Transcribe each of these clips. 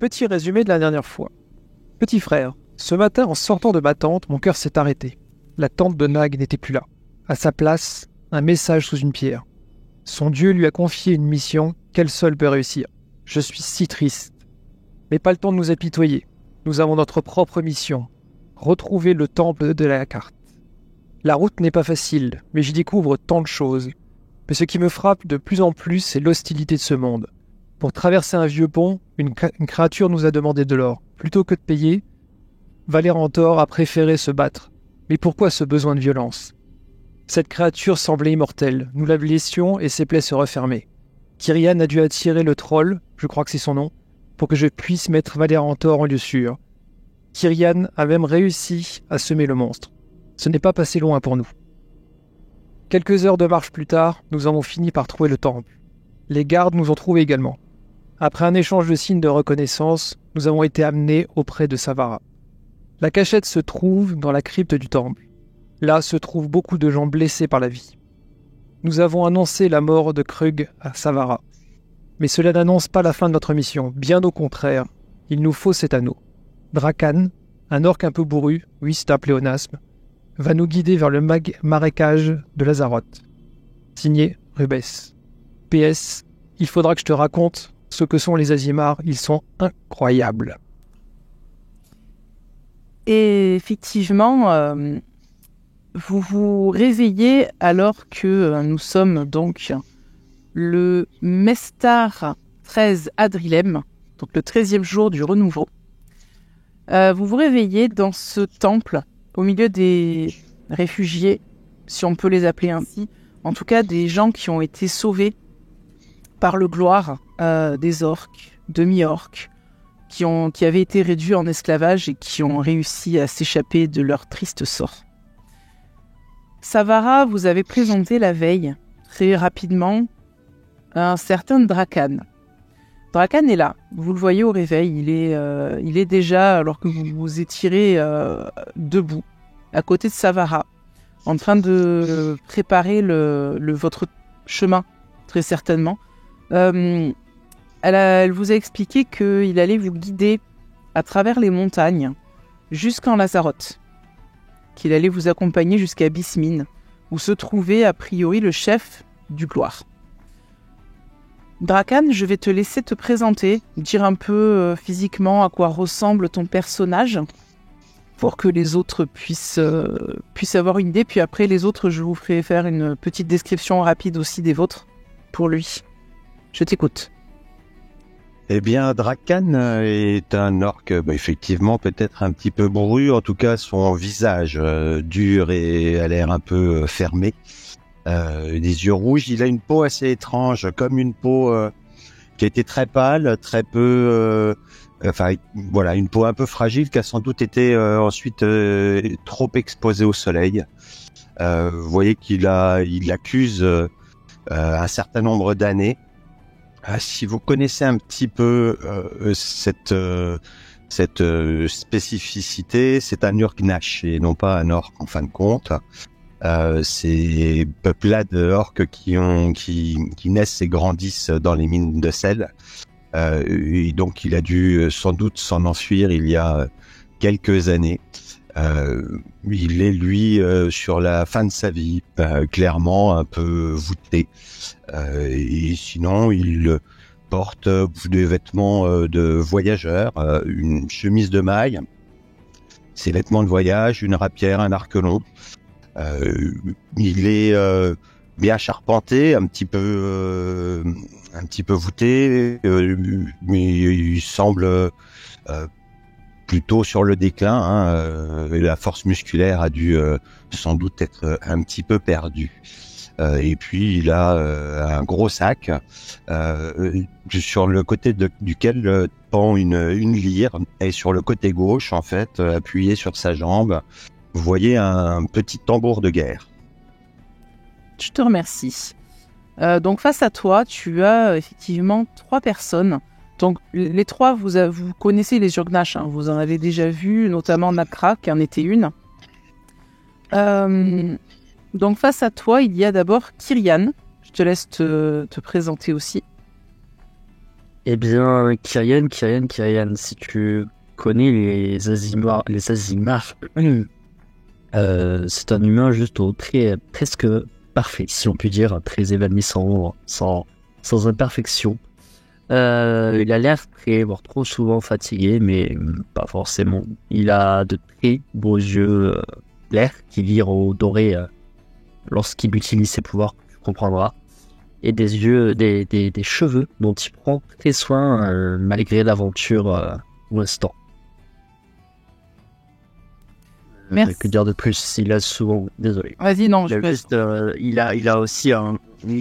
Petit résumé de la dernière fois. Petit frère, ce matin en sortant de ma tente, mon cœur s'est arrêté. La tente de Nag n'était plus là. À sa place, un message sous une pierre. Son Dieu lui a confié une mission qu'elle seule peut réussir. Je suis si triste. Mais pas le temps de nous apitoyer. Nous avons notre propre mission. Retrouver le temple de la carte. La route n'est pas facile, mais j'y découvre tant de choses. Mais ce qui me frappe de plus en plus, c'est l'hostilité de ce monde. Pour traverser un vieux pont, une créature nous a demandé de l'or. Plutôt que de payer, Valérantor a préféré se battre. Mais pourquoi ce besoin de violence ? Cette créature semblait immortelle. Nous la blessions et ses plaies se refermaient. Kyrian a dû attirer le troll, je crois que c'est son nom, pour que je puisse mettre Valérantor en lieu sûr. Kyrian a même réussi à semer le monstre. Ce n'est pas passé loin pour nous. Quelques heures de marche plus tard, nous avons fini par trouver le temple. Les gardes nous ont trouvés également. Après un échange de signes de reconnaissance, nous avons été amenés auprès de Savara. La cachette se trouve dans la crypte du temple. Là se trouvent beaucoup de gens blessés par la vie. Nous avons annoncé la mort de Krug à Savara. Mais cela n'annonce pas la fin de notre mission, bien au contraire. Il nous faut cet anneau. Drakan, un orc un peu bourru, oui c'est un pléonasme, va nous guider vers le marécage de Lazaroth. Signé Rubès. PS, il faudra que je te raconte ce que sont les Azimars, ils sont incroyables. Et effectivement, vous vous réveillez alors que nous sommes donc le Mestar 13 Adrilem, donc le 13e jour du renouveau. Vous vous réveillez dans ce temple, au milieu des réfugiés, si on peut les appeler ainsi, en tout cas des gens qui ont été sauvés par le gloire des orques, demi-orques, qui avaient été réduits en esclavage et qui ont réussi à s'échapper de leur triste sort. Savara vous avait présenté la veille, très rapidement, un certain Drakan. Drakan est là, vous le voyez au réveil, il est déjà, alors que vous vous étirez debout, à côté de Savara, en train de préparer votre chemin, très certainement. Elle vous a expliqué qu'il allait vous guider à travers les montagnes jusqu'en Lazaroth, qu'il allait vous accompagner jusqu'à Bismine, où se trouvait a priori le chef du gloire. Drakan, je vais te laisser te présenter, dire un peu physiquement à quoi ressemble ton personnage, pour que les autres puissent avoir une idée. Puis après, les autres, je vous ferai faire une petite description rapide aussi des vôtres pour lui. Je t'écoute. Eh bien, Drakan est un orc, effectivement, peut-être un petit peu bourru. En tout cas, son visage dur et a l'air un peu fermé. Des yeux rouges. Il a une peau assez étrange, comme une peau qui a été très pâle, très peu... une peau un peu fragile qui a sans doute été ensuite trop exposée au soleil. Vous voyez il accuse un certain nombre d'années. Si vous connaissez un petit peu cette spécificité, c'est un Urgnash et non pas un orc en fin de compte. Ces peuplades orques qui naissent et grandissent dans les mines de sel. Et donc il a dû sans doute s'en enfuir il y a quelques années. Il est lui sur la fin de sa vie, clairement un peu voûté. Et sinon il porte des vêtements de voyageur, une chemise de maille, ses vêtements de voyage, une rapière, un arc long. Il est bien charpenté, un petit peu voûté, mais il semble plutôt sur le déclin. La force musculaire a dû sans doute être un petit peu perdue. Et puis il a un gros sac sur le côté duquel pend une lyre, et sur le côté gauche, en fait, appuyé sur sa jambe, vous voyez un petit tambour de guerre. Je te remercie. Donc face à toi, tu as effectivement 3 personnes. Donc les 3, vous connaissez les Urgnash, hein, vous en avez déjà vu, notamment Nakra, qui en était une. Donc face à toi, il y a d'abord Kyrian. Je te laisse te présenter aussi. Eh bien, Kyrian, si tu connais les Azimars, c'est un humain juste au trait presque parfait, si on peut dire, très évanouissant, sans imperfection. Il a l'air très, voire trop souvent fatigué, mais pas forcément. Il a de très beaux yeux clairs qui virent au doré lorsqu'il utilise ses pouvoirs, tu comprendras. Et des yeux, des cheveux dont il prend très soin malgré l'aventure pour l'instant. Merci. Que dire de plus? Il a souvent... Désolé. Vas-y, non, Il a aussi un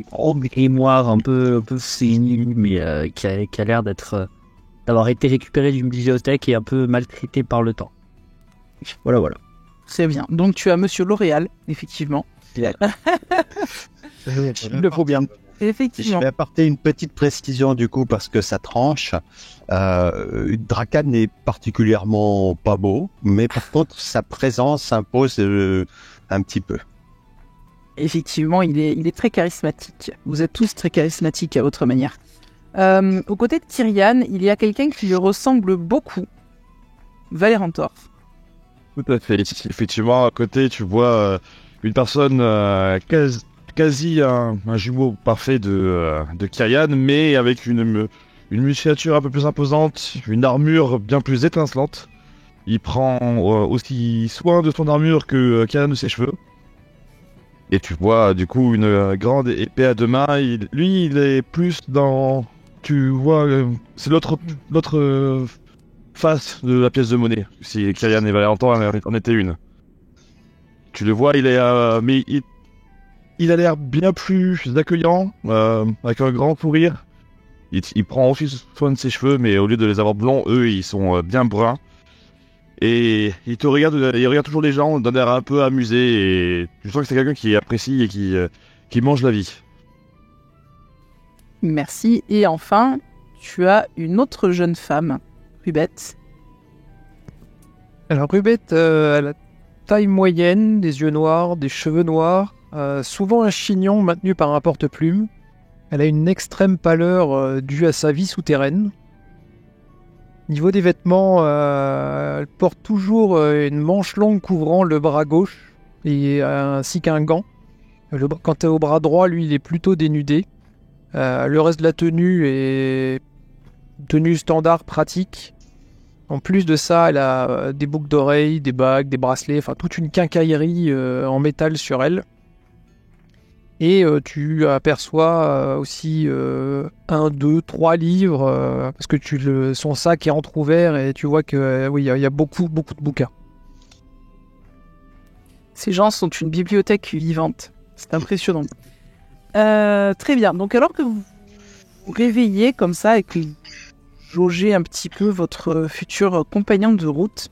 gros grimoire un peu fini, mais qui a l'air d'avoir été récupéré d'une bibliothèque et un peu maltraité par le temps. Voilà. Très bien. Donc tu as Monsieur L'Oréal, effectivement. Il le faut bien. Je Effectivement. vais apporter une petite précision du coup parce que ça tranche. Drakan n'est particulièrement pas beau, mais par contre sa présence s'impose un petit peu. Effectivement, il est très charismatique. Vous êtes tous très charismatiques à votre manière. Aux côtés de Kyrian, il y a quelqu'un qui lui ressemble beaucoup. Valérantor. Tout à fait. Effectivement, à côté, tu vois une personne quasi un jumeau parfait de Kyrian, mais avec une musculature un peu plus imposante, une armure bien plus étincelante. Il prend aussi soin de son armure que Kyrian de ses cheveux. Et tu vois du coup une grande épée à deux mains. Lui, il est plus dans... Tu vois, c'est l'autre face de la pièce de monnaie. Si Kyrian et Valentin en étaient une. Tu le vois, il est... mais il a l'air bien plus accueillant, avec un grand sourire. Il prend aussi soin de ses cheveux, mais au lieu de les avoir blonds, eux, ils sont bien bruns. Et il regarde toujours les gens d'un air un peu amusé. Et je sens que c'est quelqu'un qui apprécie et qui mange la vie. Merci. Et enfin, tu as une autre jeune femme, Rubette. Alors Rubette, elle a taille moyenne, des yeux noirs, des cheveux noirs, souvent un chignon maintenu par un porte-plume. Elle a une extrême pâleur due à sa vie souterraine. Niveau des vêtements, elle porte toujours une manche longue couvrant le bras gauche, ainsi qu'un gant. Quant au bras droit, lui, il est plutôt dénudé. Le reste de la tenue est tenue standard pratique. En plus de ça, elle a des boucles d'oreilles, des bagues, des bracelets, enfin toute une quincaillerie en métal sur elle. Et tu aperçois aussi 1, 2, 3 livres, parce que son sac est entrouvert et tu vois que oui, il y a beaucoup de bouquins. Ces gens sont une bibliothèque vivante. C'est impressionnant. Très bien. Donc alors que vous vous réveillez comme ça et que vous jaugez un petit peu votre futur compagnon de route,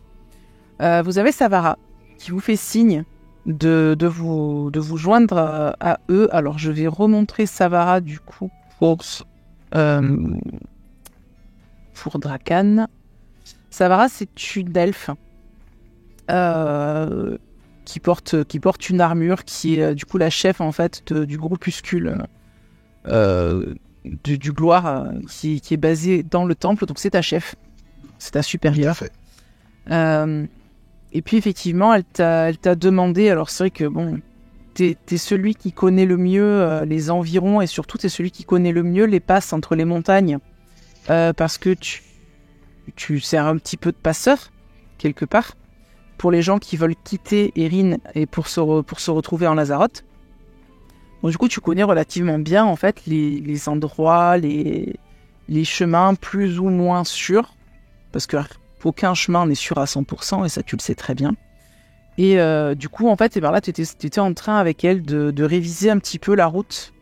vous avez Savara qui vous fait signe de vous joindre à eux. Alors je vais remontrer Savara du coup pour Drakan. Savara, c'est une elfe qui porte une armure, qui est du coup la chef en fait du groupuscule du gloire qui est basé dans le temple. Donc c'est ta chef, c'est ta supérieure. Et puis effectivement, elle t'a demandé, alors c'est vrai que bon, t'es celui qui connaît le mieux les environs et surtout t'es celui qui connaît le mieux les passes entre les montagnes parce que tu sers un petit peu de passeur quelque part pour les gens qui veulent quitter Erin et pour se retrouver en Lazaroth. Donc du coup, tu connais relativement bien en fait les endroits, les chemins plus ou moins sûrs parce que aucun chemin n'est sûr à 100%, et ça tu le sais très bien. Et du coup, en fait, et ben là, tu étais en train avec elle de réviser un petit peu la route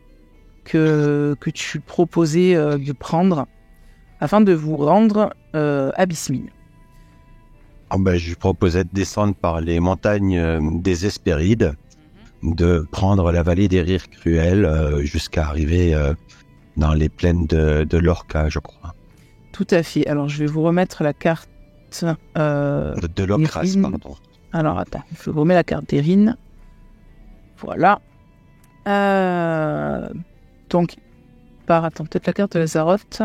que tu proposais de prendre afin de vous rendre à Bismil. Je lui proposais de descendre par les montagnes des Hespérides, de prendre la vallée des Rires Cruels jusqu'à arriver dans les plaines de Lorca, je crois. Tout à fait. Alors, je vais vous remettre la carte de Locras, pardon. Alors, attends, je vous remets la carte d'Erin. Voilà. Donc, attends, peut-être la carte de Lazaroth.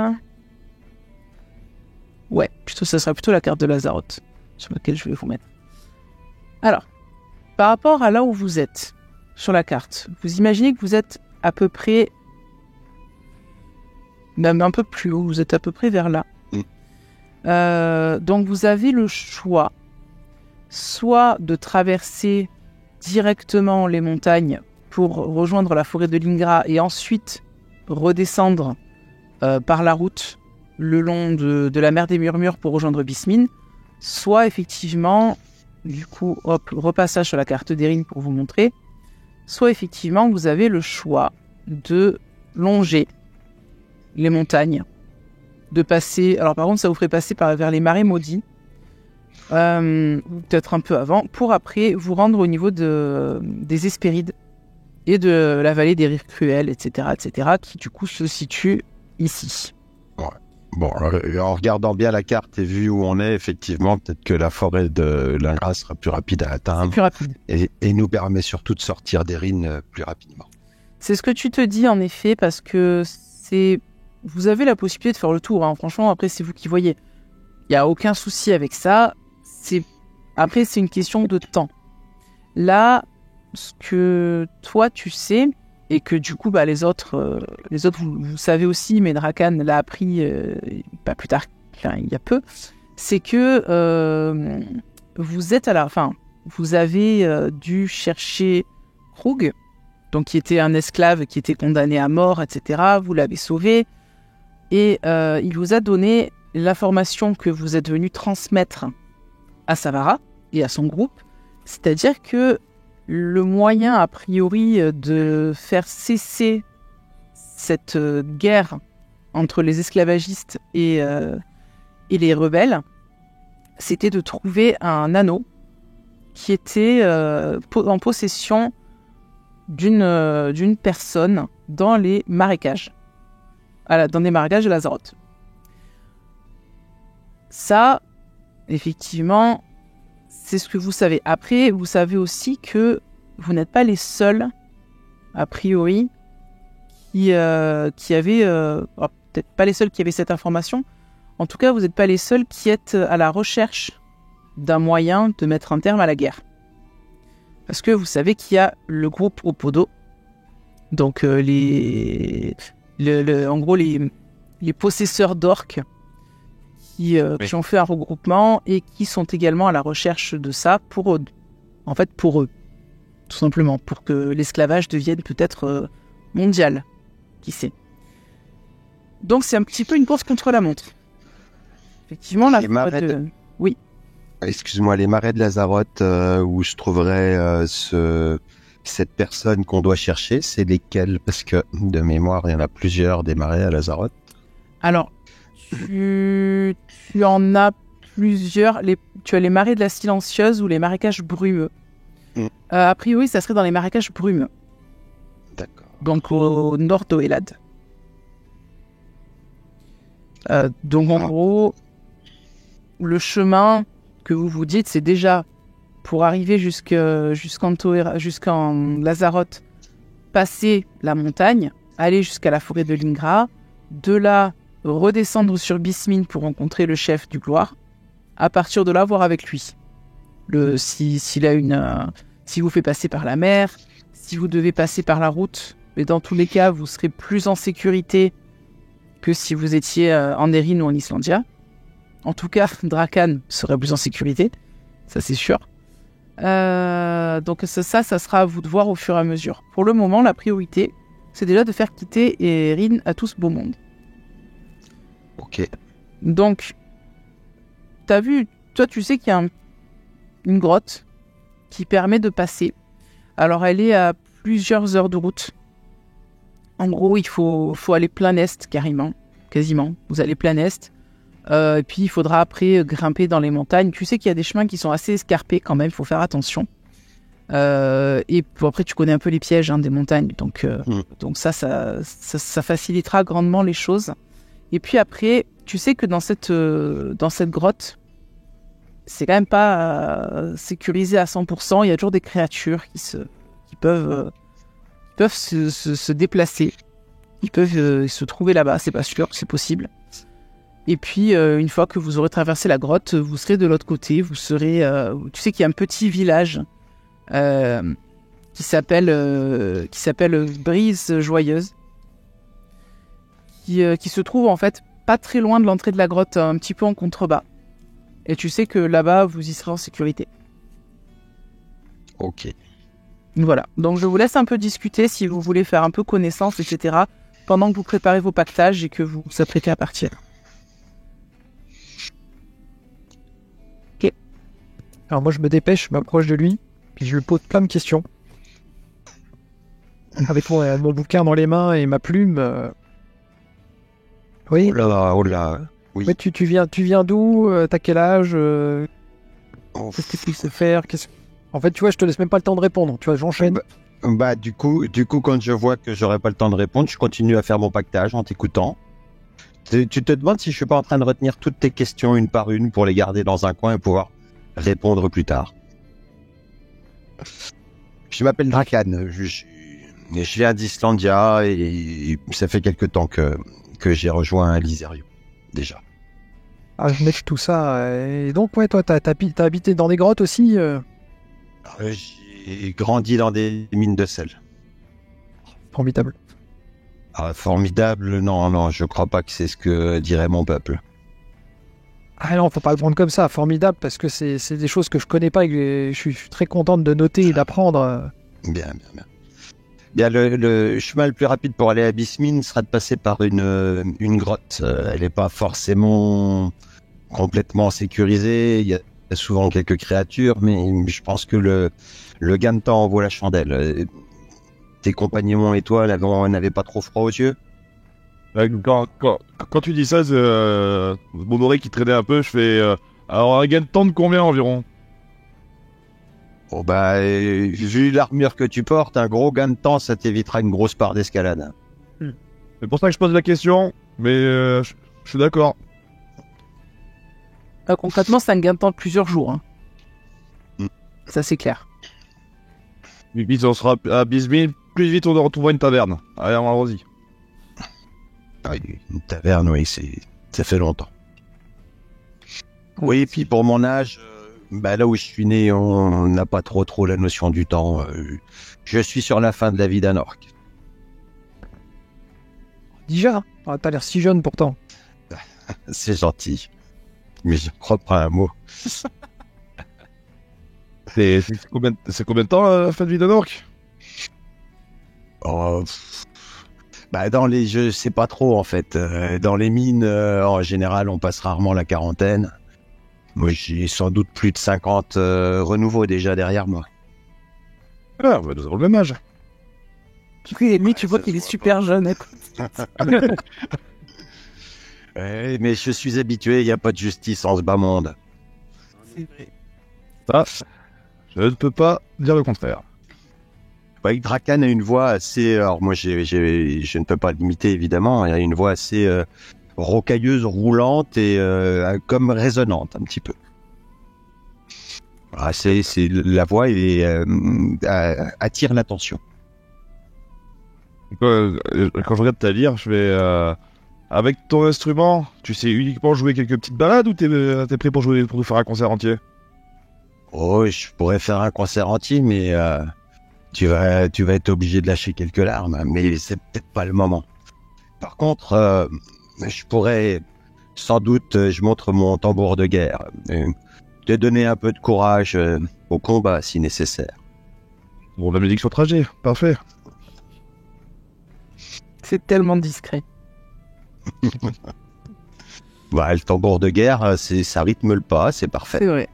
Ouais, plutôt, ça sera plutôt la carte de Lazaroth sur laquelle je vais vous mettre. Alors, par rapport à là où vous êtes sur la carte, vous imaginez que vous êtes à peu près, même un peu plus haut, vous êtes à peu près vers là. Donc vous avez le choix, soit de traverser directement les montagnes pour rejoindre la forêt de Lingra et ensuite redescendre par la route le long de la mer des Murmures pour rejoindre Bismine, soit effectivement, du coup, hop, repassage sur la carte d'Erin pour vous montrer, soit effectivement vous avez le choix de longer les montagnes, de passer, alors par contre ça vous ferait passer vers les marais maudits, ou peut-être un peu avant, pour après vous rendre au niveau des Hespérides et de la vallée des Rires Cruels, etc., qui du coup se situe ici. Ouais. Bon, en regardant bien la carte et vu où on est, effectivement, peut-être que la forêt de Lingra sera plus rapide à atteindre. Plus rapide. Et nous permet surtout de sortir d'Erin plus rapidement. C'est ce que tu te dis en effet, parce que vous avez la possibilité de faire le tour, hein. Franchement, après c'est vous qui voyez. Il n'y a aucun souci avec ça. Après, c'est une question de temps. Là, ce que toi tu sais, et que du coup les autres vous savez aussi, mais Drakan l'a appris pas plus tard qu'il y a peu, c'est que vous êtes vous avez dû chercher Krug, donc qui était un esclave qui était condamné à mort, etc. Vous l'avez sauvé, et il vous a donné l'information que vous êtes venu transmettre à Savara et à son groupe, c'est-à-dire que le moyen a priori de faire cesser cette guerre entre les esclavagistes et les rebelles, c'était de trouver un anneau qui était en possession d'une personne dans les marécages, dans les marécages de Lazaroth. Ça, effectivement, c'est ce que vous savez. Après, vous savez aussi que vous n'êtes pas les seuls, a priori, qui avaient... peut-être pas les seuls qui avaient cette information. En tout cas, vous n'êtes pas les seuls qui êtes à la recherche d'un moyen de mettre un terme à la guerre. Parce que vous savez qu'il y a le groupe Opodo, donc en gros les possesseurs d'orques qui ont fait un regroupement et qui sont également à la recherche de ça pour eux, tout simplement, pour que l'esclavage devienne peut-être mondial, qui sait. Donc c'est un petit peu une course contre la montre. Effectivement, oui. Excuse-moi, les marais de Lazaroth, où je trouverais cette personne qu'on doit chercher, c'est lesquels? Parce que de mémoire, il y en a plusieurs des marais à Lazaroth. Alors, tu en as plusieurs. Tu as les marais de la Silencieuse ou les marécages brumeux. A priori, ça serait dans les marécages brumeux. D'accord. Donc au nord d'Oelad. Donc en gros, le chemin que vous vous dites, c'est déjà pour arriver jusqu'en Lazaroth, passer la montagne, aller jusqu'à la forêt de Lingra, de là redescendre sur Bismine pour rencontrer le chef du Gloire, à partir de là voir avec lui. S'il a si vous fait passer par la mer, si vous devez passer par la route, mais dans tous les cas, vous serez plus en sécurité que si vous étiez en Erin ou en Islandia. En tout cas, Drakan serait plus en sécurité, ça c'est sûr. Donc ça sera à vous de voir au fur et à mesure. Pour le moment, la priorité, c'est déjà de faire quitter Erin à tout ce beau monde. Ok. Donc, t'as vu, toi tu sais qu'il y a une grotte qui permet de passer. Alors elle est à plusieurs heures de route. En gros, il faut aller plein est quasiment. Vous allez plein est. Et puis il faudra après grimper dans les montagnes. Tu sais qu'il y a des chemins qui sont assez escarpés quand même, il faut faire attention. Et après tu connais un peu les pièges des montagnes, donc ça facilitera grandement les choses. Et puis après, tu sais que dans cette grotte, c'est quand même pas sécurisé à 100%. Il y a toujours des créatures qui peuvent se déplacer. Ils peuvent se trouver là-bas, c'est pas sûr, c'est possible. Et puis, une fois que vous aurez traversé la grotte, vous serez de l'autre côté. Vous serez... tu sais qu'il y a un petit village qui s'appelle Brise Joyeuse, qui se trouve en fait pas très loin de l'entrée de la grotte, un petit peu en contrebas. Et tu sais que là-bas, vous y serez en sécurité. Ok. Voilà. Donc, je vous laisse un peu discuter si vous voulez faire un peu connaissance, etc., pendant que vous préparez vos pactages et que vous vous apprêtez à partir. Alors moi je me dépêche, je m'approche de lui, puis je lui pose plein de questions. Avec mon bouquin dans les mains et ma plume. Oui. Oh là. Oui. Ouais, tu viens d'où? T'as quel âge? Oh, Qu'est-ce que tu sais faire? En fait, tu vois, je te laisse même pas le temps de répondre. Tu vois, j'enchaîne. Bah du coup, quand je vois que j'aurai pas le temps de répondre, je continue à faire mon pactage en t'écoutant. Tu te demandes si je suis pas en train de retenir toutes tes questions une par une pour les garder dans un coin et pouvoir répondre plus tard. Je m'appelle Drakan, je viens d'Islandia et ça fait quelque temps que j'ai rejoint Lyserio, déjà. Ah, je mèche tout ça. Et donc, ouais, toi, t'as habité dans des grottes aussi J'ai grandi dans des mines de sel. Formidable. Ah, formidable, non, je crois pas que c'est ce que dirait mon peuple. Ah non, faut pas le prendre comme ça, formidable, parce que c'est des choses que je connais pas et que je suis très contente de noter et d'apprendre. Bien. Bien, le chemin le plus rapide pour aller à Bismine sera de passer par une grotte. Elle n'est pas forcément complètement sécurisée. Il y a souvent quelques créatures, mais je pense que le gain de temps en vaut la chandelle. Tes compagnons et toi n'avaient pas trop froid aux yeux? Quand tu dis ça, mon oreille qui traînait un peu, je fais... alors un gain de temps de combien environ? Oh bah, vu l'armure que tu portes, un gros gain de temps, ça t'évitera une grosse part d'escalade. C'est pour ça que je pose la question, mais je suis d'accord. Concrètement, c'est un gain de temps de plusieurs jours. Hein. Ça, c'est clair. Plus vite on sera à Bismil, plus vite on retrouvera une taverne. Allez, allons-y. Ah, une taverne, oui, ça fait longtemps. Oui, et puis pour mon âge, là où je suis né, on n'a pas trop la notion du temps. Je suis sur la fin de la vie d'un orc. Déjà, t'as l'air si jeune pourtant. C'est gentil, mais je crois pas un mot. C'est combien de temps la fin de vie d'un orc? Oh, dans les jeux, c'est pas trop en fait. Dans les mines, en général, on passe rarement la quarantaine. Moi, j'ai sans doute plus de 50 renouveaux déjà derrière moi. Ah, nous avons le même âge. Lui, tu vois qu'il est super jeune. Ouais, mais je suis habitué, il n'y a pas de justice en ce bas monde. C'est vrai. Ça, je ne peux pas dire le contraire. Ouais, Drakan a une voix assez... Alors moi, je ne peux pas l'imiter évidemment. Il a une voix assez rocailleuse, roulante et comme résonnante un petit peu. Voilà, la voix attire l'attention. Quand je regarde ta lyre, je fais... avec ton instrument, tu sais uniquement jouer quelques petites balades ou t'es prêt pour nous faire un concert entier? Oh, je pourrais faire un concert entier, mais tu vas être obligé de lâcher quelques larmes, mais c'est peut-être pas le moment. Par contre, je pourrais, sans doute, je montre mon tambour de guerre, te donner un peu de courage au combat si nécessaire. Bon, la musique sur trajet, parfait. C'est tellement discret. Le tambour de guerre, ça rythme le pas, c'est parfait. C'est vrai.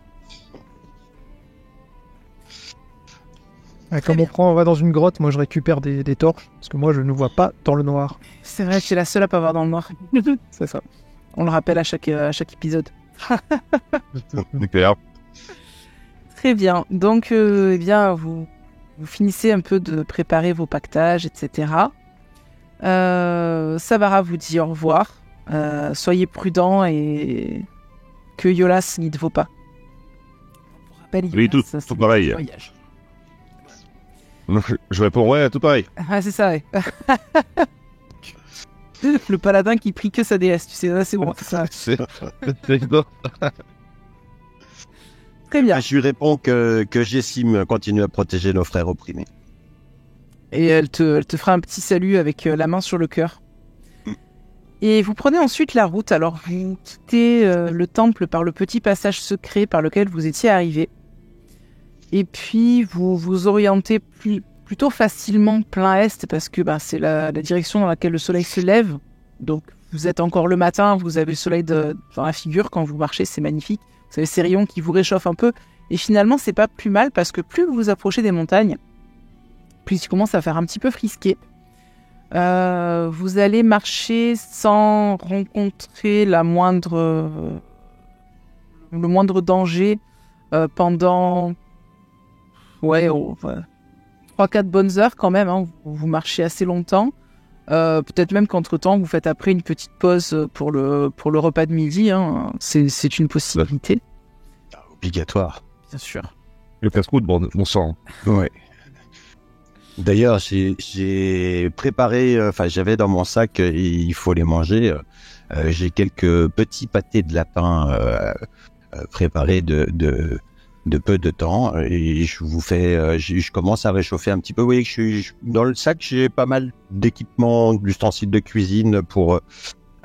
Comme on va dans une grotte, moi je récupère des torches, parce que moi je ne vois pas dans le noir. C'est vrai que c'est la seule à pas voir dans le noir. C'est ça. On le rappelle à chaque épisode. Nucléaire. Très bien. Donc, vous finissez un peu de préparer vos pactages, etc. Sabara vous dit au revoir. Soyez prudents et que Yolas n'y vaut pas. On vous rappelle, Oui, Yolas, tout c'est pareil. un voyage. Je réponds ouais, tout pareil. Ah, c'est ça, ouais. Le paladin qui prie que sa déesse, tu sais, là, c'est bon. Ça. C'est énorme. Très bien. Je lui réponds que Jessim continue à protéger nos frères opprimés. Et elle te fera un petit salut avec la main sur le cœur. Et vous prenez ensuite la route. Alors, vous quittez le temple par le petit passage secret par lequel vous étiez arrivé. Et puis, vous vous orientez plutôt facilement plein est parce que c'est la direction dans laquelle le soleil se lève. Donc, vous êtes encore le matin, vous avez le soleil dans la figure quand vous marchez, c'est magnifique. Vous avez ces rayons qui vous réchauffent un peu. Et finalement, c'est pas plus mal parce que plus vous vous approchez des montagnes, plus il commence à faire un petit peu frisqué. Vous allez marcher sans rencontrer le moindre danger pendant 3-4 bonnes heures quand même. Vous marchez assez longtemps. Peut-être même qu'entre-temps, vous faites après une petite pause pour le repas de midi. C'est une possibilité. Obligatoire. Bien sûr. Le casse-croûte, bon sang. Ouais. D'ailleurs, j'ai préparé, j'avais dans mon sac, il faut les manger. J'ai quelques petits pâtés de lapin préparés de peu de temps et je vous fais, je commence à réchauffer un petit peu. Vous voyez que dans le sac, j'ai pas mal d'équipements, d'ustensiles de cuisine pour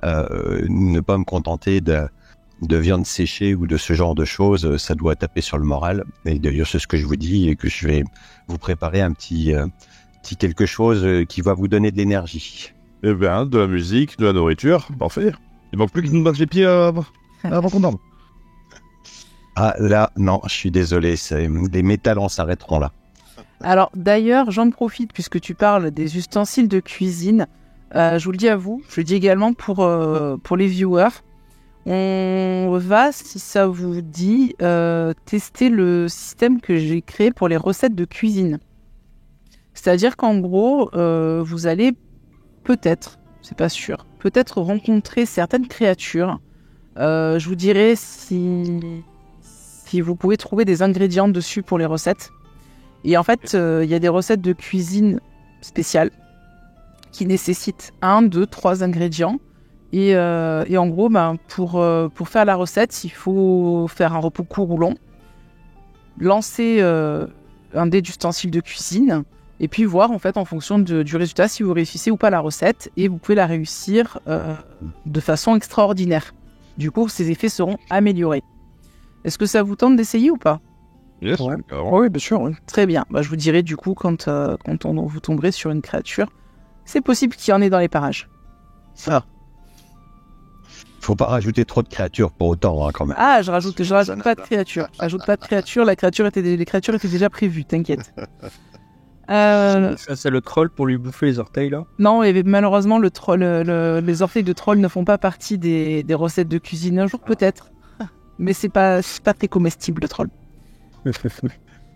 ne pas me contenter de viande séchée ou de ce genre de choses. Ça doit taper sur le moral. Et d'ailleurs, c'est ce que je vous dis et que je vais vous préparer un petit quelque chose qui va vous donner de l'énergie. Eh bien, de la musique, de la nourriture, parfait. Il manque plus qu'ils nous battent les pieds avant qu'on dorme. Ah là, non, je suis désolé, les métallons s'arrêteront là. Alors d'ailleurs, j'en profite puisque tu parles des ustensiles de cuisine. Je vous le dis à vous, je le dis également pour les viewers. On va, si ça vous dit, tester le système que j'ai créé pour les recettes de cuisine. C'est-à-dire qu'en gros, vous allez peut-être, c'est pas sûr, peut-être rencontrer certaines créatures. Je vous dirai si vous pouvez trouver des ingrédients dessus pour les recettes. Et en fait, il y a des recettes de cuisine spéciales qui nécessitent 1, 2, 3 ingrédients. Et en gros, pour faire la recette, il faut faire un repos court ou long, lancer un dé d'ustensile de cuisine, et puis voir en fait en fonction du résultat si vous réussissez ou pas la recette, et vous pouvez la réussir de façon extraordinaire. Du coup, ces effets seront améliorés. Est-ce que ça vous tente d'essayer ou pas ? Yes, Ouais. carrément. Oui, bien sûr. Oui. Très bien. Je vous dirai du coup quand vous tomberez sur une créature. C'est possible qu'il y en ait dans les parages. Ça. Faut pas rajouter trop de créatures pour autant, quand même. Ah, je rajoute pas de créature. Ajoute pas de créature. Les créatures étaient déjà prévues. T'inquiète. Ça, c'est le troll pour lui bouffer les orteils, là. Non, et malheureusement, les orteils de troll ne font pas partie des recettes de cuisine. Un jour peut-être, mais c'est pas très comestible le troll.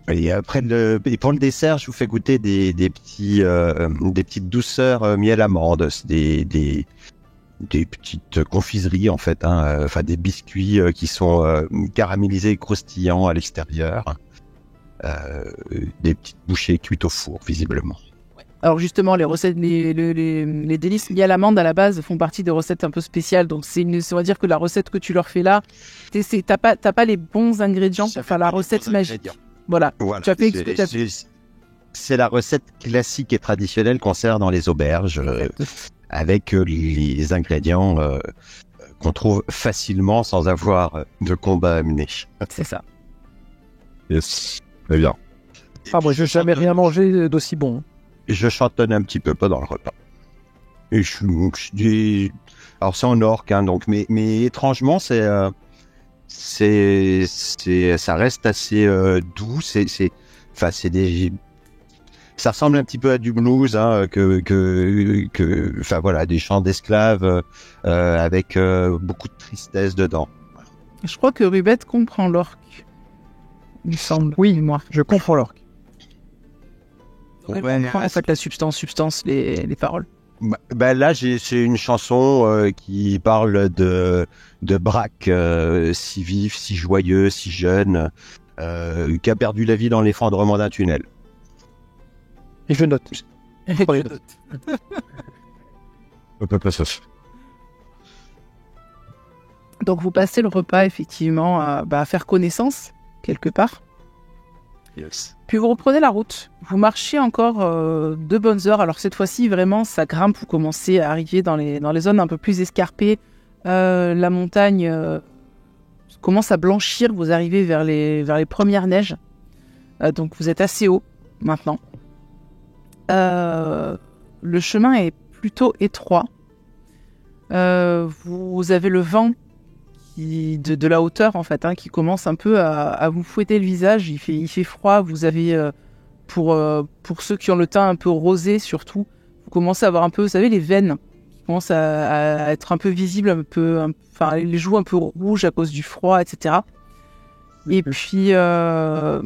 Et après et pour le dessert, je vous fais goûter des petites douceurs miel amande, c'est des petites confiseries en fait, des biscuits qui sont caramélisés et croustillants à l'extérieur, des petites bouchées cuites au four visiblement. Alors justement, les recettes, les délices liées à l'amande à la base font partie des recettes un peu spéciales. Donc on va dire que la recette que tu leur fais là, t'as pas les bons ingrédients pour faire la recette magique. Voilà. Tu as fait ce que t'as fait. C'est la recette classique et traditionnelle qu'on sert dans les auberges, avec les ingrédients qu'on trouve facilement sans avoir de combat à mener. C'est ça. Yes, très bien. Moi, je n'ai jamais rien mangé d'aussi bon. Je chantonne un petit peu, pas dans le repas. Et alors c'est en orque, donc, mais étrangement, ça reste assez doux. Ça ressemble un petit peu à du blues, des chants d'esclaves avec beaucoup de tristesse dedans. Je crois que Rubette comprend l'orque. Il me semble. Oui, moi. Je comprends l'orque. Elle comprend en fait la substance, les paroles. Là, c'est une chanson qui parle de Braque, si vif, si joyeux, si jeune, qui a perdu la vie dans l'effondrement d'un tunnel. Et je note. Donc vous passez le repas effectivement à faire connaissance quelque part. Yes. Puis vous reprenez la route. Vous marchez encore 2 bonnes heures. Alors cette fois-ci, vraiment, ça grimpe. Vous commencez à arriver dans les zones un peu plus escarpées. La montagne commence à blanchir. Vous arrivez vers les premières neiges. Donc vous êtes assez haut maintenant. Le chemin est plutôt étroit. Vous avez le vent de la hauteur en fait, qui commence un peu à vous fouetter le visage. Il fait froid. Vous avez pour ceux qui ont le teint un peu rosé surtout, vous commencez à avoir un peu, vous savez, les veines qui commencent à être un peu visibles, enfin les joues un peu rouges à cause du froid, etc. Et puis d'un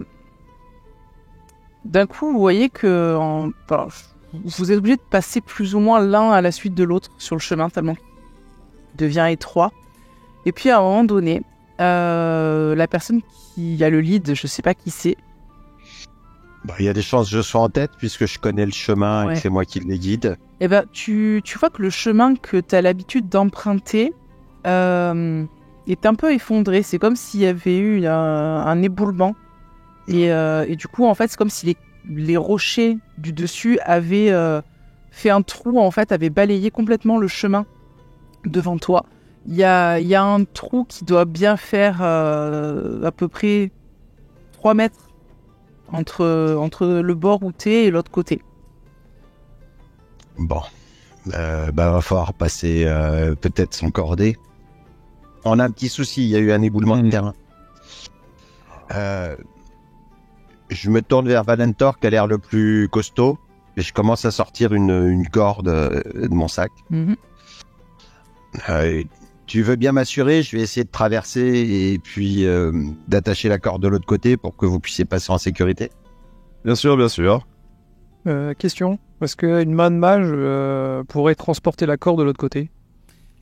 coup, vous voyez que vous êtes obligé de passer plus ou moins l'un à la suite de l'autre sur le chemin tellement il devient étroit. Et puis à un moment donné, la personne qui a le lead, je sais pas qui c'est. Il y a des chances que je sois en tête puisque je connais le chemin et Ouais. que c'est moi qui les guide. Eh ben, tu vois que le chemin que tu as l'habitude d'emprunter est un peu effondré. C'est comme s'il y avait eu un éboulement. Et du coup, en fait, c'est comme si les rochers du dessus avaient fait un trou, en fait, avaient balayé complètement le chemin devant toi. Il y a un trou qui doit bien faire à peu près 3 mètres entre le bord où t'es et l'autre côté. Bon, va falloir passer peut-être sans cordée. On a un petit souci, il y a eu un éboulement de terrain. Je me tourne vers Valentor qui a l'air le plus costaud et je commence à sortir une corde de mon sac. Mhm. Tu veux bien m'assurer, je vais essayer de traverser et puis d'attacher la corde de l'autre côté pour que vous puissiez passer en sécurité. Bien sûr, bien sûr. Question, est-ce qu'une main de mage pourrait transporter la corde de l'autre côté?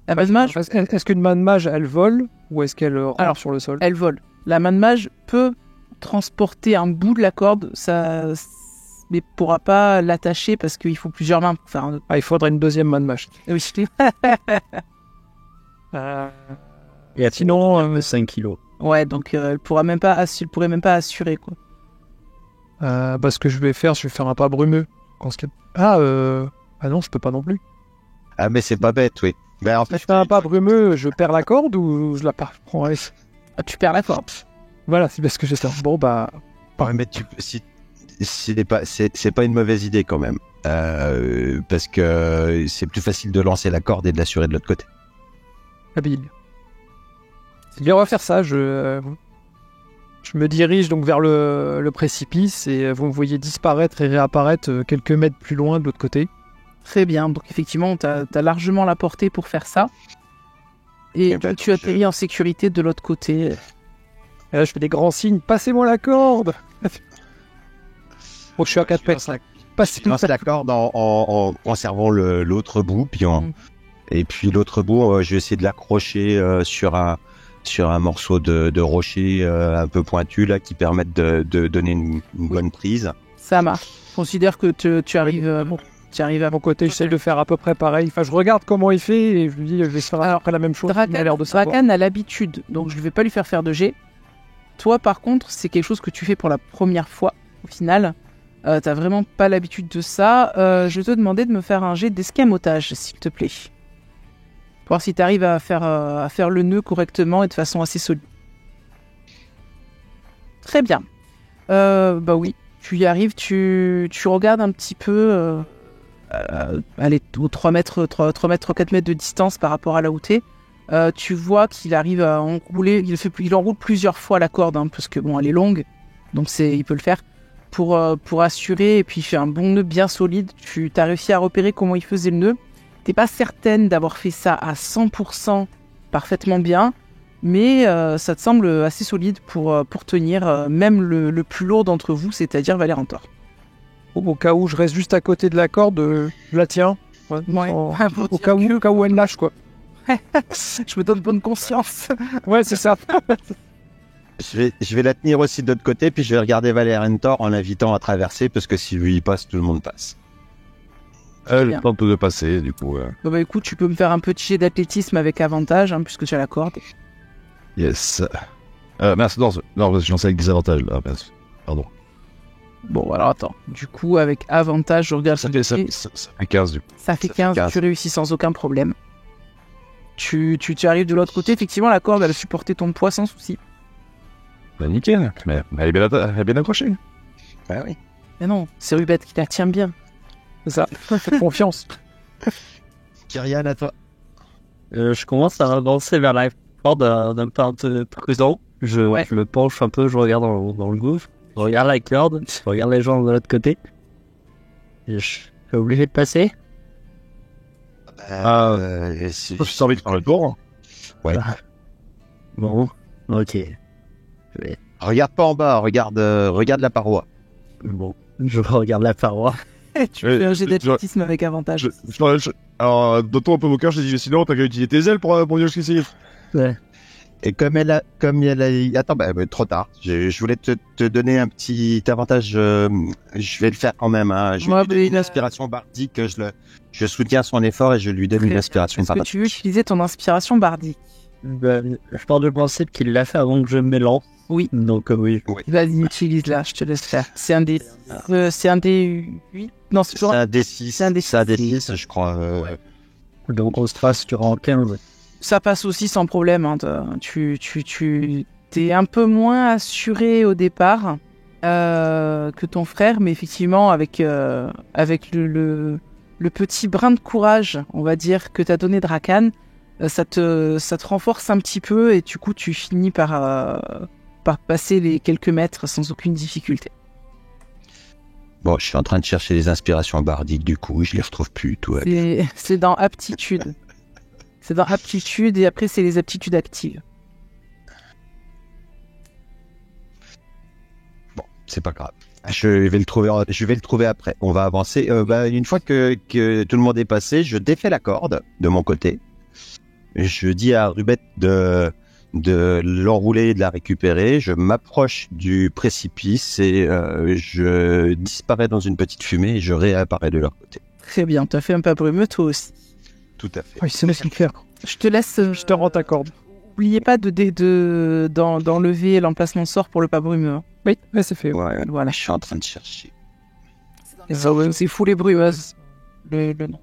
La main de mage, Est-ce qu'une main de mage, elle vole ou est-ce qu'elle rentre Alors, sur le sol? elle vole. La main de mage peut transporter un bout de la corde, mais pourra pas l'attacher parce qu'il faut plusieurs mains pour faire un... Ah, il faudrait une deuxième main de mage. Oui, Et Sinon, 5 kilos. ouais, donc elle pourrait même pas assurer quoi. ce que je vais faire un pas brumeux. Ah non, je peux pas non plus. Ah mais c'est pas bête, oui. En Si je fait, fais un pas brumeux, je perds la corde ou je la prends? Ouais. Ah, tu perds la corde. Voilà, c'est parce que j'ai ça. Bon, ouais, mais c'est pas une mauvaise idée quand même. Parce que c'est plus facile de lancer la corde et de l'assurer de l'autre côté. habile. C'est bien, on va faire ça. Je me dirige donc vers le précipice et vous me voyez disparaître et réapparaître quelques mètres plus loin de l'autre côté. Très bien, donc effectivement, t'as largement la portée pour faire ça. Et ben, tu atterris en sécurité de l'autre côté. Et là, je fais des grands signes. Passez-moi la corde. Bon, je suis à 4 mètres. Je lance la corde en conservant l'autre bout, puis et puis l'autre bout, je vais essayer de l'accrocher sur un morceau de rocher un peu pointu là, qui permettent de donner une bonne prise. Ça marche. Considère que tu arrives à Mon côté, j'essaie de faire à peu près pareil. Enfin, je regarde comment il fait et je lui dis, je vais faire après la même chose. Il a l'air de savoir. Dragan a l'habitude, donc je ne vais pas lui faire faire de jet. Toi, par contre, c'est quelque chose que tu fais pour la première fois, au final. T'as vraiment pas l'habitude de ça. Je vais te demander de me faire un jet d'escamotage, s'il te plaît. Pour voir si tu arrives à faire le nœud correctement et de façon assez solide. Très bien. Oui, tu y arrives, tu regardes un petit peu... allez, aux 3 mètres, 4 mètres de distance par rapport à là où t'es. Tu vois qu'il arrive à enrouler, il enroule plusieurs fois la corde, parce que bon, elle est longue, donc il peut le faire pour assurer, et puis il fait un bon nœud bien solide. Tu as réussi à repérer comment il faisait le nœud. T'es pas certaine d'avoir fait ça à 100% parfaitement bien, mais ça te semble assez solide pour tenir même le plus lourd d'entre vous, c'est-à-dire Valérantor. Au cas où je reste juste à côté de la corde, je la tiens. Ouais, au cas où elle lâche, quoi. Je me donne bonne conscience. Ouais, c'est ça. Je vais la tenir aussi de l'autre côté, puis je vais regarder Valérantor en l'invitant à traverser, parce que si lui il passe, tout le monde passe. Elle tente de passer, du coup. Bon, bah écoute, tu peux me faire un petit jet d'athlétisme avec avantage, hein, puisque tu as la corde. Yes. Mince, non, je lancé avec des avantages, là. Mince. Pardon. Bon, alors attends. Du coup, avec avantage, je regarde... Ça fait 15, du coup. Ça fait 15, tu réussis sans aucun problème. Tu arrives de l'autre côté, effectivement, la corde, elle a supporté ton poids sans souci. Bah, nickel. Mais elle est bien accrochée. Bah oui. Mais non, c'est Rubette qui la tient bien. C'est ça. Faites confiance. Kyrian, à toi. Je commence à avancer vers la corde d'un pas un peu prudent. Je me penche un peu, je regarde dans le gouffre. Je regarde la corde, je regarde les gens de l'autre côté. Et je suis obligé de passer. Si J'ai envie de faire le tour. Ouais. Bon, ok. Regarde pas en bas, regarde la paroi. Bon, je regarde la paroi. Tu fais un jet d'athlétisme avec avantage. Alors, d'autant un peu mon cœur, je dis, sinon, t'as qu'à utiliser tes ailes pour dire ce qu'il Ouais. Et comme elle a, attends, trop tard. Je voulais te donner un petit avantage. Je vais le faire quand même. Hein. Je lui donne une inspiration bardique. Je soutiens son effort et je lui donne une inspiration bardique. Est-ce que tu veux utiliser ton inspiration bardique? Je pars du principe qu'il l'a fait avant que je me lance. Oui. Donc oui. Vas-y, utilise-la, je te laisse faire. C'est un des 8. Non, c'est un des 6. C'est un des 6, je crois. Donc on se trace durant 15. Ça passe aussi sans problème. Hein. Tu t'es un peu moins assuré au départ que ton frère, mais effectivement, avec le petit brin de courage, on va dire, que t'as donné Drakan, ça te renforce un petit peu et du coup, tu finis par passer les quelques mètres sans aucune difficulté. Bon, je suis en train de chercher les inspirations bardiques, du coup, je les retrouve plus. C'est dans aptitude. C'est dans aptitude et après, c'est les aptitudes actives. Bon, c'est pas grave. Je vais le trouver après. On va avancer. Une fois que tout le monde est passé, je défais la corde de mon côté. Je dis à Rubette de l'enrouler et de la récupérer. Je m'approche du précipice et je disparais dans une petite fumée et je réapparais de leur côté. Très bien, tu as fait un pas brumeux toi aussi. Tout à fait. Oui, c'est ce qu'il fait. Je te laisse. Je te rends ta corde. N'oubliez pas d'enlever l'emplacement de sort pour le pas brumeux. Oui, c'est fait. Ouais, voilà. Je suis en train de chercher. C'est fou les brumeuses. Le nom.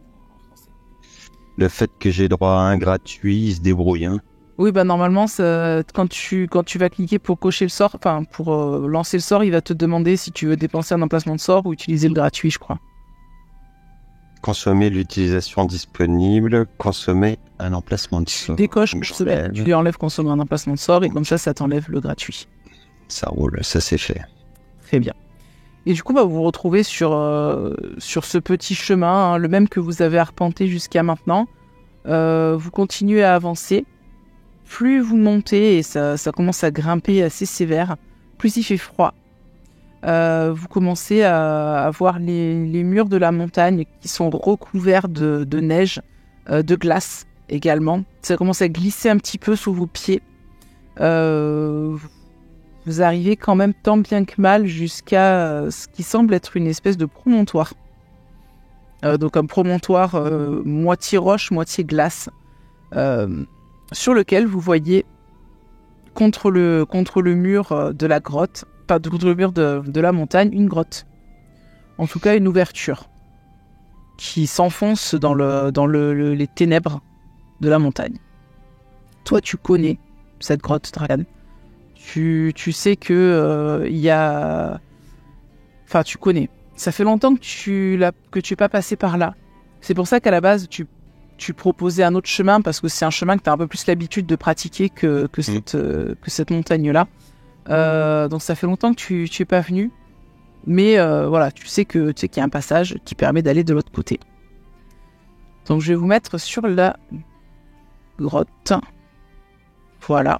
Le fait que j'ai droit à un gratuit, il se débrouille. Hein. Oui, normalement, quand tu vas cliquer pour cocher le sort, enfin pour lancer le sort, il va te demander si tu veux dépenser un emplacement de sort ou utiliser le gratuit, je crois. Consommer l'utilisation disponible, consommer un emplacement de sort. Décoche, tu lui enlèves consommer un emplacement de sort et comme ça t'enlève le gratuit. Ça roule, ça c'est fait. Très bien. Et du coup, vous vous retrouvez sur ce petit chemin, hein, le même que vous avez arpenté jusqu'à maintenant. Vous continuez à avancer. Plus vous montez et ça commence à grimper assez sévère, plus il fait froid. Vous commencez à voir les murs de la montagne qui sont recouverts de neige, de glace également. Ça commence à glisser un petit peu sous vos pieds. Vous arrivez quand même tant bien que mal jusqu'à ce qui semble être une espèce de promontoire. Donc un promontoire moitié roche, moitié glace, sur lequel vous voyez contre le mur de la grotte, pas contre le mur de la montagne, une grotte. En tout cas, une ouverture qui s'enfonce dans les ténèbres de la montagne. Toi, tu connais cette grotte, Dragan. Tu sais que il y a... Enfin, tu connais. Ça fait longtemps que tu n'es pas passé par là. C'est pour ça qu'à la base, tu proposais un autre chemin, parce que c'est un chemin que tu as un peu plus l'habitude de pratiquer que cette montagne-là. Donc ça fait longtemps que tu es pas venu. Mais voilà, tu sais qu'il y a un passage qui permet d'aller de l'autre côté. Donc je vais vous mettre sur la grotte. Voilà.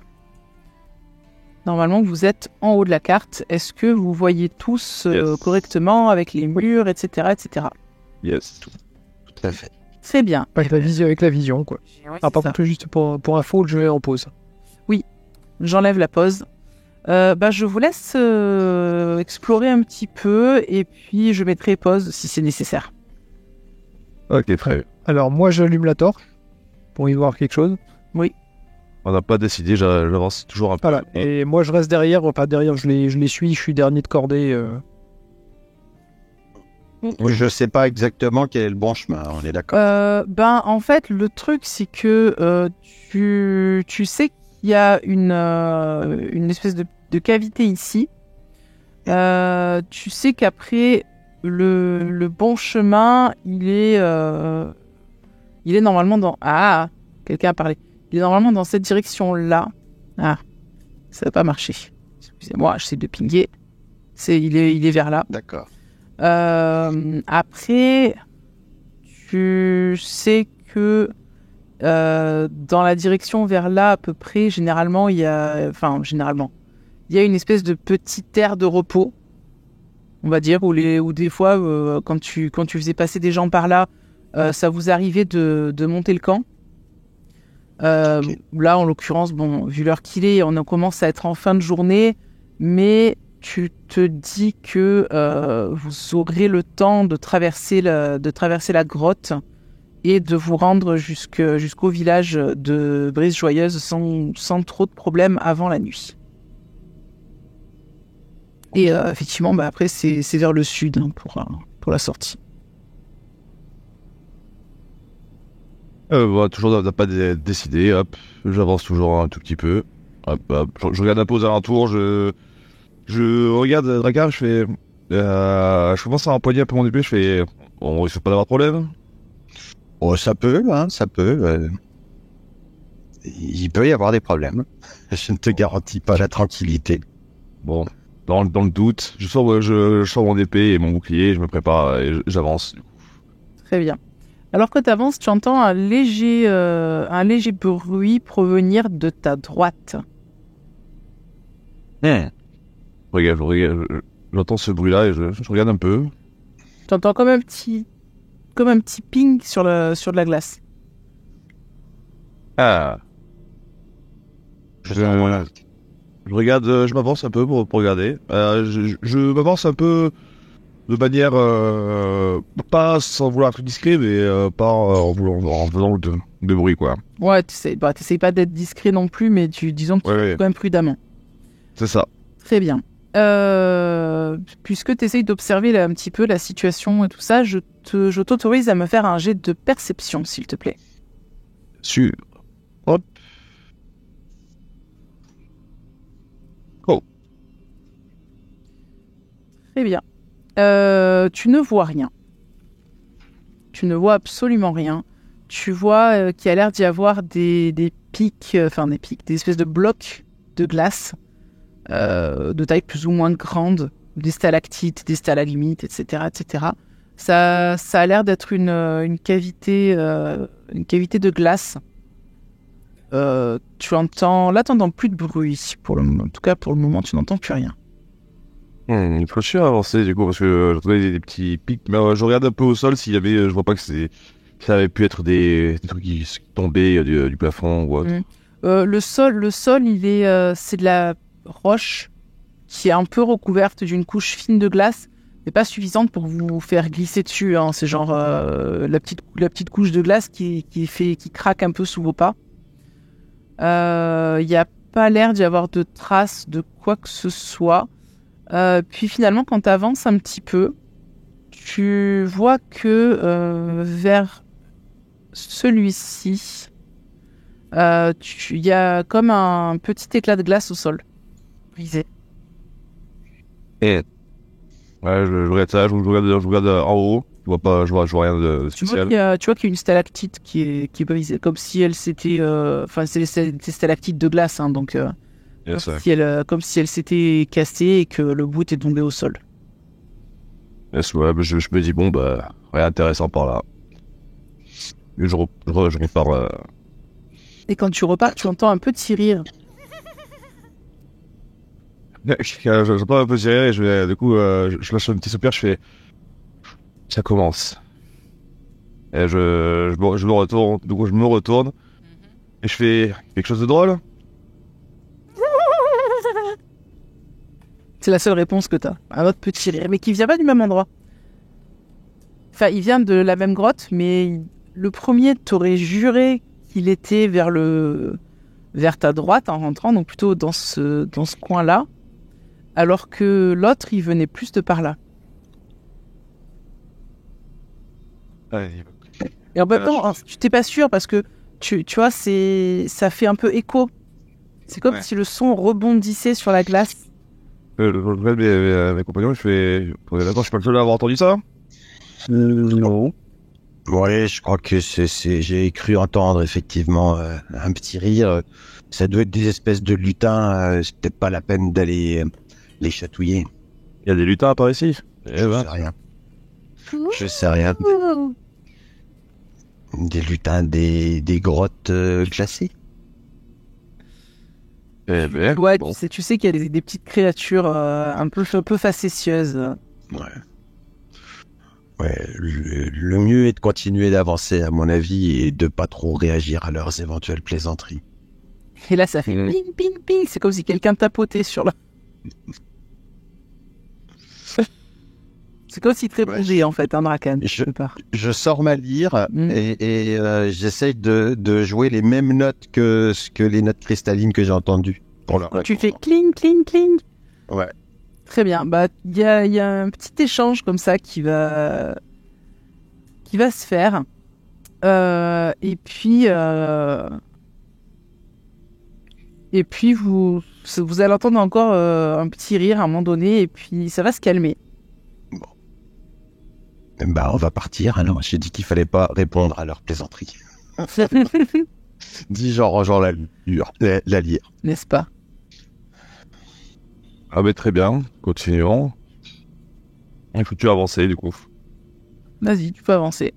Normalement, vous êtes en haut de la carte. Est-ce que vous voyez tous correctement avec les murs, etc., etc. Yes. Tout à fait. C'est bien. Avec la vision, quoi. Par contre, juste pour info, le jeu est en pause. Oui, j'enlève la pause. Je vous laisse explorer un petit peu et puis je mettrai pause si c'est nécessaire. Ok, très bien. Alors moi j'allume la torche pour y voir quelque chose. On n'a pas décidé, j'avance toujours un peu. Voilà. Et moi je reste derrière, enfin derrière je les suis, je suis dernier de cordée. Je sais pas exactement quel est le bon chemin, on est d'accord. En fait, le truc, c'est que tu sais qu'il y a une espèce de cavité ici. Tu sais qu'après, le bon chemin, il est normalement dans... Ah, quelqu'un a parlé. Il est normalement dans cette direction-là. Ah, ça va pas marcher. Excusez-moi, j'essaie de pinguer. Il est vers là. D'accord. Après, tu sais que dans la direction vers là, à peu près, généralement, il y a une espèce de petite aire de repos, on va dire, où des fois, quand tu faisais passer des gens par là, ça vous arrivait de monter le camp. Ok. Là, en l'occurrence, bon, vu l'heure qu'il est, on commence à être en fin de journée, mais tu te dis que vous aurez le temps de traverser la grotte et de vous rendre jusqu'au village de Brise-Joyeuse sans trop de problèmes avant la nuit. Et effectivement, après, c'est vers le sud pour la sortie. Toujours n'a pas décidé, hop, j'avance toujours un tout petit peu. Hop, hop, je regarde un peu aux alentours, je regarde Drakkar, je commence à empoigner un peu mon épée, je fais, on risque pas d'avoir de problème. Oh, ça peut, hein, ça peut. Il peut y avoir des problèmes. Je ne te garantis pas la tranquillité. Bon, dans le doute, je sors mon épée et mon bouclier, je me prépare et j'avance. Très bien. Alors que tu avances, tu entends un léger bruit provenir de ta droite. J'entends ce bruit-là et je regarde un peu. Tu entends comme un petit ping sur de la glace. Ah, Je t'envoie. je regarde, je m'avance un peu pour regarder. Je m'avance un peu de manière, pas sans vouloir être discret, mais pas en faisant de bruit, quoi. Ouais, t'essayes pas d'être discret non plus, mais disons que tu Ouais, fais quand même prudemment. c'est ça. Très bien. Puisque tu essayes d'observer là, un petit peu la situation et tout ça, je t'autorise à me faire un jet de perception, s'il te plaît. Sûr. Hop. Oh. Très bien. Tu ne vois rien. Tu ne vois absolument rien. Tu vois qu'il y a l'air d'y avoir des pics, des espèces de blocs de glace de taille plus ou moins grande, des stalactites, des stalagmites, etc., etc. Ça a l'air d'être une cavité de glace. T'entends plus de bruit. En tout cas, pour le moment, tu n'entends plus rien. Il faut sûr avancer, du coup, parce que j'entendais des petits pics, mais je regarde un peu au sol s'il y avait, je vois pas que ça avait pu être des trucs qui tombaient du plafond ou autre. Le sol, c'est de la roche qui est un peu recouverte d'une couche fine de glace, mais pas suffisante pour vous faire glisser dessus, hein. C'est genre la petite couche de glace qui craque un peu sous vos pas. Il n'y a pas l'air d'y avoir de traces de quoi que ce soit. Puis finalement, quand tu avances un petit peu, tu vois que vers celui-ci, il y a comme un petit éclat de glace au sol, brisé. Ouais, je regarde ça, je regarde en haut, je vois rien de Tu vois spécial. qu'il y a une stalactite qui est brisée, comme si elle s'était... c'est des stalactites de glace, hein, donc Yes, ouais. comme si elle s'était cassée et que le bout était tombé au sol. Yes, ouais, je me dis, bon, bah, rien d'intéressant par là. Et je repars. Et quand tu repars, tu entends un petit rire. J'entends un peu tirer et du coup, je lâche un petit soupir, je fais. Ça commence. Et je me retourne, du coup, je me retourne et je fais quelque chose de drôle. C'est la seule réponse que t'as. Un autre petit rire, mais qui vient pas du même endroit. Enfin, il vient de la même grotte, mais le premier, t'aurais juré qu'il était vers ta droite en rentrant, donc plutôt dans ce coin-là, alors que l'autre, il venait plus de par là. Et en même temps, tu t'es pas sûr parce que tu vois, ça fait un peu écho. C'est comme si le son rebondissait sur la glace. Mes compagnons, je fais. Attends, je suis pas le seul à avoir entendu ça. Non. Ouais, je crois que j'ai cru entendre effectivement un petit rire. Ça doit être des espèces de lutins. C'est peut-être pas la peine d'aller les chatouiller. Il y a des lutins par ici. Je sais rien. Je sais rien. Des lutins, des grottes glacées. Eh ben, Ouais, bon. tu sais qu'il y a des petites créatures un peu facétieuses. Ouais. Ouais, le mieux est de continuer d'avancer, à mon avis, et de pas trop réagir à leurs éventuelles plaisanteries. Et là, ça fait ping, ping, ping. C'est comme si quelqu'un tapotait sur la... C'est comme s'il te répondait, en fait, un Drakan. Je sors ma lyre et j'essaye de jouer les mêmes notes que les notes cristallines que j'ai entendues. Tu fais cling, cling, cling. Ouais. Très bien. Bah, il y a un petit échange comme ça qui va se faire. Et puis vous allez entendre encore un petit rire à un moment donné, et puis ça va se calmer. Bah, on va partir. Alors, j'ai dit qu'il fallait pas répondre à leurs plaisanteries. Dis genre la lyre. N'est-ce pas? Ah, mais très bien. Continuons. Il faut-tu avancer, du coup? Vas-y, tu peux avancer.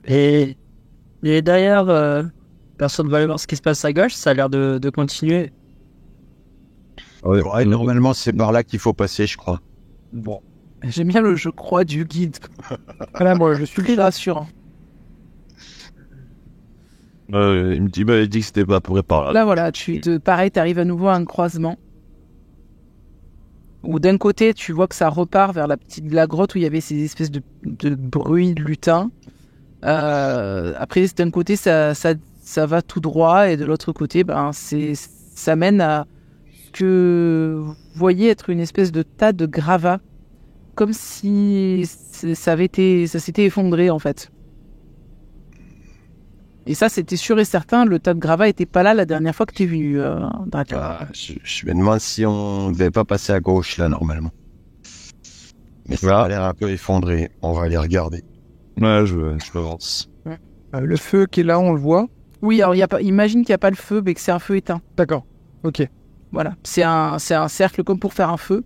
Et derrière, personne va aller voir ce qui se passe à gauche, ça a l'air de continuer. Ouais, normalement, c'est par là qu'il faut passer, je crois. Bon. J'aime bien le je crois du guide. Voilà, moi, je suis Très rassurant. Il me dit que c'était pas pour par là. Là, voilà, pareil, t'arrives à nouveau à un croisement. Où d'un côté, tu vois que ça repart vers la grotte où il y avait ces espèces de bruits de lutins. Après, d'un côté, ça va tout droit, et de l'autre côté, ça mène à ce que vous voyez être une espèce de tas de gravats, comme si ça s'était effondré, en fait. Et ça, c'était sûr et certain, le tas de gravats était pas là la dernière fois que t'es venu, Draken. Je me demande si on ne devait pas passer à gauche, là, normalement. Mais ça a l'air un peu effondré. On va aller regarder. Ouais, je m'avance. Le feu qui est là, on le voit. Oui, alors imagine qu'il n'y a pas le feu, mais que c'est un feu éteint. D'accord. Ok. Voilà. C'est un cercle comme pour faire un feu.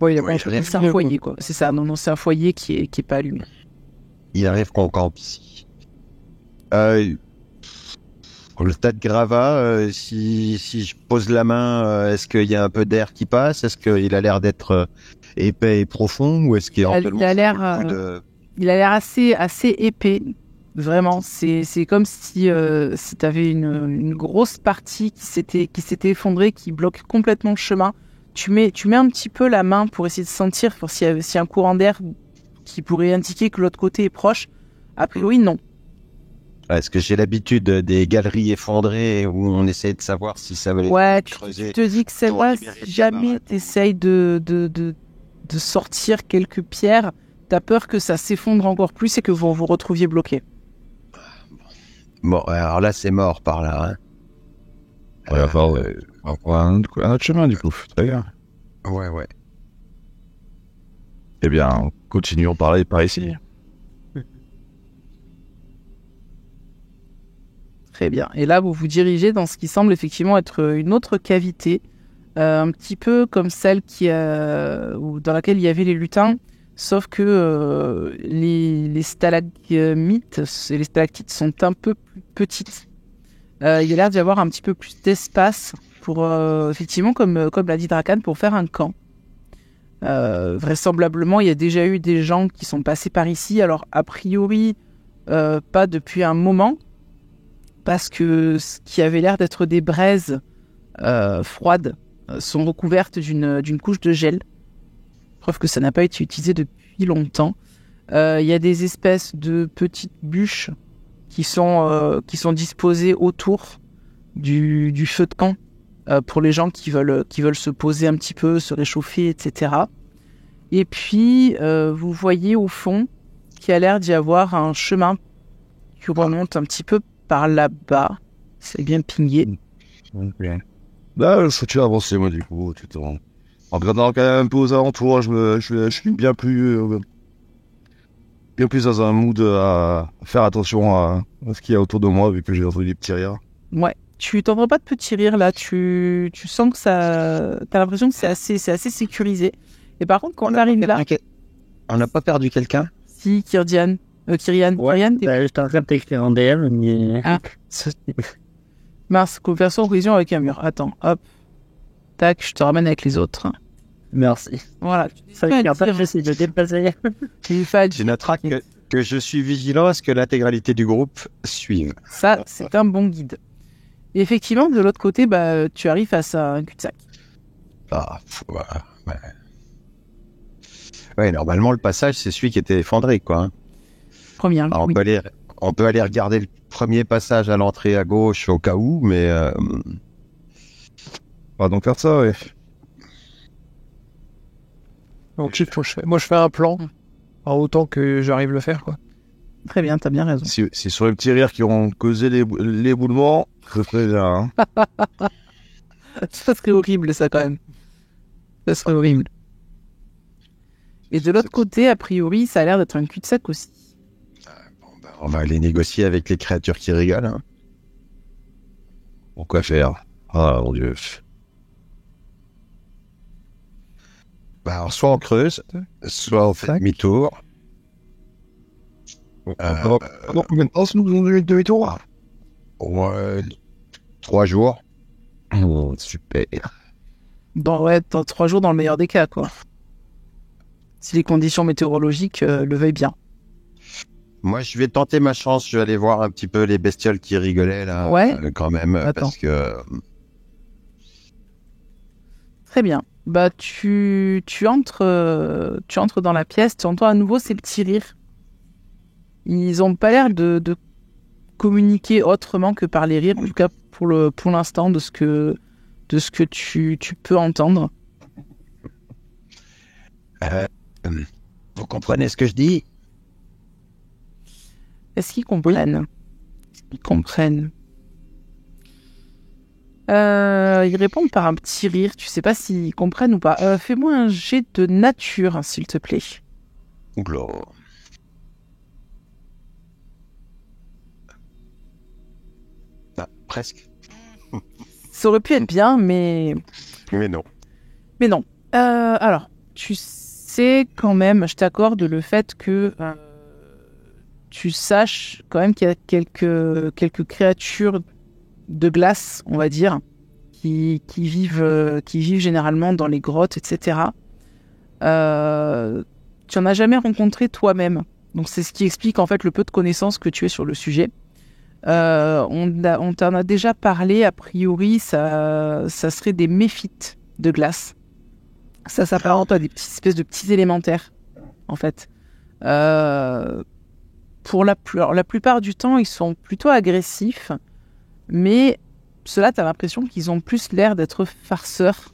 Ouais, C'est un foyer, quoi. C'est ça. Non, c'est un foyer qui est pas allumé. Il arrive qu'on campe ici. Le tas de gravats, si je pose la main, est-ce qu'il y a un peu d'air qui passe? Est-ce qu'il a l'air d'être épais et profond? Ou est-ce qu'il il a l'air assez épais. Vraiment. C'est comme si t'avais une grosse partie qui s'était effondrée, qui bloque complètement le chemin. Tu mets un petit peu la main pour essayer de sentir s'il y a un courant d'air qui pourrait indiquer que l'autre côté est proche. A priori, non. Est-ce que j'ai l'habitude des galeries effondrées où on essaie de savoir si ça va creuser? Tu te dis que c'est vrai, si jamais t'essayes de sortir quelques pierres, t'as peur que ça s'effondre encore plus et que vous vous retrouviez bloqué. Bon, alors là, c'est mort par là. On va prendre un autre chemin, du coup. Très bien. Ouais. Eh bien, continuons par ici. Très bien. Et là, vous vous dirigez dans ce qui semble effectivement être une autre cavité, un petit peu comme celle dans laquelle il y avait les lutins, sauf que les stalagmites et les stalactites sont un peu plus petites. Il y a l'air d'y avoir un petit peu plus d'espace pour, effectivement, comme l'a dit Drakan, pour faire un camp. Vraisemblablement, il y a déjà eu des gens qui sont passés par ici. Alors, a priori, pas depuis un moment, parce que ce qui avait l'air d'être des braises froides sont recouvertes d'une couche de gel. preuve que ça n'a pas été utilisé depuis longtemps. Il y a des espèces de petites bûches qui sont disposées autour du feu de camp pour les gens qui veulent se poser un petit peu, se réchauffer, etc. Et puis, vous voyez au fond qu'il y a l'air d'y avoir un chemin qui remonte un petit peu par là-bas. C'est bien pingé. Là, je suis avancé, moi, du coup, en regardant quand même un peu aux alentours, je suis bien plus dans un mood à faire attention à ce qu'il y a autour de moi, vu que j'ai entendu des petits rires. Ouais. Tu t'entends pas de petits rires là, tu sens que ça, t'as l'impression que c'est assez sécurisé. Et par contre, quand on arrive là, On n'a pas perdu quelqu'un? si Kyrian, Ouais, Kyrian, t'es... j'étais en train de t'écrire en DM, mais... Ah. Mince, conversion en collision avec un mur. Attends, hop, tac, je te ramène avec les autres. Merci. Voilà. Ça fait que j'essaie de déplacer. Tu noteras que je suis vigilant à ce que l'intégralité du groupe suive. Ça, c'est un bon guide. Et effectivement, de l'autre côté, tu arrives face à un cul-de-sac. Ouais, normalement, le passage, c'est celui qui était effondré, quoi. Hein. Première, Alors, oui. on peut aller regarder le premier passage à l'entrée à gauche au cas où, mais On va donc faire ça, ouais. Donc, moi, je fais un plan, en autant que j'arrive à le faire, quoi. Très bien, t'as bien raison. Si c'est sur les petits rires qui ont causé l'éboulement, ce serait bien. Hein. Ça serait horrible, ça, quand même. Ça serait horrible. Et de l'autre côté, a priori, ça a l'air d'être un cul-de-sac aussi. on va aller négocier avec les créatures qui rigolent. Hein. Pourquoi faire? Ah, mon Dieu. Alors, soit on creuse, soit on fait demi-tour. Pendant combien de temps nous faisons demi-tour? Ouais, 3 jours. Oh, super. Dans 3 jours, dans le meilleur des cas, quoi. Si les conditions météorologiques le veuillent bien. Moi, je vais tenter ma chance. Je vais aller voir un petit peu les bestioles qui rigolaient, là. Ouais. Quand même, Attends. parce que... Très bien. Tu entres dans la pièce, tu entends à nouveau ces petits rires. Ils ont pas l'air de communiquer autrement que par les rires, en tout cas pour l'instant de ce que tu peux entendre. Vous comprenez ce que je dis? Est-ce qu'ils comprennent? Ils comprennent. Ils répondent par un petit rire. Tu sais pas s'ils comprennent ou pas. Fais-moi un jet de nature, s'il te plaît. Oula. Ah, presque. Ça aurait pu être bien, mais Mais non. non. Alors, tu sais quand même, je t'accorde le fait que tu saches quand même qu'il y a quelques créatures de glace, on va dire, qui vivent généralement dans les grottes, etc. Tu n'en as jamais rencontré toi-même. Donc c'est ce qui explique en fait le peu de connaissances que tu as sur le sujet. On t'en a déjà parlé, a priori, ça serait des méphites de glace. Ça s'apparente à des petites espèces de petits élémentaires, en fait. Pour la plupart du temps, ils sont plutôt agressifs, mais ceux-là, tu as l'impression qu'ils ont plus l'air d'être farceurs.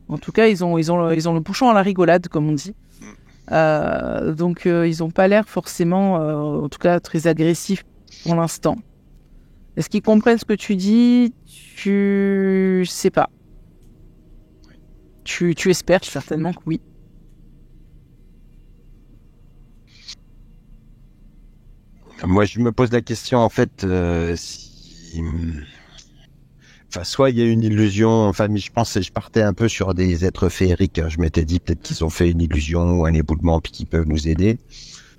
En tout cas, ils ont le bouchon à la rigolade, comme on dit. Donc, ils n'ont pas l'air forcément, en tout cas, très agressifs pour l'instant. Est-ce qu'ils comprennent ce que tu dis? Tu sais pas. Tu espères certainement que oui. Moi, je me pose la question, en fait, si... Enfin, soit il y a une illusion, enfin, mais je pensais, je partais un peu sur des êtres féeriques. Hein. Je m'étais dit peut-être qu'ils ont fait une illusion ou un éboulement puis qu'ils peuvent nous aider.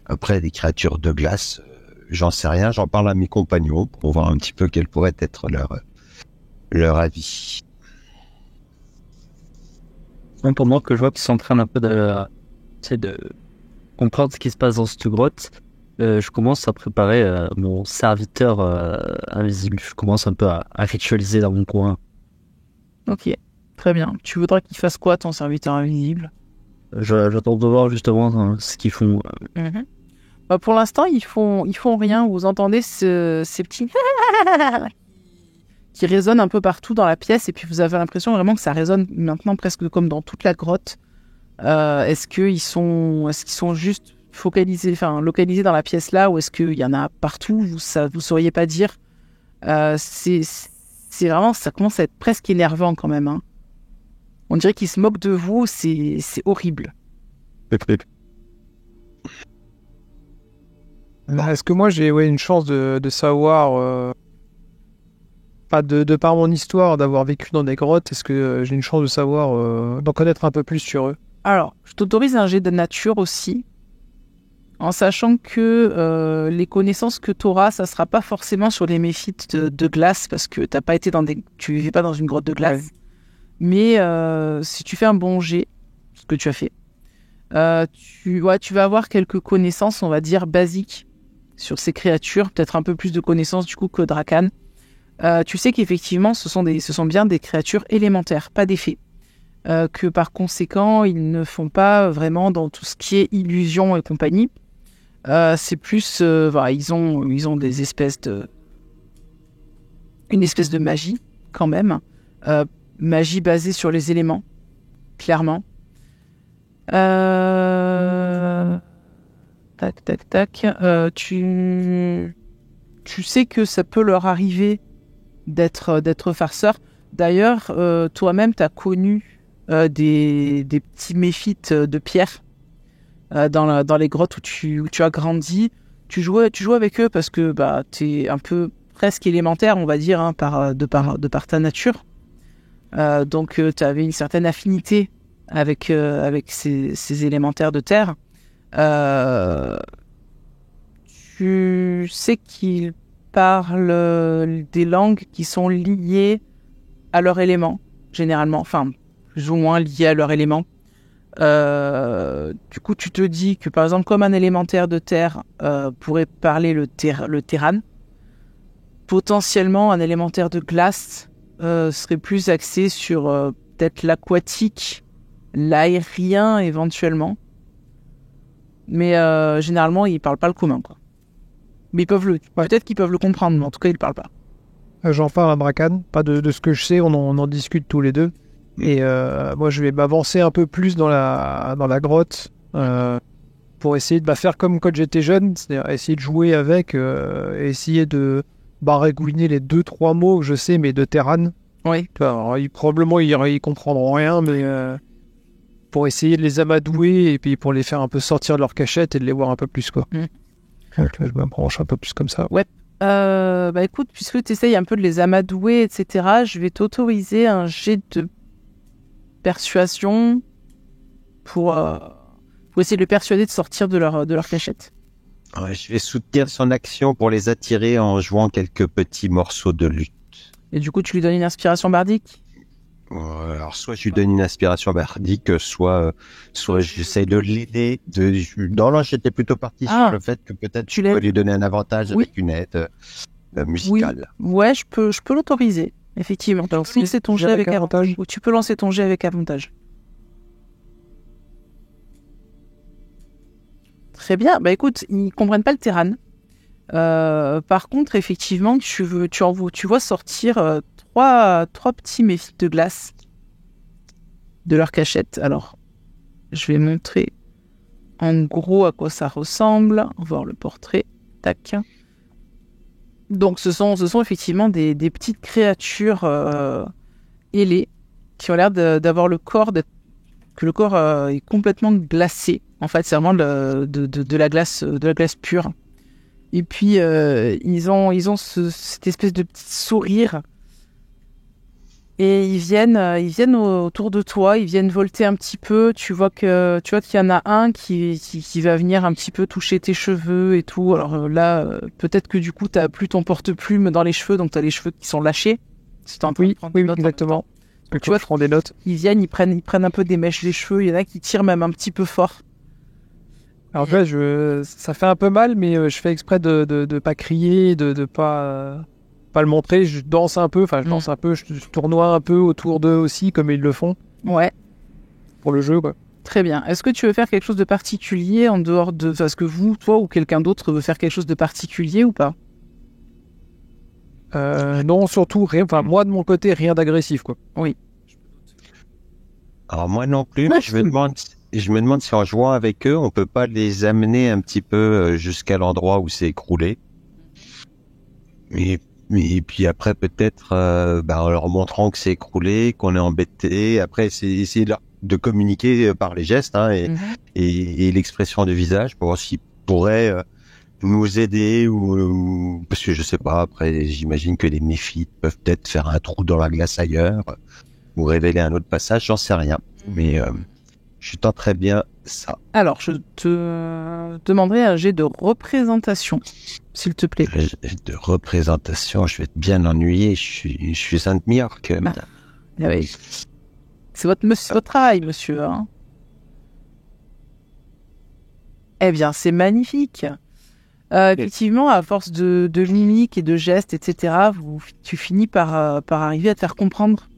Après, des créatures de glace, j'en sais rien. J'en parle à mes compagnons pour voir un petit peu quel pourrait être leur avis. Même pendant que je vois qu'ils sont en train un peu de comprendre ce qui se passe dans cette grotte, je commence à préparer mon serviteur invisible. Je commence un peu à ritualiser dans mon coin. Ok, très bien. Tu voudrais qu'il fasse quoi, ton serviteur invisible? J'attends de voir justement ce qu'ils font. Bah, pour l'instant, ils font rien. Vous entendez ces petits qui résonnent un peu partout dans la pièce, et puis vous avez l'impression vraiment que ça résonne maintenant presque comme dans toute la grotte. Est-ce qu'ils sont juste localisés dans la pièce là, ou est-ce qu'il y en a partout? Vous sauriez pas dire. C'est vraiment, ça commence à être presque énervant quand même. Hein. On dirait qu'ils se moquent de vous. C'est horrible. Est-ce que moi j'ai une chance de savoir, pas de par mon histoire d'avoir vécu dans des grottes, est-ce que j'ai une chance de savoir, d'en connaître un peu plus sur eux? Alors, je t'autorise un jet de nature aussi, en sachant que les connaissances que tu auras, ça sera pas forcément sur les méfites de glace, parce que tu vivais pas dans une grotte de glace. Ouais. Mais si tu fais un bon jet, ce que tu as fait, tu vas avoir quelques connaissances, on va dire, basiques sur ces créatures, peut-être un peu plus de connaissances du coup que Drakan. Tu sais qu'effectivement, ce sont bien des créatures élémentaires, pas des fées. Que par conséquent, ils ne font pas vraiment dans tout ce qui est illusion et compagnie. C'est plus, ils ont des espèces une espèce de magie quand même, magie basée sur les éléments, clairement. Tac. Tu sais que ça peut leur arriver d'être farceurs. D'ailleurs, toi-même, tu as connu des petits méphites de pierre dans les grottes où tu as grandi. Tu jouais avec eux parce que tu es un peu presque élémentaire, on va dire, hein, de par ta nature. Donc, tu avais une certaine affinité avec ces élémentaires de terre. Tu sais qu'ils parlent des langues qui sont liées à leur élément, généralement, enfin, plus ou moins liées à leur élément. Du coup, tu te dis que, par exemple, comme un élémentaire de terre pourrait parler le terran, potentiellement, un élémentaire de glace serait plus axé sur peut-être l'aquatique, l'aérien, éventuellement. Mais généralement, ils parlent pas le commun, quoi. Mais peut-être qu'ils peuvent le comprendre, mais en tout cas, ils parlent pas. J'en parle à Drakan, pas de ce que je sais, on en discute tous les deux. Et moi, je vais m'avancer un peu plus dans la grotte pour essayer de faire comme quand j'étais jeune, c'est-à-dire essayer de jouer avec, essayer de baragouiner les 2-3 mots que je sais, mais de Terran. Oui. Alors, probablement, ils comprendront rien, mais pour essayer de les amadouer et puis pour les faire un peu sortir de leur cachette et de les voir un peu plus, quoi. Donc, je m'approche un peu plus comme ça. Ouais. Écoute, puisque tu essayes un peu de les amadouer, etc., je vais t'autoriser un jet de persuasion pour essayer de les persuader de sortir de leur cachette. Ouais, je vais soutenir son action pour les attirer en jouant quelques petits morceaux de lutte. Et du coup, tu lui donnes une inspiration bardique ? Alors, soit je lui donne une inspiration bardique, soit j'essaie de l'aider. Non, j'étais plutôt parti sur le fait que peut-être je peux lui donner un avantage avec une aide musicale. Oui. Ouais, je peux l'autoriser, effectivement. Tu peux lancer ton jet avec avantage. Ou tu peux lancer ton jet avec avantage. Très bien. Écoute, ils comprennent pas le terran. Par contre, effectivement, tu vois sortir trois petits méphites de glace de leur cachette. Alors, je vais montrer en gros à quoi ça ressemble. On va voir le portrait. Tac. Donc, ce sont effectivement des petites créatures ailées qui ont l'air d'avoir le corps est complètement glacé. En fait, c'est vraiment de la glace pure. Et puis ils ont cette espèce de petit sourire et ils viennent autour de toi, ils viennent volter un petit peu. Tu vois qu'il y en a un qui va venir un petit peu toucher tes cheveux et tout. Alors là, peut-être que du coup t'as plus ton porte-plume dans les cheveux, donc t'as les cheveux qui sont lâchés. Oui, exactement. Tu vois, je prends des notes. Ils prennent un peu des mèches des cheveux. Il y en a qui tirent même un petit peu fort. Alors ça fait un peu mal, mais je fais exprès de pas crier, de pas le montrer. Je danse un peu, je tournoie un peu autour d'eux aussi, comme ils le font. Ouais. Pour le jeu, quoi. Très bien. Est-ce que tu veux faire quelque chose de particulier en dehors de... Est-ce que toi ou quelqu'un d'autre veut faire quelque chose de particulier ou pas? Non, surtout, rien. Enfin, moi, de mon côté, rien d'agressif, quoi. Alors moi non plus, mais je me demande si en jouant avec eux, on peut pas les amener un petit peu jusqu'à l'endroit où c'est écroulé. Et puis après peut-être en leur montrant que c'est écroulé, qu'on est embêté. Après c'est essayer de communiquer par les gestes et l'expression du visage pour voir s'ils pourraient nous aider ou parce que je sais pas. Après j'imagine que les méphites peuvent peut-être faire un trou dans la glace ailleurs ou révéler un autre passage. J'en sais rien, mais je tenterais bien ça. Alors, je te demanderai un jet de représentation, s'il te plaît. De représentation, je vais être bien ennuyé. Je suis un demi-orc. Ah oui. C'est votre travail, monsieur. Hein. Eh bien, c'est magnifique. Effectivement, à force de mimiques et de gestes, etc., tu finis par arriver à te faire comprendre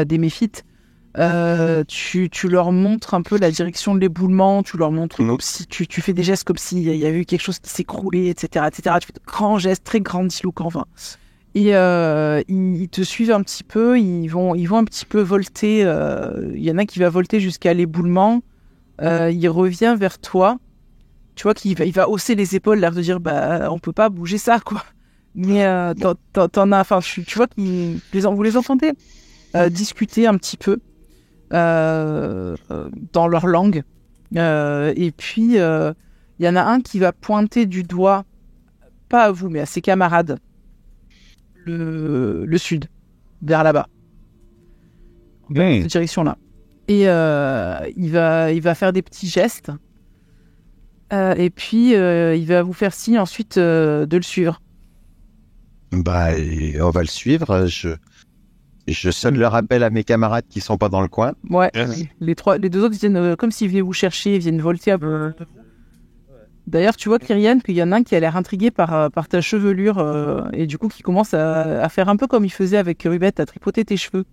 des méphites. Tu leur montres un peu la direction de l'éboulement, tu leur montres comme si tu fais des gestes comme s'il y avait eu quelque chose qui s'écroulait, etc., etc. Tu fais de grands gestes, très grandiloquents, enfin. Et ils te suivent un petit peu, ils vont un petit peu volter. Il y en a qui va volter jusqu'à l'éboulement. Il revient vers toi. Tu vois qu'il va hausser les épaules, l'air de dire on peut pas bouger ça, quoi. Mais t'en as, enfin, tu vois vous les entendez discuter un petit peu. Dans leur langue. Et puis, il y en a un qui va pointer du doigt, pas à vous, mais à ses camarades, le sud, vers là-bas. Dans cette direction-là. Et il va faire des petits gestes. Et puis, il va vous faire signe ensuite de le suivre. On va le suivre. Je sonne le rappel à mes camarades qui sont pas dans le coin. Ouais. Les deux autres viennent comme s'ils venaient vous chercher, ils viennent volter à vous. D'ailleurs, tu vois, Kyrian, qu'il y en a un qui a l'air intrigué par ta chevelure et du coup qui commence à faire un peu comme il faisait avec Rubette, à tripoter tes cheveux.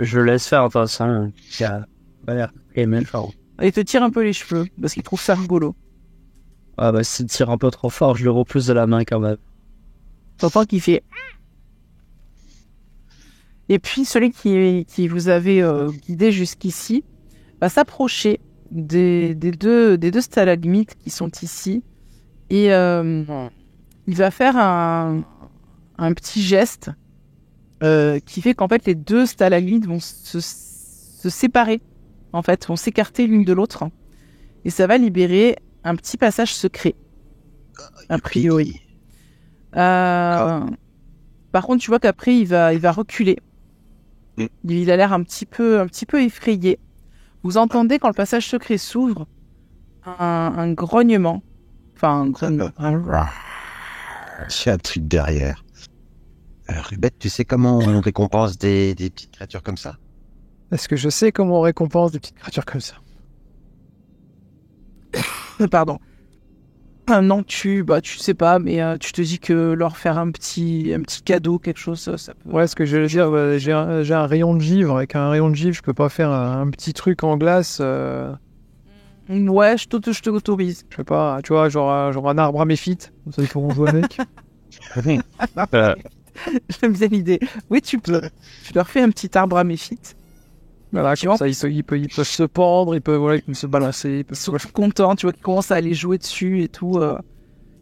Je laisse faire, enfin, ça, qui a pas l'air très méchant. Et il te tire un peu les cheveux parce qu'il trouve ça rigolo. Ah bah, s'il tire un peu trop fort, je le repousse de la main quand même. T'entends qu'il fait. Et puis, celui qui vous avait guidé jusqu'ici va s'approcher des deux stalagmites qui sont ici. Et il va faire un petit geste qui fait qu'en fait, les deux stalagmites vont se séparer, en fait, vont s'écarter l'une de l'autre. Et ça va libérer un petit passage secret, a priori. Par contre, tu vois qu'après, il va reculer. Il a l'air un petit peu effrayé. Vous entendez quand le passage secret s'ouvre un grognement. Enfin, un grognement. C'est un truc derrière. Rubette, tu sais comment on récompense des petites créatures comme ça? Est-ce que je sais comment on récompense des petites créatures comme ça? Pardon. Non, tu sais pas, mais tu te dis que leur faire un petit cadeau, quelque chose, ça peut... Ouais, ce que je veux dire, j'ai un rayon de givre. Avec un rayon de givre, je peux pas faire un petit truc en glace. Ouais, je t'autorise. Je sais pas, tu vois, genre un arbre à méphite. Comme ça, ils pourront jouer avec. J'aime bien l'idée. Oui, tu peux. Tu leur fais un petit arbre à méphite. Voilà, comme ça, ils peuvent se pendre, ils peuvent se balancer. Ils sont contents, tu vois, qu'ils commencent à aller jouer dessus et tout.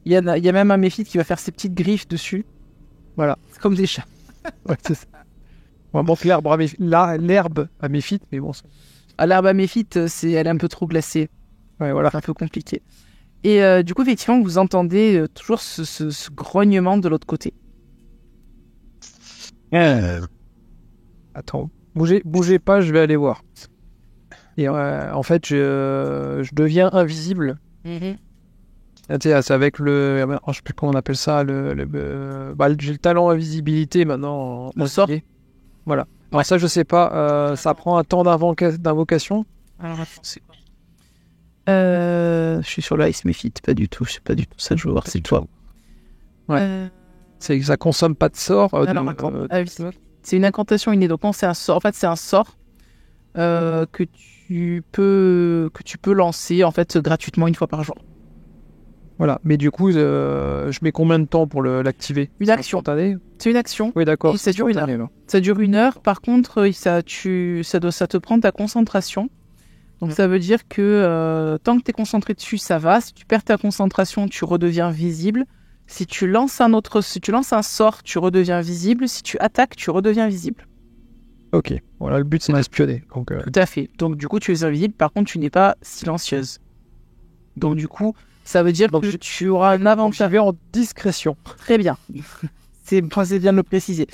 Il y a même un méphite qui va faire ses petites griffes dessus. Voilà, c'est comme des chats. Ouais, c'est ça. On va manquer l'herbe à méphite, mais bon. L'herbe à méphite, elle est un peu trop glacée. Ouais, voilà. C'est un peu compliqué. Et du coup, effectivement, vous entendez toujours ce grognement de l'autre côté. Attends. Bougez pas, je vais aller voir. Et en fait, je deviens invisible. C'est avec le... je sais plus comment on appelle ça. J'ai le talent invisibilité maintenant. Le sort. Voilà. Alors ça, je sais pas. Ça prend un temps d'invocation. Alors, attends, c'est quoi je suis sur le Ice Mephite, pas du tout. Je sais pas du tout ça que je veux voir. C'est toi. Ouais. Ça consomme pas de sort. C'est une incantation innée. Donc non, c'est un sort. En fait, c'est un sort que tu peux lancer en fait gratuitement une fois par jour. Voilà, mais du coup, je mets combien de temps pour l'activer? Une action. Spontané? C'est une action. Oui, d'accord. Et ça dure une heure. Spontané, là. Ça dure 1 heure. Par contre, ça te prend ta concentration. Donc ça veut dire que tant que tu es concentré dessus, ça va. Si tu perds ta concentration, tu redeviens visible. Si tu lances un sort, tu redeviens visible. Si tu attaques, tu redeviens visible. Ok, voilà, le but c'est d'espionner. Donc, Tout à fait. Donc du coup, tu es invisible. Par contre, tu n'es pas silencieuse. Donc du coup, ça veut dire que tu auras un avantage. j'avais en discrétion. Très bien. C'est bien de le préciser.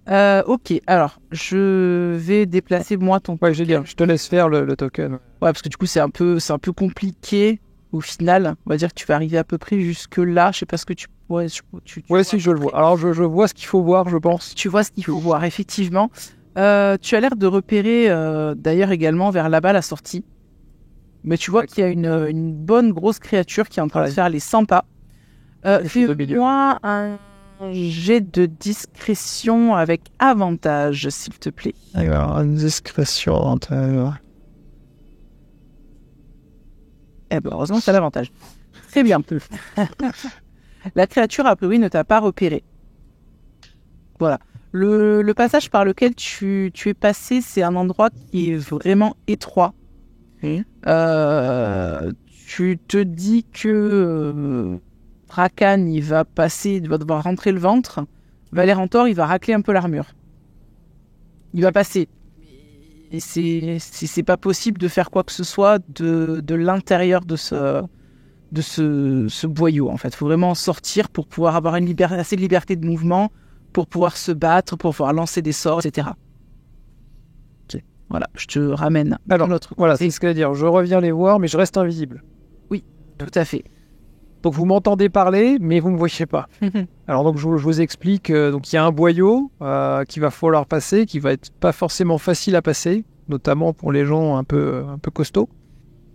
Ok, alors, je vais déplacer moi ton... Ouais, j'ai dit, je te laisse faire le token. Ouais, parce que du coup, c'est un peu compliqué au final. On va dire que tu vas arriver à peu près jusque là. Je sais pas ce que tu... Ouais, Ouais, si, je le vois. Alors, je vois ce qu'il faut voir, je pense. Tu vois ce qu'il faut voir, effectivement. Tu as l'air de repérer, d'ailleurs, également vers là-bas la sortie. Mais tu vois qu'il y a une bonne grosse créature qui est en train de faire les 100 pas. Fais-moi un jet de discrétion avec avantage, s'il te plaît. Alors, une discrétion. Eh ben, heureusement, c'est l'avantage. Très bien. La créature, a priori, ne t'a pas repéré. Voilà. Le passage par lequel tu es passé, c'est un endroit qui est vraiment étroit. Tu te dis que Rakan, il va devoir rentrer le ventre. Valérantor, il va racler un peu l'armure. Il va passer. Et c'est pas possible de faire quoi que ce soit de l'intérieur de ce boyau, en fait. Il faut vraiment sortir pour pouvoir avoir assez de liberté de mouvement, pour pouvoir se battre, pour pouvoir lancer des sorts, etc. Ok. Voilà, je te ramène. Alors, l'autre voilà, c'est ce que je veux dire. Je reviens les voir, mais je reste invisible. Oui, tout à fait. Donc, vous m'entendez parler, mais vous ne me voyez pas. Alors, donc, je vous explique. Donc, il y a un boyau qu'il va falloir passer, qui va être pas forcément facile à passer, notamment pour les gens un peu costauds.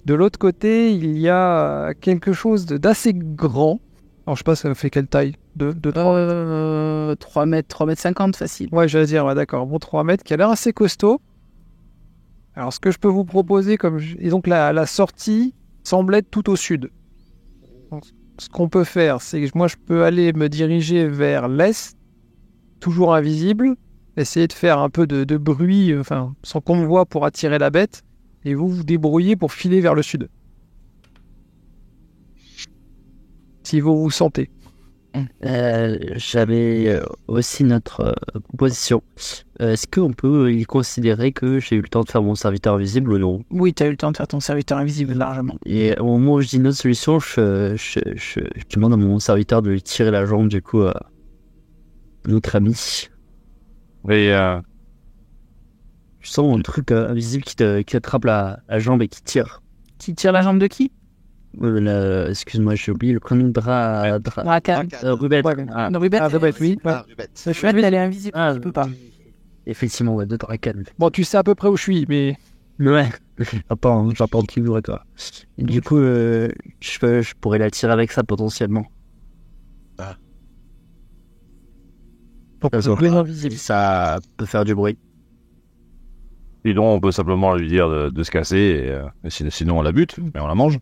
De l'autre côté, il y a quelque chose d'assez grand. Alors, je sais pas, ça fait quelle taille? 3 mètres, 3 mètres 50, facile. Ouais, j'allais dire, ouais, d'accord. Bon, 3 mètres, qui a l'air assez costaud. Alors, ce que je peux vous proposer, et donc la sortie semble être tout au sud. Donc, ce qu'on peut faire, c'est que moi, je peux aller me diriger vers l'est, toujours invisible, essayer de faire un peu de bruit, sans qu'on me voie pour attirer la bête, et vous vous débrouillez pour filer vers le sud. Si vous vous sentez. J'avais aussi notre proposition. Est-ce qu'on peut y considérer que j'ai eu le temps de faire mon serviteur invisible ou non? Oui, tu as eu le temps de faire ton serviteur invisible largement. Et au moment où je dis notre solution, je demande à mon serviteur de lui tirer la jambe, du coup, à notre ami. Et Je sens un truc invisible qui attrape la jambe et qui tire. Qui tire la jambe de qui? Excuse-moi, j'ai oublié le prénom de Rakan. Ruben. Non, Rubet. Rubet, oui. Ouais. Rubet, elle est invisible, tu peux pas. Effectivement, ouais, de Rakan. Bon, tu sais à peu près où je suis, mais... Ouais, j'apprends qui vous quoi. Et du coup, je pourrais la tirer avec ça potentiellement. Donc, invisible. Ça peut faire du bruit. sinon, on peut simplement lui dire de se casser, et sinon on la bute, mais on la mange.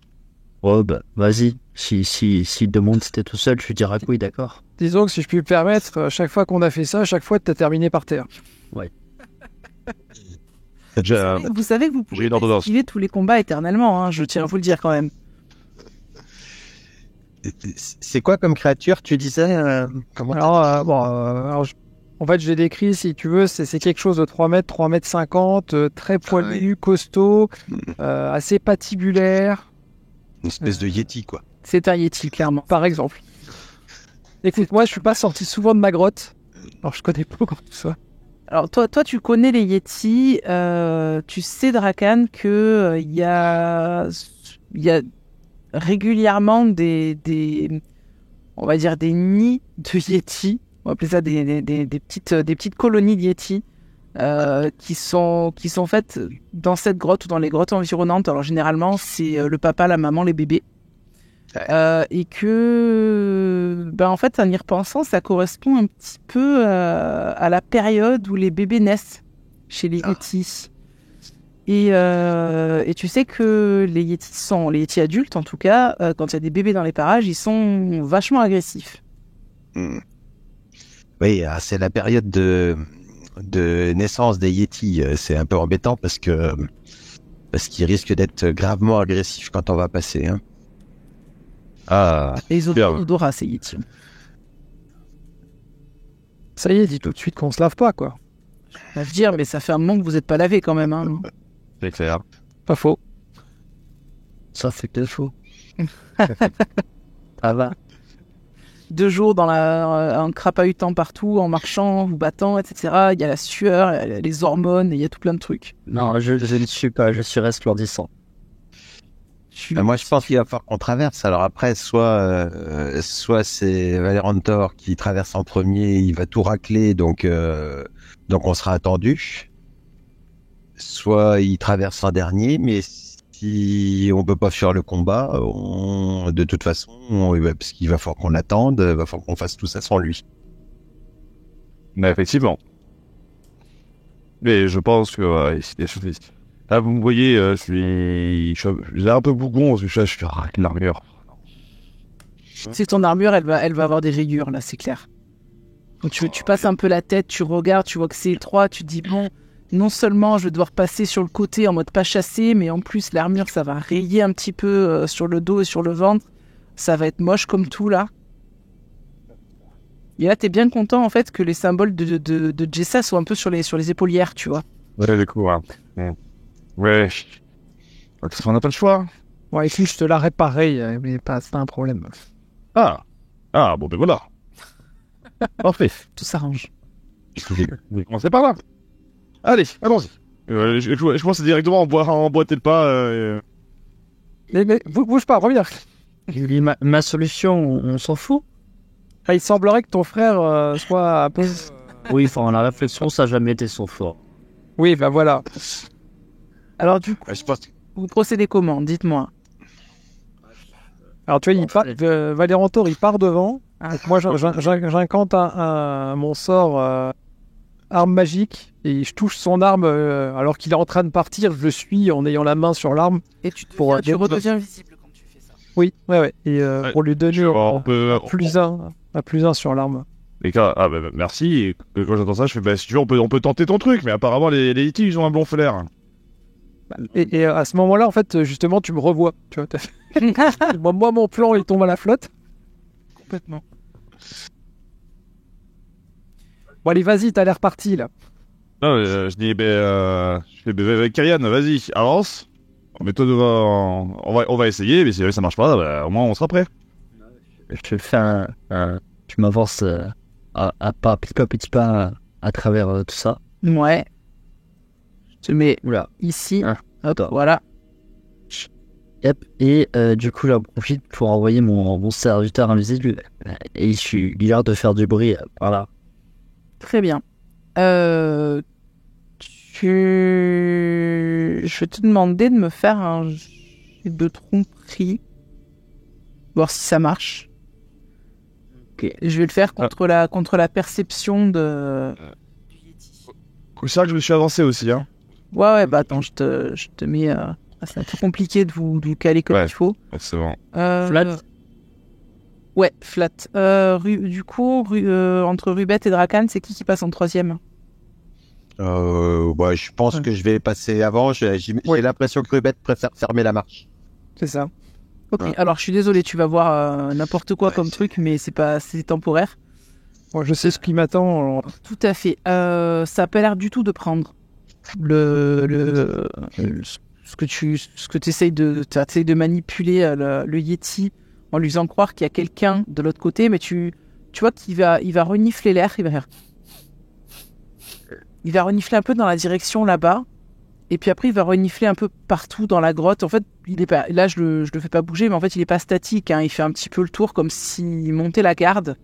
Oh, bah, vas-y. S'il demande si t'es tout seul, je lui dirai que oui, d'accord. Disons que si je puis me permettre, à chaque fois qu'on a fait ça, à chaque fois, t'as terminé par terre. Ouais. Vous savez que vous j'ai pouvez une ordonnance. esquiver tous les combats éternellement, hein, je tiens à vous le dire quand même. C'est quoi comme créature, tu disais comment Alors, en fait, je l'ai décrit, si tu veux, c'est quelque chose de 3 mètres, 3 mètres 50, très poilu, costaud, assez patibulaire. Une espèce de yeti, quoi. C'est un Yeti, clairement. Par exemple. Écoute, moi, je suis pas sorti souvent de ma grotte. Alors, je connais pas encore tout ça. Alors, toi, tu connais les Yetis. Tu sais, Drakan, que il y a régulièrement on va dire des nids de Yetis. On va appeler ça des petites colonies de Yetis qui sont faites dans cette grotte ou dans les grottes environnantes. Alors, généralement, c'est le papa, la maman, les bébés. Et que, en fait, en y repensant, ça correspond un petit peu à la période où les bébés naissent chez les Yetis. Et tu sais que les Yétis adultes, en tout cas, quand il y a des bébés dans les parages, ils sont vachement agressifs. Oui, c'est la période de naissance des Yétis. C'est un peu embêtant parce qu'ils risquent d'être gravement agressifs quand on va passer. Hein. Ah, Et ils ont Bien. odorat, ces Yétis. Ça y est, dis tout de suite qu'on se lave pas, quoi. Je veux dire, mais ça fait un moment que vous n'êtes pas lavé quand même. Hein. c'est clair. Pas faux. Ça fait que faux. Ça va. 2 jours en crapahutant partout, en marchant, vous battant, etc. Il y a la sueur, il y a les hormones, il y a tout plein de trucs. Non, je ne suis pas, je suis resplendissant. Moi, je pense qu'il va falloir qu'on traverse. Alors après, soit c'est Valérantor qui traverse en premier, il va tout racler, donc on sera attendu. Soit il traverse en dernier, mais si on peut pas faire le combat, de toute façon, parce qu'il va falloir qu'on l'attende, il va falloir qu'on fasse tout ça sans lui. Mais effectivement. Mais je pense que là, vous me voyez, j'ai un peu bougon, parce que je suis avec l'armure. C'est ton armure, elle va avoir des rayures, là, c'est clair. Donc tu passes un peu la tête, tu regardes, tu vois que c'est étroit, tu te dis, bon, non seulement je vais devoir passer sur le côté en mode pas chassé, mais en plus l'armure, ça va rayer un petit peu sur le dos et sur le ventre. Ça va être moche comme tout, là. Et là, t'es bien content, en fait, que les symboles de Jessa soient un peu sur les épaulières, tu vois. Ouais, du coup, hein. Ouais. On n'a pas le choix. Bon, écoute, je te la réparerai, mais c'est pas un problème. Ah, bon, ben voilà. Parfait. Tout s'arrange. Vous voulez commencer par là. Allez, allons-y. Je pense directement emboîter le pas. Mais bouge pas, reviens. Ma solution, on s'en fout. Ah, il semblerait que ton frère soit un peu... Oui, enfin, la réflexion, ça n'a jamais été son fort. Oui, ben voilà. Alors, du coup, Je pense vous procédez comment? Dites-moi. Alors tu vois, Valérantor, il part devant. Donc moi, j'incante mon sort arme magique et je touche son arme alors qu'il est en train de partir. Je le suis en ayant la main sur l'arme. Et tu Pour- redeviens visible quand tu fais ça. Oui, ouais. Et pour lui donner on peut... un plus un sur l'arme. Les gars, merci. Et quand j'entends ça, je fais, si tu veux, on peut tenter ton truc. Mais apparemment, les Yétis, ils ont un bon flair. Et à ce moment-là, en fait, justement, tu me revois. Tu vois, moi, mon plan, il tombe à la flotte. Complètement. Bon, allez, vas-y, t'as l'air parti, là. Non, je dis, je fais, Kyrian, vas-y, avance. Mets-toi devant. On va essayer, mais si jamais ça marche pas, au moins on sera prêt. Je fais tu m'avances à pas, petit pas à travers tout ça. Ouais. Je te mets Oula. ici. Ah, Hop, attends. voilà. Yep. Et du coup, j'en profite pour envoyer mon serviteur invisible. Et il a l'air de faire du bruit. Voilà. Très bien. Je vais te demander de me faire un jet de tromperie. Voir si ça marche. Ok. Je vais le faire contre la perception de... C'est vrai que je me suis avancé aussi, hein. Ouais, bah attends, je te mets... c'est un peu compliqué de vous caler comme Ouais. il faut. C'est bon. Flat. Ouais, flat. Du coup, entre Rubette et Drakan, c'est qui passe en troisième? je pense Ouais. que je vais passer avant. J'ai l'impression que Rubette préfère fermer la marche. C'est ça. Ok, Ouais. alors je suis désolé, tu vas voir n'importe quoi comme truc, mais c'est temporaire. Bon, je sais ce qui m'attend. Tout à fait. Ça a pas l'air du tout de prendre ce que tu essayes de manipuler le Yeti en lui faisant croire qu'il y a quelqu'un de l'autre côté, mais tu vois qu'il va renifler l'air, il va renifler un peu dans la direction là-bas, et puis après il va renifler un peu partout dans la grotte. En fait, il est pas, là je le fais pas bouger, mais en fait il est pas statique, hein. Il fait un petit peu le tour comme s'il montait la garde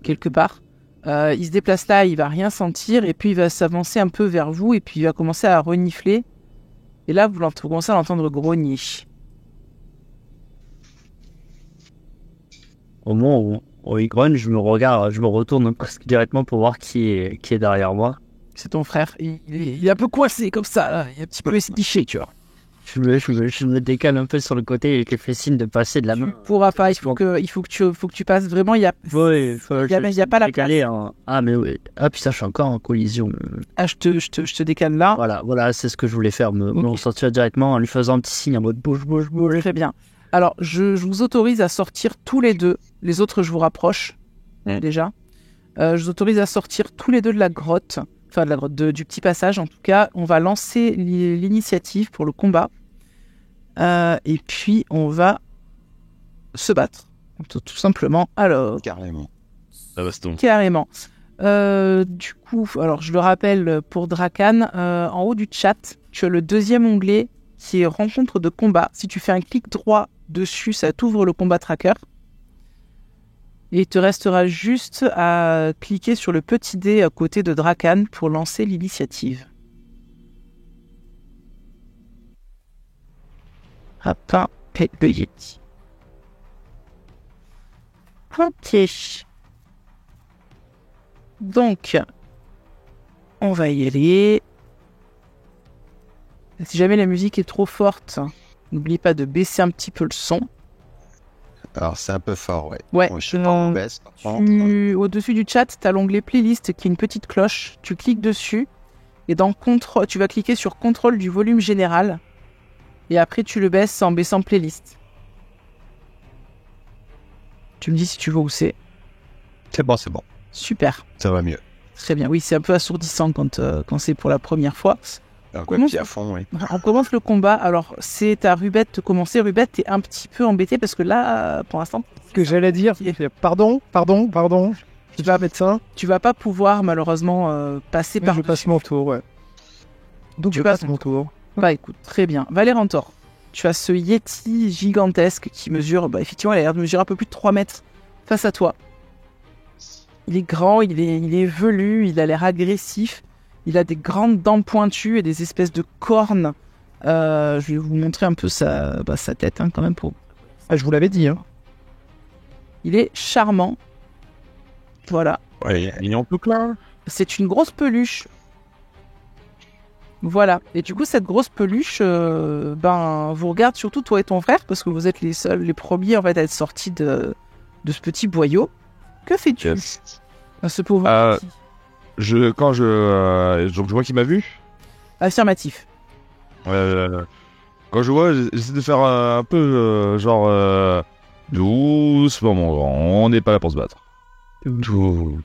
quelque part. Il se déplace là, il va rien sentir, et puis il va s'avancer un peu vers vous, et puis il va commencer à renifler. Et là, vous commencez à l'entendre grogner. Au moment où il grogne, je me retourne presque directement pour voir qui est derrière moi. C'est ton frère. Il est un peu coincé comme ça, là. Il est un petit peu esquiché, tu vois. Je me décale un peu sur le côté et je fais signe de passer de la main. Tu pourras pas, il faut que tu passes vraiment, il y a pas la place. Ah, mais oui. Ah, puis ça, je suis encore en collision. Ah, je te décale là. Voilà, c'est ce que je voulais faire, me ressortir directement en lui faisant un petit signe en mode bouge. Très bien. Alors, je vous autorise à sortir tous les deux. Les autres, je vous rapproche, déjà. Je vous autorise à sortir tous les deux de la grotte. Enfin, de la grotte, du petit passage, en tout cas. On va lancer l'initiative pour le combat. Et puis, on va se battre. Tout simplement. Alors... Carrément. La baston. Carrément. Du coup, alors je le rappelle pour Drakan, en haut du chat, tu as le deuxième onglet qui est rencontre de combat. Si tu fais un clic droit dessus, ça t'ouvre le combat tracker. Et il te restera juste à cliquer sur le petit dé à côté de Drakan pour lancer l'initiative. Rapin et le Yeti. Ok. Donc, on va y aller. Si jamais la musique est trop forte, n'oublie pas de baisser un petit peu le son. Alors, c'est un peu fort, ouais. Ouais. Moi, je suis pas en baisse, par contre. Au-dessus du chat, tu as l'onglet playlist qui est une petite cloche. Tu cliques dessus et dans contrôle, tu vas cliquer sur contrôle du volume général. Et après, tu le baisses en baissant playlist. Tu me dis si tu vois où c'est. C'est bon. Super. Ça va mieux. Très bien. Oui, c'est un peu assourdissant quand c'est pour la première fois. Alors, quoi, puis à fond, oui. On commence le combat. Alors, c'est à Rubette de commencer. Rubette, t'es un petit peu embêté parce que là, pour l'instant... Ce que j'allais dire, pardon. Je vais mettre ça. Tu vas pas pouvoir, malheureusement, passer par... Je passe mon tour, ouais. Donc, je passe mon tour. Bah, écoute, très bien. Valérantor, tu as ce Yeti gigantesque qui mesure... Bah, effectivement, il a l'air de mesurer un peu plus de 3 mètres face à toi. Il est grand, il est velu, il a l'air agressif. Il a des grandes dents pointues et des espèces de cornes. Je vais vous montrer un peu sa tête, quand même. Ah, je vous l'avais dit, Il est charmant. Voilà. Ouais, mignon tout là. C'est une grosse peluche. Voilà. Et du coup, cette grosse peluche, vous regarde surtout toi et ton frère, parce que vous êtes les premiers en fait à être sortis de ce petit boyau. Que fais-tu à ce pauvre petit Donc je vois qu'il m'a vu. Affirmatif. Quand je vois, j'essaie de faire un peu doucement, on n'est pas là pour se battre. Doux.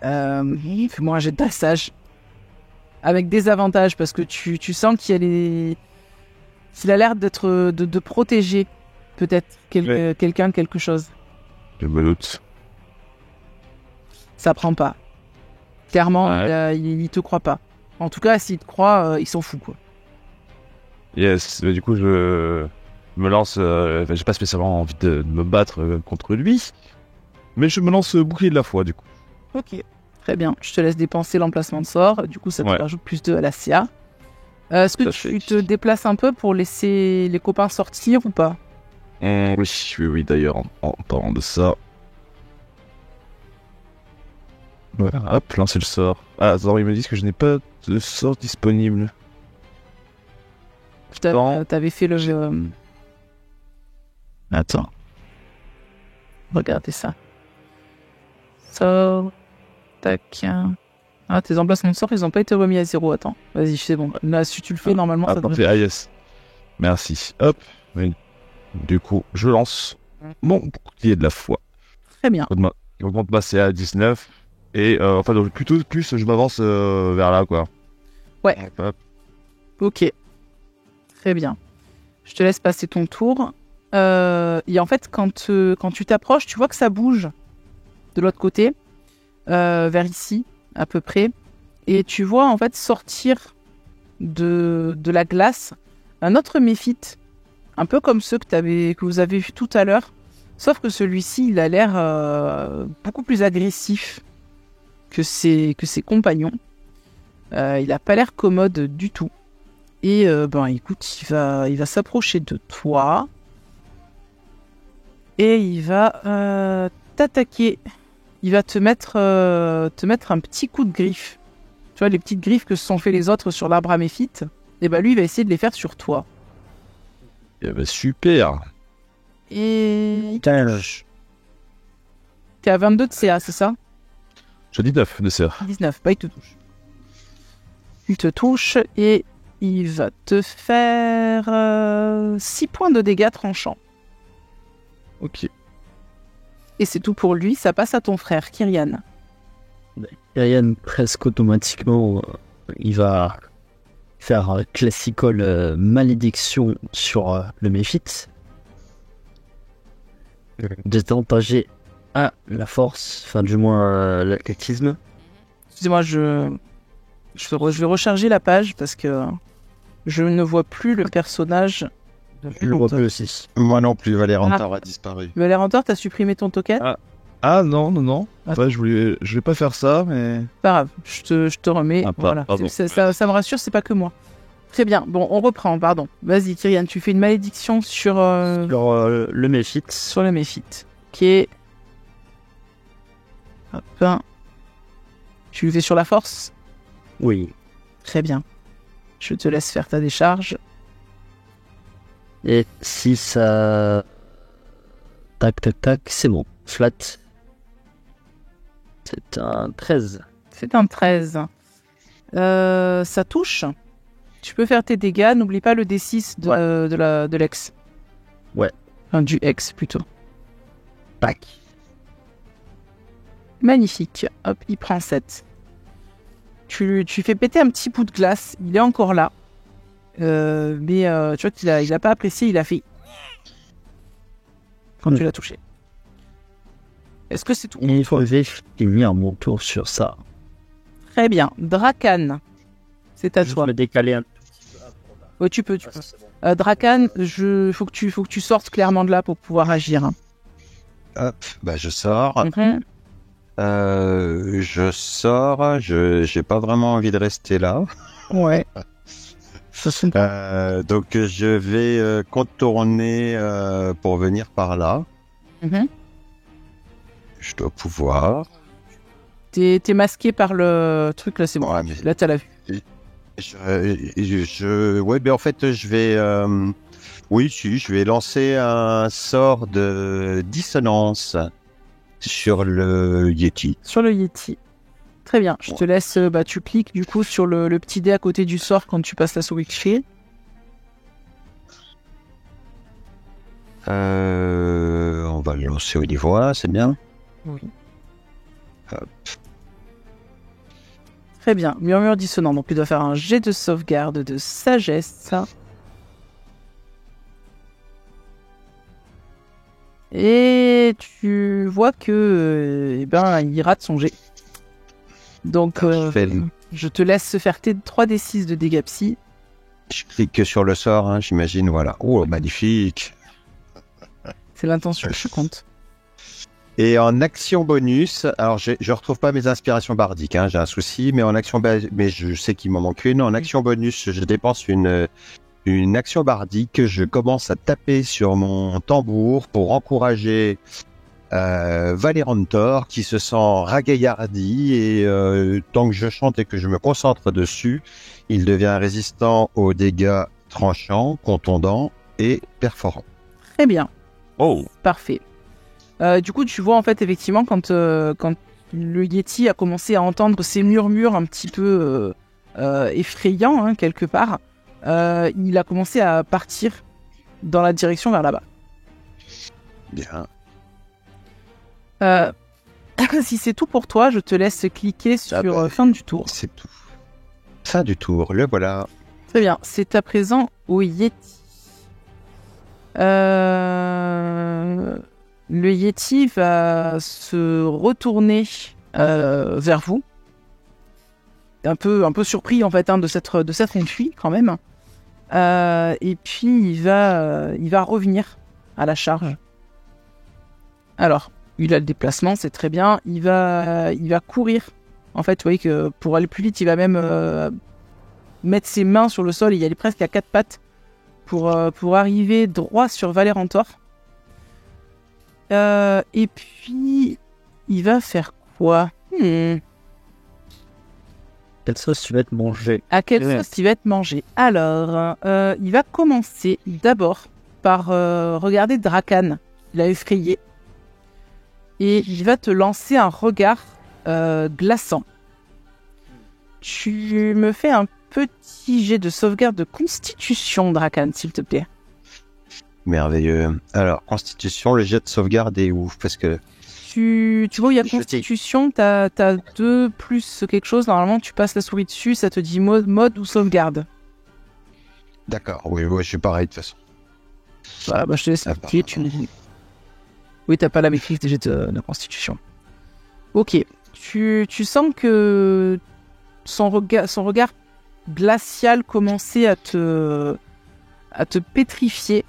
Fais-moi un jet de dressage. Avec des avantages, parce que tu sens qu'il a l'air d'être de protéger peut-être quelqu'un, quelque chose. Je me doute. Ça prend pas. Clairement, il te croit pas. En tout cas, s'il te croit, il s'en fout, quoi. Yes, mais du coup, je me lance... j'ai pas spécialement envie de me battre contre lui, mais je me lance bouclier de la foi, du coup. Ok, très bien. Je te laisse dépenser l'emplacement de sort. Du coup, ça te rajoute plus 2 à la CA. Est-ce que tu te déplaces un peu pour laisser les copains sortir ou pas? Oui, d'ailleurs, en parlant de ça... Voilà, hop, lancer le sort. Ah, attends, ils me disent que je n'ai pas de sort disponible. T'avais fait le jeu... Attends. Regardez ça. Sort. Tac. Ah, tes emplacements de sort, ils n'ont pas été remis à 0. Attends. Vas-y, c'est bon. Là, si tu le fais, normalement, ça devrait... Ah, yes. Merci. Hop. Oui. Du coup, je lance mon bouclier de la foi. Très bien. Il augmente ma CA à 19. Et donc plutôt plus je m'avance vers là, quoi. Ouais. Hop. Ok. Très bien. Je te laisse passer ton tour. Et en fait, quand tu t'approches, tu vois que ça bouge de l'autre côté, vers ici, à peu près. Et tu vois, en fait, sortir de la glace un autre méphite, un peu comme ceux que vous avez vu tout à l'heure. Sauf que celui-ci, il a l'air beaucoup plus agressif que ses compagnons. Il a pas l'air commode du tout. Et écoute, il va s'approcher de toi. Et il va t'attaquer. il va te mettre un petit coup de griffe. Tu vois, les petites griffes que se sont fait les autres sur l'arbre à méphite, et lui, il va essayer de les faire sur toi. Eh ben, super. Et Putain, t'es à 22 de CA, c'est ça? Je dis 9 de CA. 19, il te touche. Il te touche et il va te faire 6 points de dégâts tranchants. Ok. Et c'est tout pour lui, ça passe à ton frère, Kyrian. Kyrian, presque automatiquement, il va faire un classical malédiction sur le méphite. Désavantager à la force, enfin du moins l'athlétisme. Excusez-moi, je vais recharger la page parce que je ne vois plus le personnage. Je le vois plus aussi. Moi non plus, Valérantor a disparu. Valérantor, t'as supprimé ton token? Ah non. Ah. Ouais, je vais pas faire ça, mais... Pas grave, je te remets. Ah, Voilà. pardon. Ça me rassure, c'est pas que moi. Très bien, bon, on reprend, pardon. Vas-y, Kyrian, tu fais une malédiction sur Le méphite. sur le méphite. Ok. Hop. Tu le fais sur la force? Oui. Très bien. Je te laisse faire ta décharge. Et si ça... Tac, c'est bon. Flat. C'est un 13. C'est un 13. Ça touche. Tu peux faire tes dégâts. N'oublie pas le D6 de l'ex. Ouais. Enfin, du ex, plutôt. Tac. Magnifique. Hop, il prend 7. Tu fais péter un petit bout de glace. Il est encore là. Mais tu vois qu'il a pas apprécié. Il a fait... Quand tu l'as touché. Est-ce que c'est tout? Il faut finir mon tour sur ça. Très bien. Drakan. C'est à Juste toi. me décaler un... Ouais, tu peux. Drakan, faut que tu sortes clairement de là pour pouvoir agir. Hop, je sors. Mhm. Je sors. J'ai pas vraiment envie de rester là. Ouais. Donc je vais contourner pour venir par là. Mhm. Je dois pouvoir. T'es masqué par le truc là, c'est bon. Ouais, mais Là, t'as la vue. Ouais, en fait, je vais. Je vais lancer un sort de dissonance sur le Yeti. Sur le Yeti. Très bien. Je te laisse. Tu cliques du coup sur le petit dé à côté du sort quand tu passes la souris clé. On va le lancer au niveau 1, c'est bien. Oui. Hop. Très bien. Murmure dissonant. Donc, tu dois faire un jet de sauvegarde de sagesse. Et tu vois que, il rate son jet. Donc, je te laisse faire tes 3d6 de dégâts psy. Je clique sur le sort, hein, j'imagine, voilà. Oh, magnifique. C'est l'intention qui compte. Et en action bonus, alors je retrouve pas mes inspirations bardiques, hein, j'ai un souci, mais mais je sais qu'il m'en manque une. En action bonus, je dépense une action bardique. Je commence à taper sur mon tambour pour encourager Valérantor, qui se sent ragaillardi, et tant que je chante et que je me concentre dessus, il devient résistant aux dégâts tranchants, contondants et perforants. Très bien. Oh. Parfait. Du coup, tu vois en fait effectivement quand le Yeti a commencé à entendre ces murmures un petit peu effrayants hein, quelque part, il a commencé à partir dans la direction vers là-bas. Bien. Si c'est tout pour toi, je te laisse cliquer sur fin du tour. C'est tout. Fin du tour, le voilà. Très bien, c'est à présent au Yeti. Le Yeti va se retourner vers vous, un peu surpris en fait de s'être enfui quand même. Et puis il va revenir à la charge. Alors, il a le déplacement, c'est très bien. Il va courir. En fait, vous voyez que pour aller plus vite, il va même mettre ses mains sur le sol et y aller presque à 4 pattes pour arriver droit sur Valérantor. Et puis, il va faire quoi? Quelle sauce tu vas te manger? À quelle sauce il va être mangé? Alors, il va commencer d'abord par regarder Drakan. Il a effrayé. Et il va te lancer un regard glaçant. Tu me fais un petit jet de sauvegarde de constitution, Drakan, s'il te plaît. Merveilleux. Alors, constitution, le jet de sauvegarde est où? Parce que Tu vois, il y a Je sais. constitution, t'as 2 plus quelque chose. Normalement, tu passes la souris dessus, ça te dit mode ou sauvegarde. d'accord, oui, je suis pareil de toute façon. Voilà, bah, je te laisse Ah, cliquer, Oui, t'as pas la maîtrise des jets de constitution. Ok. Tu sens que son regard glacial commençait à te pétrifier.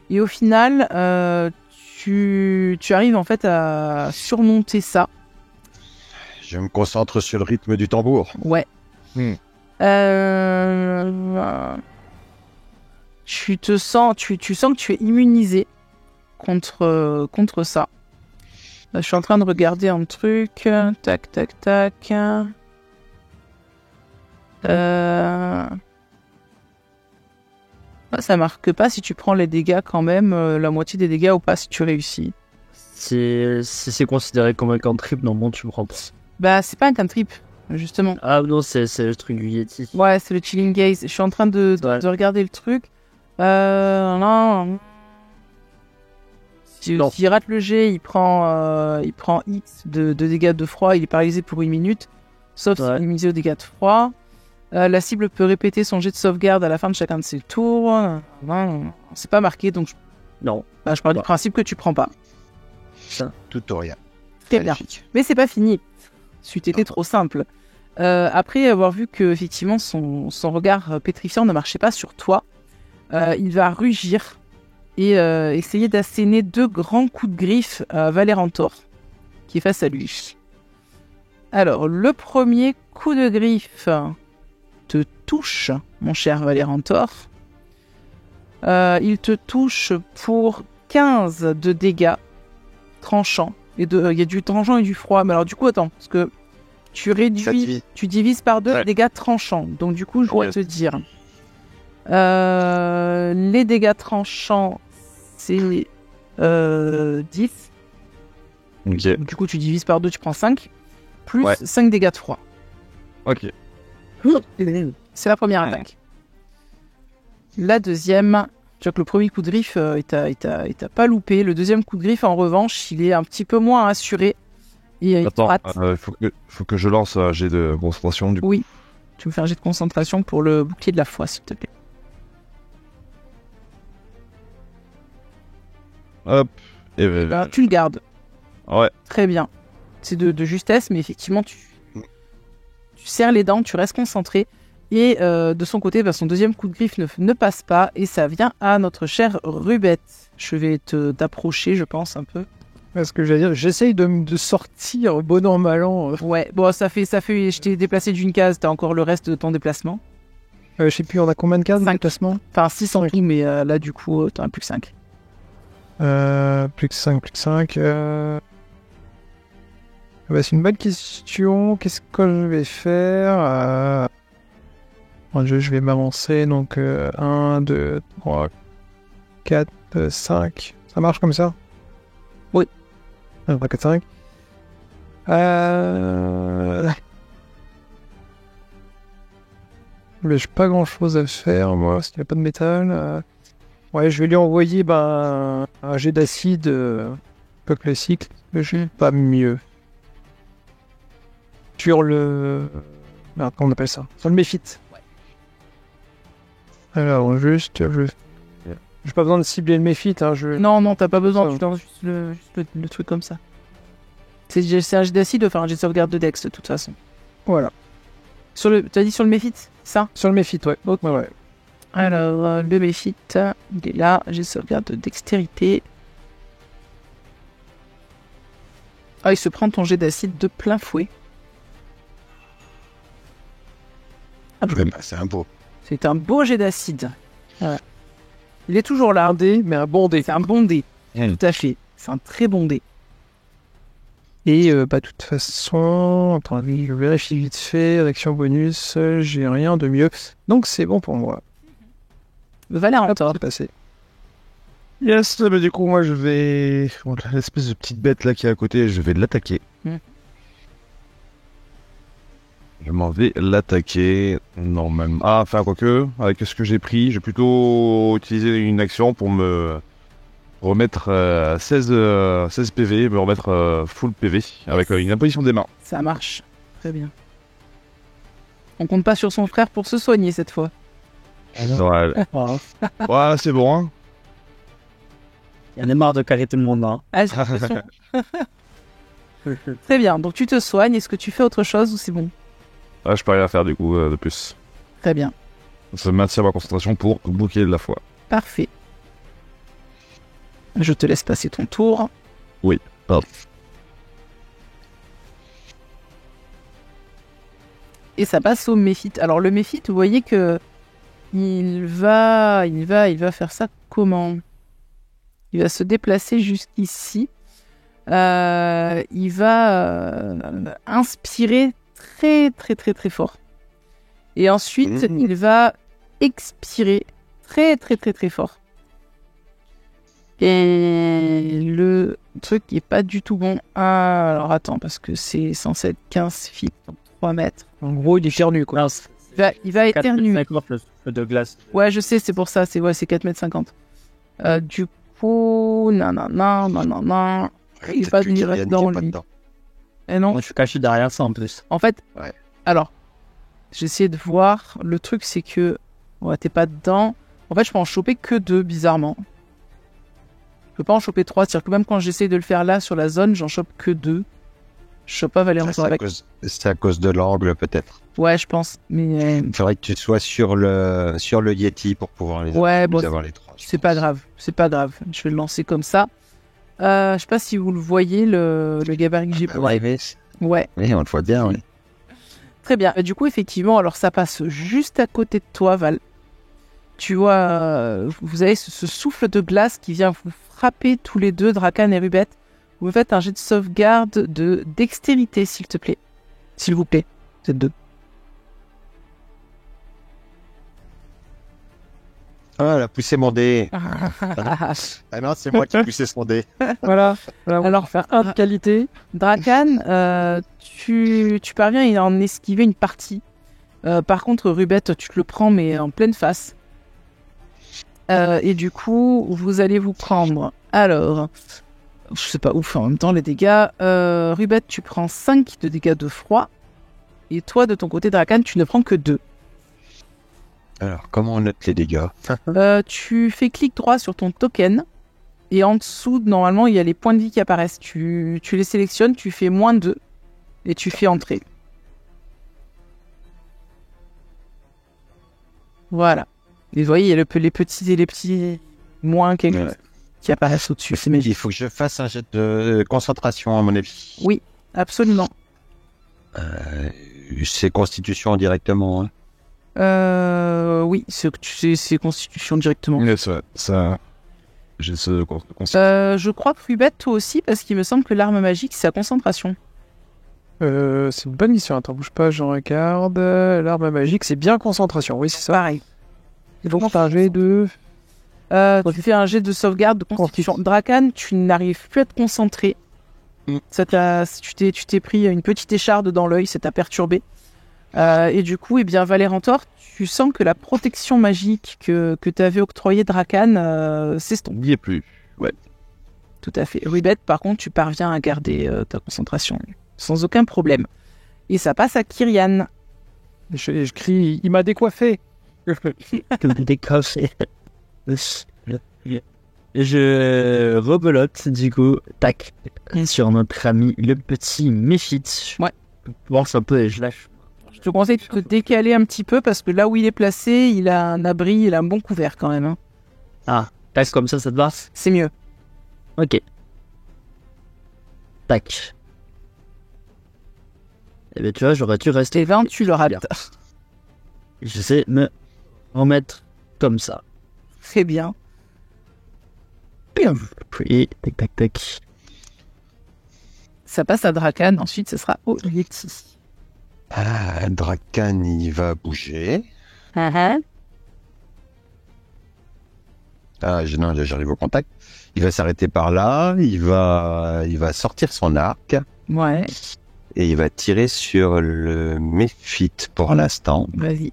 Et au final, tu arrives en fait à surmonter ça. Je me concentre sur le rythme du tambour. Ouais. Hmm. Tu sens que tu es immunisé contre ça. Là, je suis en train de regarder un truc. Tac, tac, tac. Ça marque pas si tu prends les dégâts quand même, la moitié des dégâts ou pas si tu réussis. Si c'est considéré comme un cantrip, normalement tu me prends pas. Bah, c'est pas un cantrip, justement. Ah non, c'est le truc du Yeti. Ouais, c'est le chilling gaze. Je suis en train de regarder le truc. Non. S'il rate le jet, il prend X de dégâts de froid. Il est paralysé pour 1 minute. Sauf s'il est immunisé aux dégâts de froid. La cible peut répéter son jet de sauvegarde à la fin de chacun de ses tours. Non, c'est pas marqué, donc je pars du principe que tu prends pas. Tout ou rien. Très bien. Mais c'est pas fini. C'eût été trop simple. Après avoir vu que effectivement son regard pétrifiant ne marchait pas sur toi, il va rugir et essayer d'asséner 2 grands coups de griffe à Valérantor, qui est face à lui. Alors, le premier coup de griffe te touche, mon cher Valérantor. Il te touche pour 15 de dégâts tranchants. Il y a du tranchant et du froid. Mais alors, du coup, attends, parce que tu divises par 2 dégâts tranchants. Donc, du coup, je dois te dire. Les dégâts tranchants, c'est 10. Ok. Donc, du coup, tu divises par 2, tu prends 5. Plus 5 dégâts de froid. Ok. C'est la première attaque. La deuxième, tu vois que le premier coup de griffe, il t'a pas loupé. Le deuxième coup de griffe, en revanche, il est un petit peu moins assuré. Et Attends, il te rate. faut que je lance un jet de concentration du coup. Oui. Tu me fais un jet de concentration pour le bouclier de la foi, s'il te plaît. Hop. Et Là, tu le gardes. ouais. Très bien. C'est de justesse, mais effectivement, tu serres les dents, tu restes concentré. Et de son côté, son deuxième coup de griffe ne passe pas. Et ça vient à notre chère Rubette. Je vais t'approcher, je pense, un peu. Ce que j'allais dire, j'essaye de sortir bon an, mal an. Ouais, bon, ça fait. Je t'ai déplacé d'une case, t'as encore le reste de ton déplacement. Je sais plus, on a combien de cases de 5. déplacement? Enfin, 6 en tout, mais là, du coup, t'en as plus que 5. Plus que 5, plus que 5. C'est une bonne question. Qu'est-ce que je vais faire? Je vais m'avancer. Donc 1, 2, 3, 4, 5. Ça marche comme ça? Oui. 1, 3, 4, 5. Mais j'ai pas grand chose à faire, moi, s'il n'y a pas de métal. Ouais, je vais lui envoyer un jet d'acide peu classique, mais je pas mieux. Sur le... comment on appelle ça? Sur le méphite. Ouais. Alors, juste... J'ai pas besoin de cibler le méphite. Non, t'as pas besoin, tu lances juste le truc comme ça. C'est un jet d'acide de faire un jet de sauvegarde de Dex, de toute façon. Voilà. T'as dit sur le méphite, ça? Sur le méphite, ouais. Okay. Ouais. Alors, le méphite, il est là. J'ai sauvegarde de dextérité. Ah, il se prend ton jet d'acide de plein fouet. C'est un beau. C'est un beau jet d'acide. Voilà. Il est toujours là. Un dé, mais un bon dé. C'est un bon dé. Tout à fait. C'est un très bon dé. Et de toute façon, attendez, je vérifie vite fait, réaction bonus, j'ai rien de mieux. Donc c'est bon pour moi. Valérantor. C'est passé. Yes, mais du coup, moi, je vais... Bon, l'espèce de petite bête là qui est à côté, je vais l'attaquer. Je m'en vais l'attaquer, normalement. Ah, enfin, quoique, avec ce que j'ai pris, je vais plutôt utiliser une action pour me remettre 16 PV, me remettre full PV, avec une imposition des mains. Ça marche. Très bien. On compte pas sur son frère pour se soigner cette fois. Ouais, ouais, c'est bon, hein. Il y en a marre de carrer tout le monde, hein. Ah, j'ai l'impression. Très bien. Donc tu te soignes. Est-ce que tu fais autre chose ou c'est bon? Ah, je peux rien faire du coup de plus. Très bien. Ça maintient ma concentration pour bloquer de la foi. Parfait. Je te laisse passer ton tour. Oui, pardon. Et ça passe au méphite. Alors le méphite, vous voyez que il va faire ça comment? Il va se déplacer jusqu'ici. Il va inspirer très très très très fort. Et ensuite, il va expirer très très très très fort. Et le truc qui est pas du tout bon. Ah, alors attends, parce que c'est censé être 15 feet, donc 3 mètres. En gros, il éternue, quoi. Non, Il va éternuer. 50 le feu de glace. Ouais, je sais, c'est pour ça, c'est 4 mètres 50. Du coup, non. Il va venir rester dans lui. Et non. Moi, je suis caché derrière ça en plus. En fait, Ouais. alors, j'ai essayé de voir. Le truc, c'est que ouais, t'es pas dedans. En fait, je peux en choper que 2, bizarrement. Je peux pas en choper 3. C'est-à-dire que même quand j'essaie de le faire là, sur la zone, j'en chope que 2. Je chope pas Valérie encore avec. C'est à cause de l'angle, peut-être. Ouais, je pense. Mais Il faudrait que tu sois sur le Yeti pour pouvoir les ouais, bon, avoir les trois. c'est pas grave. C'est pas grave. Je vais le lancer comme ça. Je sais pas si vous le voyez, le gabarit que j'ai pris. Ouais. Oui, on le voit bien, oui. Très bien. Du coup, effectivement, alors ça passe juste à côté de toi, Val. Tu vois, vous avez ce souffle de glace qui vient vous frapper tous les deux, Drakan et Rubet. Vous me faites un jet de sauvegarde de dextérité, s'il te plaît. S'il vous plaît. Vous êtes 2. Ah, elle a poussé mon dé. Ah non, c'est moi qui ai poussé son dé. Voilà, on va Alors, faire un de qualité. Drakan, tu parviens à en esquiver une partie. Par contre, Rubet, tu te le prends, mais en pleine face. Et du coup, vous allez vous prendre. Alors, je sais pas ouf en même temps les dégâts. Rubet, tu prends 5 de dégâts de froid. Et toi, de ton côté, Drakan, tu ne prends que 2. Alors, comment on note les dégâts? Tu fais clic droit sur ton token. Et en dessous, normalement, il y a les points de vie qui apparaissent. Tu les sélectionnes, tu fais moins 2. Et tu fais entrer. Voilà. Et vous voyez, il y a les petits moins qui apparaissent au-dessus. C'est magique. Il faut que je fasse un jet de concentration, à mon avis. Oui, absolument. C'est constitution directement. Hein. Oui, c'est constitution directement. Yes, ouais, ça... J'ai ce concept. Je crois que Rubet, toi aussi, parce qu'il me semble que l'arme magique, c'est la concentration. C'est une bonne mission. Attends, bouge pas, je regarde. L'arme magique, c'est bien concentration. Oui, c'est ça. Pareil. Et donc, un jet de... Tu fais un jet de sauvegarde de constitution. Drakan, tu n'arrives plus à te concentrer. Tu t'es pris une petite écharde dans l'œil, ça t'a perturbé. Et du coup, Valérantor, tu sens que la protection magique que t'avais octroyée Drakan s'estompe. Il n'y est plus. Ouais. Tout à fait. Rubet, par contre, tu parviens à garder ta concentration sans aucun problème. Et ça passe à Kyrian. Je crie, il m'a décoiffé. Décoffé. Je rebelote, du coup, tac, sur notre ami le petit Méphite. Ouais. Je pense un peu et je lâche. Je te conseille de te décaler un petit peu parce que là où il est placé, il a un abri, il a un bon couvert quand même. Hein. Ah, tac, comme ça te va? C'est mieux. Ok. Tac. Eh bien, tu vois, j'aurais dû rester. Et 20, tu le rates. Je sais me remettre comme ça. Très bien. Puis, tac, tac, tac. Ça passe à Drakan, ensuite ce sera au Yeti. Drakan, il va bouger. Non, j'arrive au contact. Il va s'arrêter par là. Il va sortir son arc. Ouais, Et il va tirer sur le méphite pour l'instant. vas-y.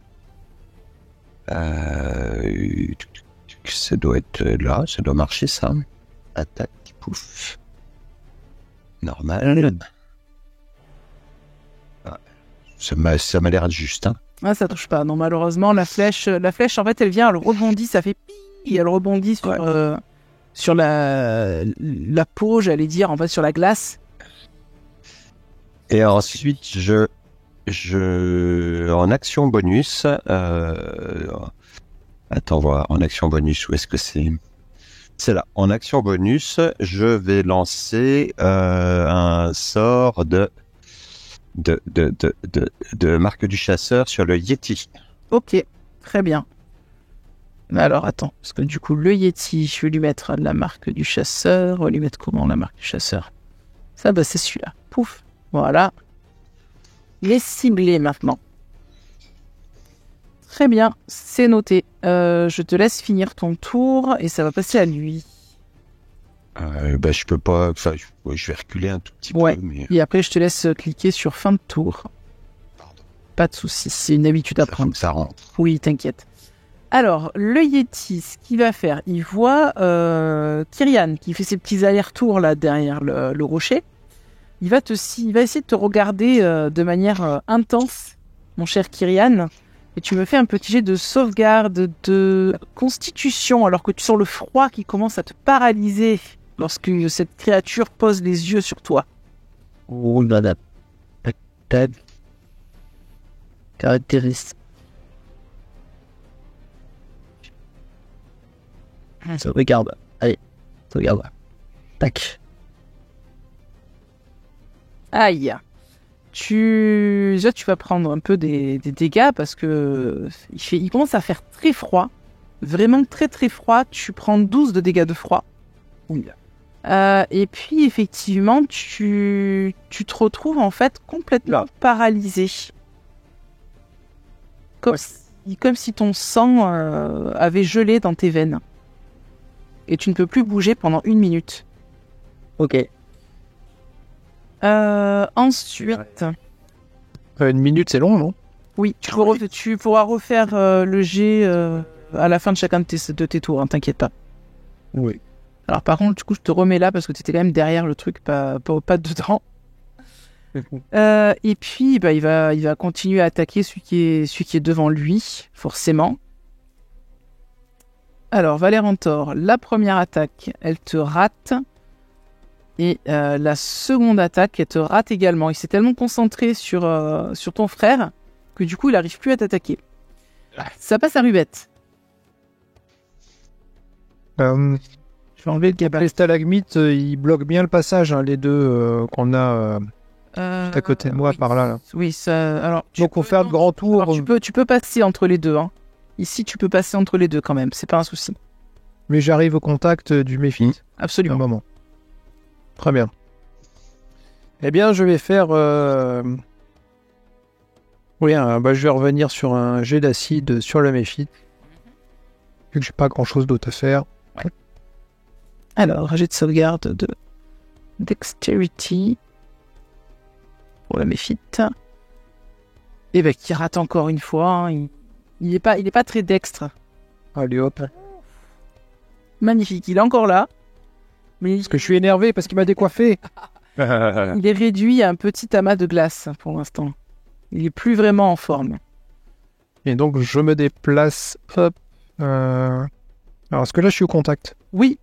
Ça doit être là. Ça doit marcher, ça. Attaque, pouf. Normal. Ça m'a l'air juste, hein. Ah, ça touche pas. Non, malheureusement, la flèche, en fait, elle vient, elle rebondit, ça fait pi, elle rebondit sur la peau, j'allais dire, en fait, sur la glace. Et ensuite, en action bonus, attends, voir, en action bonus, où est-ce que c'est? C'est là. En action bonus, je vais lancer un sort de marque du chasseur sur le Yeti. Ok, très bien. Mais alors, attends, parce que du coup, le Yeti, je vais lui mettre la marque du chasseur. On va lui mettre comment, la marque du chasseur? Ça, bah, c'est celui-là. Pouf, voilà. Il est ciblé maintenant. Très bien, c'est noté. Je te laisse finir ton tour et ça va passer à lui. Je peux pas. Enfin, je vais reculer un tout petit Ouais. peu, mais Et après, je te laisse cliquer sur fin de tour. pardon. Pas de soucis, c'est une habitude à Ça, faut prendre. que ça rentre. Oui, t'inquiète. Alors, le Yeti, ce qu'il va faire, il voit Kyrian qui fait ses petits allers-retours là derrière le rocher. Il va essayer de te regarder de manière intense, mon cher Kyrian. Et tu me fais un petit jet de sauvegarde de constitution alors que tu sens le froid qui commence à te paralyser lorsque cette créature pose les yeux sur toi. Oh là là. Tac. Caractéristique. Sauvegarde. Allez, sauvegarde. Tac. Aïe. Déjà, tu vas prendre un peu des dégâts parce que il commence à faire très froid. Vraiment très très froid. Tu prends 12 de dégâts de froid. Et puis, effectivement, tu te retrouves en fait complètement paralysé. Comme si ton sang avait gelé dans tes veines. Et tu ne peux plus bouger pendant 1 minute. Ok. Ensuite, 1 minute, c'est long, non? oui, tu pourras refaire le jet à la fin de chacun de tes tours, hein, t'inquiète pas. Oui. Alors par contre, du coup, je te remets là parce que tu étais quand même derrière le truc, pas dedans. Et puis, bah, il va continuer à attaquer celui qui est devant lui, forcément. Alors, Valérantor, la première attaque, elle te rate. Et la seconde attaque, elle te rate également. Il s'est tellement concentré sur ton frère que du coup, il n'arrive plus à t'attaquer. Ça passe à Rubette. Je vais enlever le gabarit. Les stalagmites, ils bloquent bien le passage, hein, les deux qu'on a juste à côté de moi, oui. par là. Oui, ça. Alors, Donc, on fait de grands tours. alors, tu peux passer entre les deux. Hein. Ici, tu peux passer entre les deux quand même. C'est pas un souci. Mais j'arrive au contact du méphite. Un Absolument. moment. Très bien. Eh bien, je vais faire... Oui, je vais revenir sur un jet d'acide sur le méphite. Vu que j'ai pas grand-chose d'autre à faire. Alors, jet de sauvegarde de Dexterity pour le méphite. Et ben, qui rate encore une fois. Hein. Il est pas très dextre. Allez hop. Magnifique, il est encore là. Mais Parce que je suis énervé parce qu'il m'a décoiffé. il est réduit à un petit amas de glace pour l'instant. Il est plus vraiment en forme. Et donc, je me déplace. Hop. Alors, est-ce que là, je suis au contact? Oui,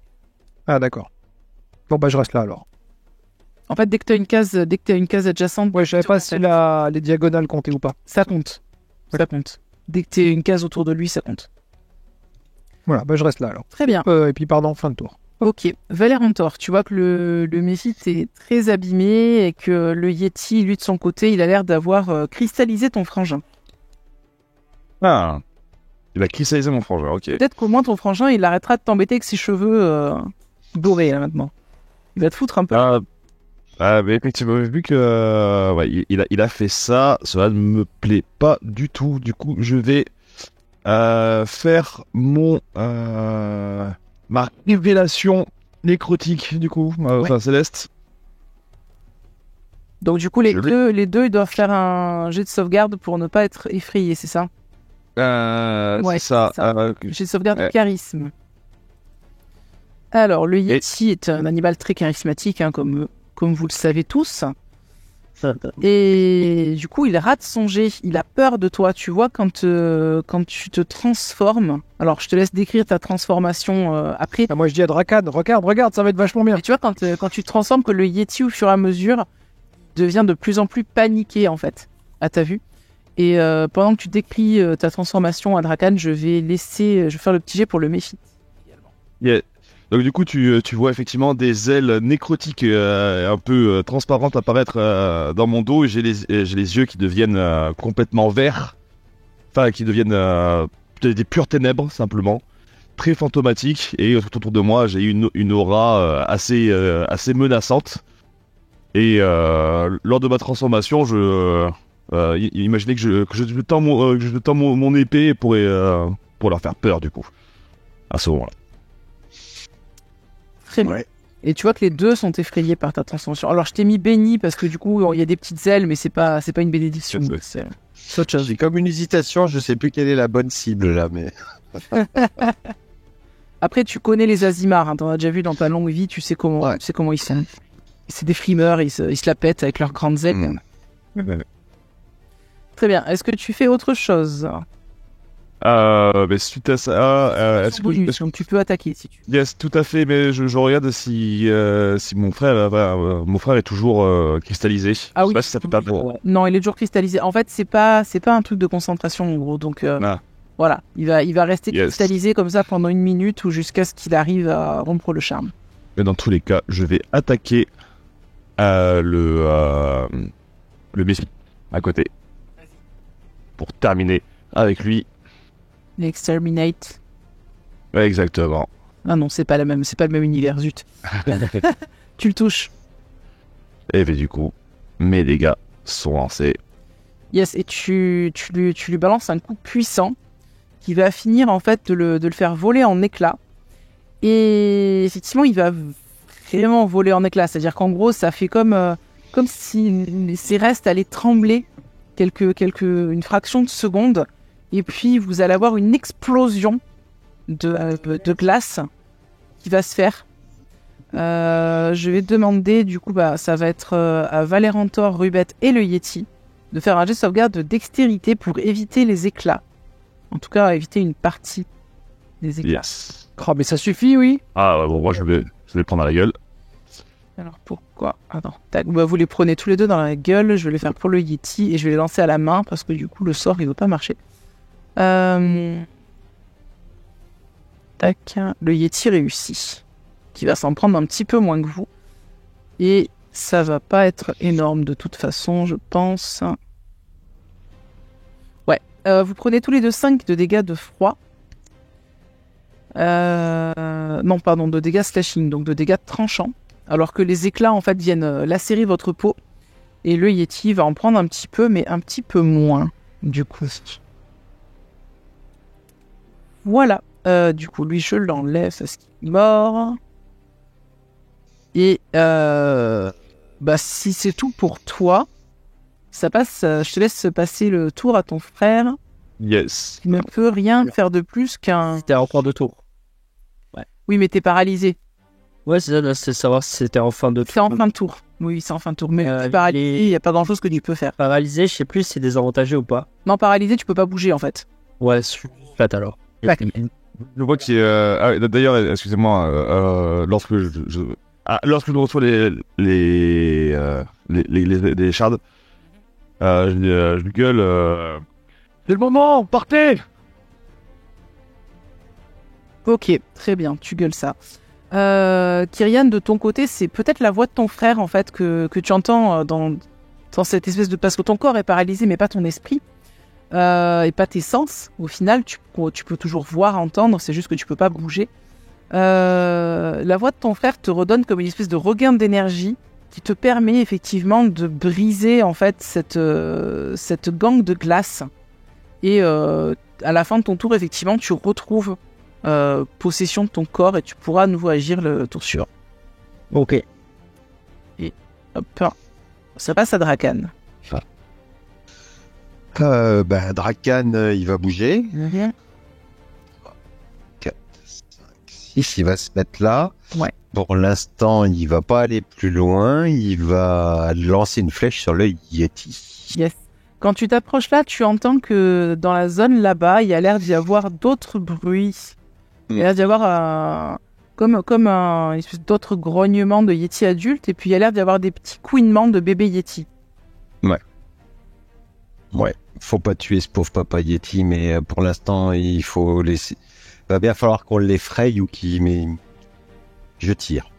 Ah, d'accord. Bon, je reste là, alors. en fait, dès que tu as une case adjacente, Ouais, je savais pas si les diagonales comptaient ou pas. ça compte. Ça compte. Dès que tu as une case autour de lui, ça compte. Voilà, je reste là, alors. Très bien. Et puis, pardon, fin de tour. Ok, Valérantor, tu vois que le méphite est très abîmé et que le Yeti, lui de son côté, il a l'air d'avoir cristallisé ton frangin. Ah. Il a cristallisé mon frangin, ok. Peut-être qu'au moins ton frangin, il arrêtera de t'embêter avec ses cheveux dorés là maintenant. Il va te foutre un peu. Ah, Ah, mais effectivement, vu que ouais, il a fait ça, cela ne me plaît pas du tout. Du coup, je vais faire ma révélation nécrotique, du coup, enfin céleste. Donc du coup, les deux, ils doivent faire un jet de sauvegarde pour ne pas être effrayés, c'est ça? Ouais, C'est ça. c'est ça. Jet de sauvegarde de charisme. Alors, le Yeti est un animal très charismatique, hein, comme vous le savez tous. Et du coup, il rate son jet. Il a peur de toi. Tu vois, quand tu te transformes. Alors, je te laisse décrire ta transformation après. Ah, moi je dis à Drakan, regarde, ça va être vachement bien. Mais tu vois, quand tu te transformes, que le Yeti, au fur et à mesure, devient de plus en plus paniqué, en fait, à ta vue. Et pendant que tu décris ta transformation à Drakan, je vais faire le petit jet pour le méfier. Yeah. Donc du coup, tu vois effectivement des ailes nécrotiques un peu transparentes apparaître dans mon dos et j'ai les yeux qui deviennent complètement verts, enfin qui deviennent des pures ténèbres simplement, très fantomatiques et tout autour de moi j'ai une aura assez menaçante et lors de ma transformation imaginez que je tends mon épée pour leur faire peur du coup à ce moment-là. Très bien. Ouais. Et tu vois que les deux sont effrayés par ta transformation. Alors je t'ai mis béni parce que du coup il y a des petites ailes, mais c'est pas une bénédiction. C'est autre chose. J'ai comme une hésitation, je sais plus quelle est la bonne cible là, mais. Après tu connais les Azimars, hein, t'en as déjà vu dans ta longue vie, tu sais comment ils sont. C'est des frimeurs, ils se la pètent avec leurs grandes ailes. Très bien. Est-ce que tu fais autre chose? Mais suite à ça, est-ce que donc tu peux attaquer si tu veux. yes, tout à fait, mais je regarde si mon frère est toujours cristallisé. Ah Je sais oui. pas si ça peut pas. Ouais. Non, il est toujours cristallisé. En fait, c'est pas un truc de concentration en gros. Donc voilà, il va rester cristallisé comme ça pendant 1 minute ou jusqu'à ce qu'il arrive à rompre le charme. Mais dans tous les cas, je vais attaquer le Messi à côté pour terminer avec lui. Exterminate. Ouais, exactement. Ah non, c'est pas le même univers, zut. Tu le touches. Et ben, du coup, mes dégâts sont lancés. Yes, et tu lui balances un coup puissant qui va finir en fait de le faire voler en éclats. Et effectivement, il va vraiment voler en éclats. C'est-à-dire qu'en gros, ça fait comme si ses restes allaient trembler une fraction de seconde. Et puis, vous allez avoir une explosion de glace qui va se faire. Je vais demander, du coup, ça va être à Valérantor, Rubet et le Yeti de faire un jet de sauvegarde de dextérité pour éviter les éclats. En tout cas, éviter une partie des éclats. Yes. Oh, mais ça suffit, oui. Ah ouais, bon, moi je vais prendre à la gueule. Alors pourquoi? Attends, tac, vous les prenez tous les deux dans la gueule. Je vais les faire pour le Yeti et je vais les lancer à la main parce que du coup, le sort, il ne veut pas marcher. Tac, le Yeti réussit. Qui va s'en prendre un petit peu moins que vous. Et ça va pas être énorme de toute façon, je pense. Ouais, vous prenez tous les deux 5 de dégâts de froid. Non, pardon, de dégâts slashing, donc de dégâts tranchants. Alors que les éclats, en fait, viennent lacérer votre peau. Et le Yeti va en prendre un petit peu, mais un petit peu moins, du coup. Voilà. Du coup, lui, je l'enlève parce qu'il est mort. Et si c'est tout pour toi, ça passe. Je te laisse passer le tour à ton frère. Yes. Il ne peut rien faire de plus qu'un... C'était encore 2 tours. Oui, mais t'es paralysé. Ouais, c'est ça, là, c'est savoir si c'était en fin de tour. C'est en fin de tour. Oui, c'est en fin de tour. Mais t'es paralysé, il n'y a pas grand-chose que tu peux faire. Paralysé, je sais plus si c'est désavantagé ou pas. Non, paralysé, tu peux pas bouger, en fait. Ouais, je suis flat alors. Ouais. Je vois qu'il d'ailleurs, excusez-moi, lorsque lorsque je reçois les shards, je gueule. C'est le moment, partez! Ok, très bien, tu gueules ça. Kyrian, de ton côté, c'est peut-être la voix de ton frère, en fait, que tu entends dans cette espèce de... Parce que ton corps est paralysé, mais pas ton esprit. Et pas tes sens. Au final, tu peux toujours voir, entendre, c'est juste que tu peux pas bouger. La voix de ton frère te redonne comme une espèce de regain d'énergie qui te permet effectivement de briser en fait cette gangue de glace. Et à la fin de ton tour, effectivement, tu retrouves possession de ton corps et tu pourras à nouveau agir le tour suivant. Ok. Hop, ça passe à Drakan. Drakan, il va bouger. 4, 5, 6, il va se mettre là. Ouais. Pour l'instant, il va pas aller plus loin. Il va lancer une flèche sur le Yeti. Yes. Quand tu t'approches là, tu entends que dans la zone là-bas, il y a l'air d'y avoir d'autres bruits. Il y a l'air d'y avoir comme un espèce d'autres grognements de Yeti adultes, et puis il y a l'air d'y avoir des petits couinements de bébé Yeti. Ouais, faut pas tuer ce pauvre papa Yeti, mais pour l'instant, il faut laisser. Va bien falloir qu'on l'effraie ou qu'il. Mais je tire.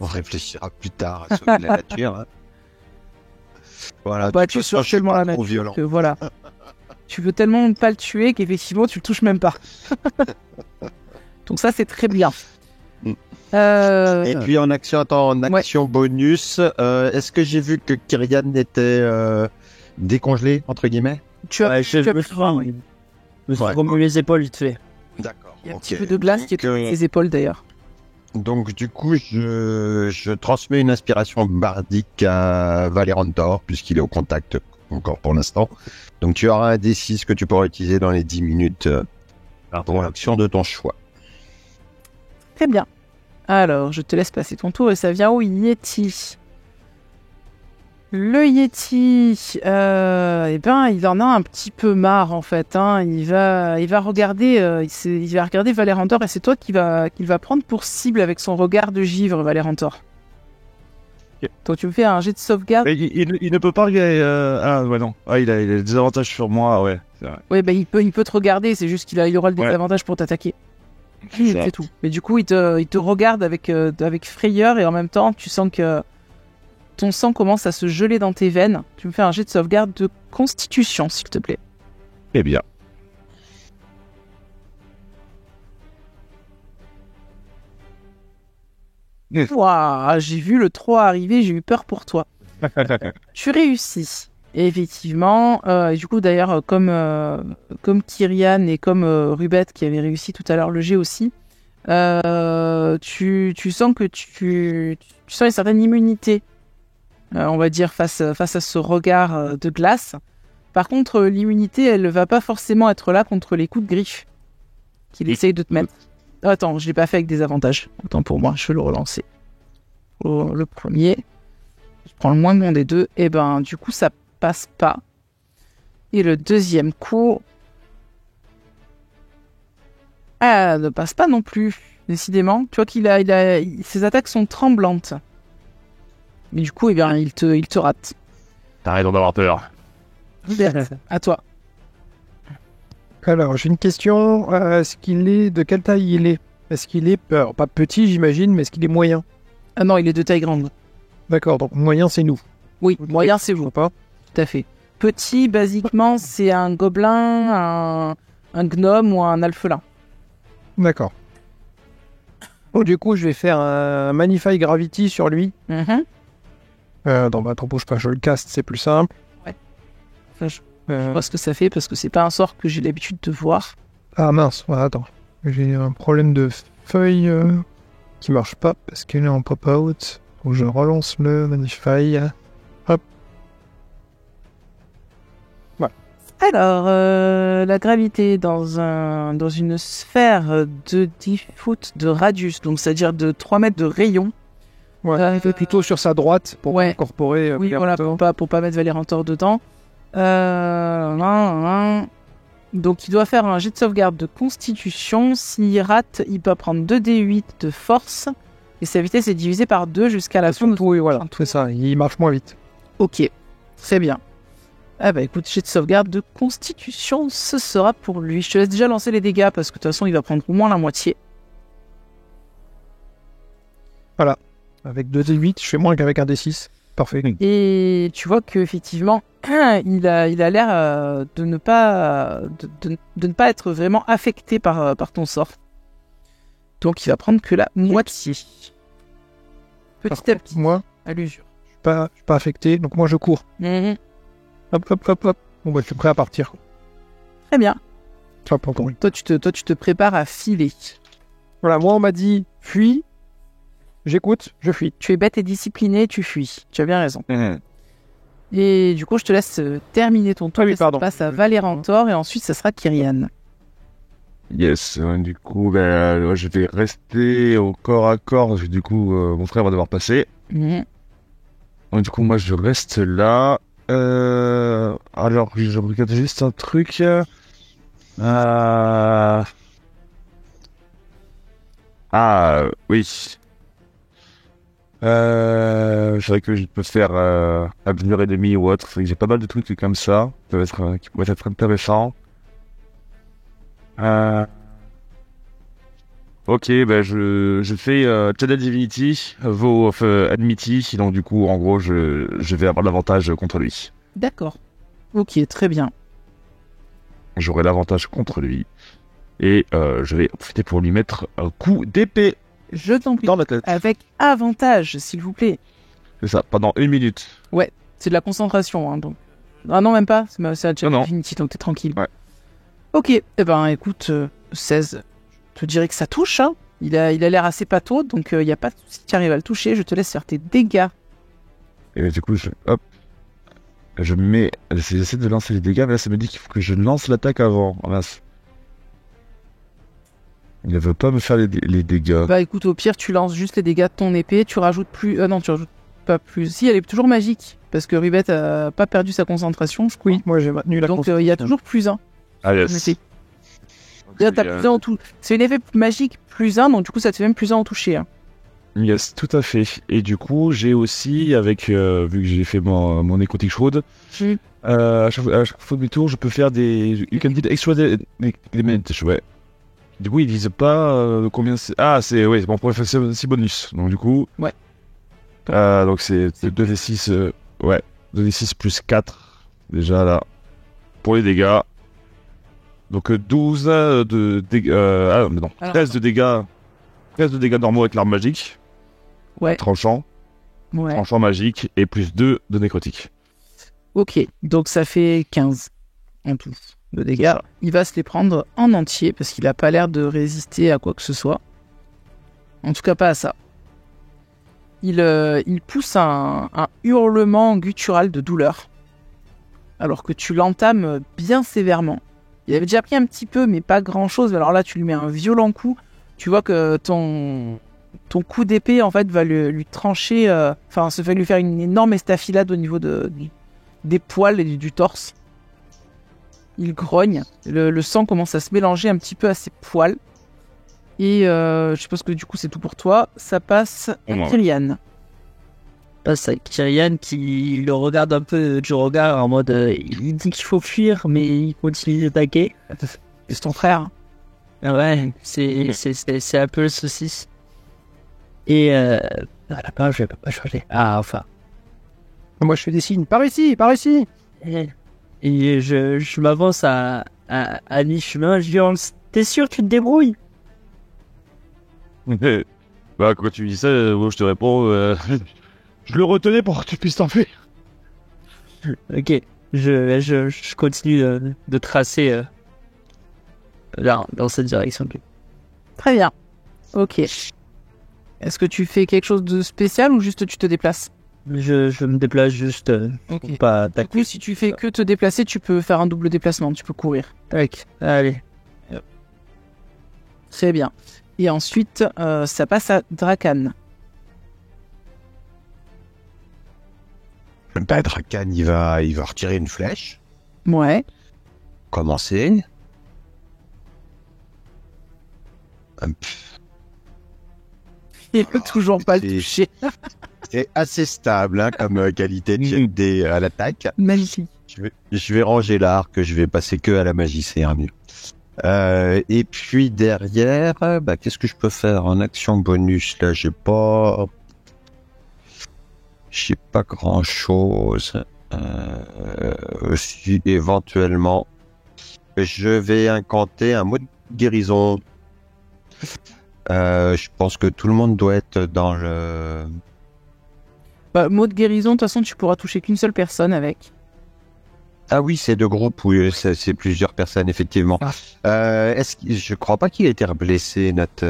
On réfléchira plus tard à sauver la nature. Hein. Voilà. Bah, tu sors tellement la nature violent. que voilà. Tu veux tellement pas le tuer qu'effectivement tu le touches même pas. Donc ça c'est très bien. Et puis en action bonus, est-ce que j'ai vu que Kyrian était décongelé entre guillemets? Tu as Je me suis remué les épaules vite fait. D'accord. Il y a un petit peu de glace qui est sur ses épaules d'ailleurs. Donc du coup, je transmets une inspiration bardique à Valérantor, puisqu'il est au contact encore pour l'instant. Donc tu auras un D6 que tu pourras utiliser dans les 10 minutes pour l'action de ton choix. Très bien. Alors, je te laisse passer ton tour et ça vient au Yeti. Le Yeti, il en a un petit peu marre en fait. Hein. Il va regarder Valérantor et c'est toi qu'il va prendre pour cible avec son regard de givre, Valérantor. Okay. Donc tu me fais un jet de sauvegarde. Mais il ne peut pas regarder. Ah ouais non. Ah il a des avantages sur moi, ouais. C'est vrai. Ouais il peut te regarder, c'est juste qu'il aura le désavantage pour t'attaquer. C'est tout. Mais du coup il te regarde avec frayeur et en même temps tu sens que ton sang commence à se geler dans tes veines. Tu me fais un jet de sauvegarde de constitution, s'il te plaît. Eh bien. Waouh, j'ai vu le 3 arriver, j'ai eu peur pour toi. Tu réussis. Et effectivement, du coup d'ailleurs, comme Kyrian et comme Rubette qui avait réussi tout à l'heure le jet aussi, tu sens que tu sens une certaine immunité. On va dire face à ce regard de glace. Par contre, l'immunité, elle va pas forcément être là contre les coups de griffe qu'il essaye de te mettre. Attends, je l'ai pas fait avec des avantages. Attends pour moi, je vais le relancer. Le premier, je prends le moins bon des deux, et ben du coup ça passe pas. Et le deuxième coup, ne passe pas non plus. Décidément, tu vois ses attaques sont tremblantes. Mais du coup, il te rate. T'as raison d'avoir peur. À toi. Alors, j'ai une question. De quelle taille il est? Est-ce qu'il est, pas petit, j'imagine, mais est-ce qu'il est moyen? Ah non, il est de taille grande. D'accord, donc moyen, c'est nous. Oui, moyen, c'est vous. Pas. Tout à fait. Petit, basiquement, c'est un gobelin, un gnome ou un alphelin. D'accord. Bon, du coup, je vais faire un Magnify Gravity sur lui. Attends, bouge pas, je le caste, c'est plus simple. Ouais. Enfin, je vois ce que ça fait parce que c'est pas un sort que j'ai l'habitude de voir. Ah mince, ouais, attends. J'ai un problème de feuille qui marche pas parce qu'elle est en pop-out. Donc je relance le Magnify. Hop. Voilà. Alors, la gravité dans une sphère de 10 foot de radius, donc c'est-à-dire de 3 mètres de rayon. Ouais, plutôt sur sa droite pour incorporer. Oui, voilà, pour pas mettre Valérantor dedans. Donc il doit faire un jet de sauvegarde de constitution. S'il rate, il peut prendre 2d8 de force. Et sa vitesse est divisée par 2 jusqu'à la fin de oui, voilà, c'est ça, il marche moins vite. Ok, très bien. Ah bah écoute, jet de sauvegarde de constitution, ce sera pour lui. Je te laisse déjà lancer les dégâts parce que de toute façon il va prendre au moins la moitié. Voilà. Avec 2d8, je fais moins qu'avec un d6. Parfait. Et tu vois qu'effectivement, il a l'air de ne pas être vraiment affecté par ton sort. Donc il va prendre que la moitié. Petit à petit. Moi, à l'usure. suis pas affecté, donc moi je cours. Mhm. Hop, hop, hop, hop. Bon, bah, je suis prêt à partir. Très bien. Enfin, pas encore. Toi, tu te prépares à filer. Voilà, moi, on m'a dit fuis. J'écoute, je fuis. Tu es bête et discipliné, tu fuis. Tu as bien raison. Et du coup, je te laisse terminer ton tour. Ah oui, Et ça pardon. passe à Valérantor et ensuite, ça sera Kyrian. Yes, du coup, ben, je vais rester au corps à corps, parce que du coup, mon frère va devoir passer. Mhm. Donc, du coup, moi, je reste là. Alors, je regarde juste un truc. Oui. C'est vrai que je peux faire avenir ennemi ou autre. C'est vrai que j'ai pas mal de trucs comme ça qui peuvent être intéressants. Ok, ben je fais Channel Divinity, Vow of Enmity, donc du coup, en gros, je vais avoir l'avantage contre lui. D'accord. Ok, très bien. J'aurai l'avantage contre lui. Et je vais en profiter pour lui mettre un coup d'épée Je t'en prie. dans la tête. Avec avantage, s'il vous plaît. C'est ça, pendant 1 minute. C'est de la concentration, hein, donc. Ah non, même pas. C'est Channel Non. Divinity, donc t'es tranquille. Ouais. Ok. Eh ben, écoute, 16. Je te dirais que ça touche, hein. Il a l'air assez pâteau, donc il n'y a pas de souci qui arrive à le toucher. Je te laisse faire tes dégâts. Et du coup, je mets... J'essaie de lancer les dégâts, mais là, ça me dit qu'il faut que je lance l'attaque avant. Oh, mince. Il ne veut pas me faire les dégâts. Bah écoute, au pire, tu lances juste les dégâts de ton épée, tu rajoutes plus... non, tu rajoutes pas plus. Si, elle est toujours magique, parce que Rubette a pas perdu sa concentration, je crois. Oui, moi j'ai maintenu la Donc il y a toujours plus 1. Ah, Mais yes. c'est- Là, t'as plus 1 en tout. C'est un effet magique plus 1, donc du coup, ça te fait même plus 1 en toucher. Hein. Yes, tout à fait. Et du coup, j'ai aussi, avec vu que j'ai fait mon Necrotic Shroud, Mm. à chaque fois de mes tours, je peux faire des... You can get extra element, ouais. Du coup, ils disent pas combien c'est... Ah, c'est... Oui, bon, pour faire 6 bonus. Donc du coup... Ouais. Donc c'est 2d6... ouais, 2d6 plus 4, déjà, là, pour les dégâts. Donc 12 de dégâts... ah, mais non, Alors, 13 de dégâts... 13 de dégâts normaux avec l'arme magique. Ouais. Tranchant. Ouais. Tranchant magique et plus 2 de nécrotique. Ok, donc ça fait 15 en tout de dégâts. Il va se les prendre en entier, parce qu'il a pas l'air de résister à quoi que ce soit. En tout cas, pas à ça. Il pousse un hurlement guttural de douleur, alors que tu l'entames bien sévèrement. Il avait déjà pris un petit peu, mais pas grand-chose. Alors là, tu lui mets un violent coup. Tu vois que ton coup d'épée, en fait, va lui trancher... Enfin, ça va lui faire une énorme estafilade au niveau des poils et du torse. Il grogne. Le sang commence à se mélanger un petit peu à ses poils. Et je suppose que du coup, c'est tout pour toi. Ça passe à Ouais. Kyrian. Passe à Kyrian qui le regarde un peu du regard en mode il dit qu'il faut fuir mais il continue d'attaquer. C'est ton frère. Hein. Ah ouais, c'est un peu le saucisse. Et la page, je peux pas changer. Ah, enfin. Moi je fais des signes. Par ici, par ici. Et je m'avance à mi-chemin, je dis t'es sûr, tu te débrouilles? Bah, quand tu dis ça, moi, je te réponds... je le retenais pour que tu puisses t'en faire. Ok, je continue de tracer là, dans cette direction. Très bien. Ok. Est-ce que tu fais quelque chose de spécial ou juste tu te déplaces? Je me déplace juste Ok. pour pas Du attaquer. coup, si tu fais que te déplacer, tu peux faire un double déplacement. Tu peux courir. Tac, allez. Très bien. Et ensuite, ça passe à Drakan. Bah, Drakan, il va retirer une flèche. Ouais. Commencer. Hop. Il peut toujours pas le c'est- toucher. C'est assez stable hein, comme qualité de jet de dés à l'attaque. Magnifique. Je vais ranger l'arc, je vais passer que à la magie, c'est un mieux. Et puis derrière, bah, qu'est-ce que je peux faire en action bonus? Là, j'ai pas grand chose. Si éventuellement, je vais incanter un mot de guérison. Je pense que tout le monde doit être dans le Mot de guérison, de toute façon, tu pourras toucher qu'une seule personne avec. Ah oui, c'est 2 groupes, oui, c'est plusieurs personnes, effectivement. Je crois pas qu'il ait été blessé, notre...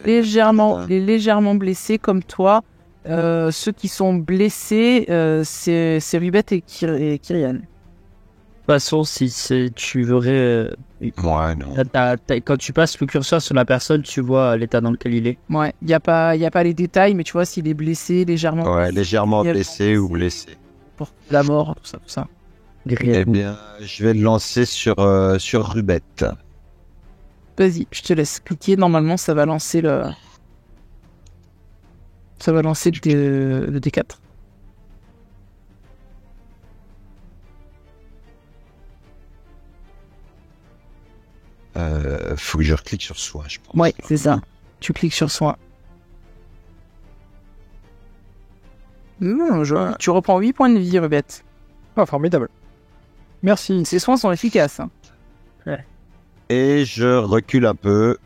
Il est légèrement blessé comme toi. Ceux qui sont blessés, c'est Rubet et Kyrian. De toute façon, tu verrais... Ouais, non. Quand tu passes le curseur sur la personne, tu vois l'état dans lequel il est. Ouais, il y a pas les détails, mais tu vois s'il est blessé, légèrement. Ouais, légèrement blessé ou blessé. Pour la mort, tout ça. Eh bien, je vais le lancer sur Rubet. Vas-y, je te laisse cliquer. Normalement, ça va lancer le D4. Faut que je reclique sur soi, je pense. Ouais, c'est ça. Tu cliques sur soi. Tu reprends 8 points de vie, Rubet. Ah, formidable. Merci. Ces soins sont efficaces. Hein. Et je recule un peu.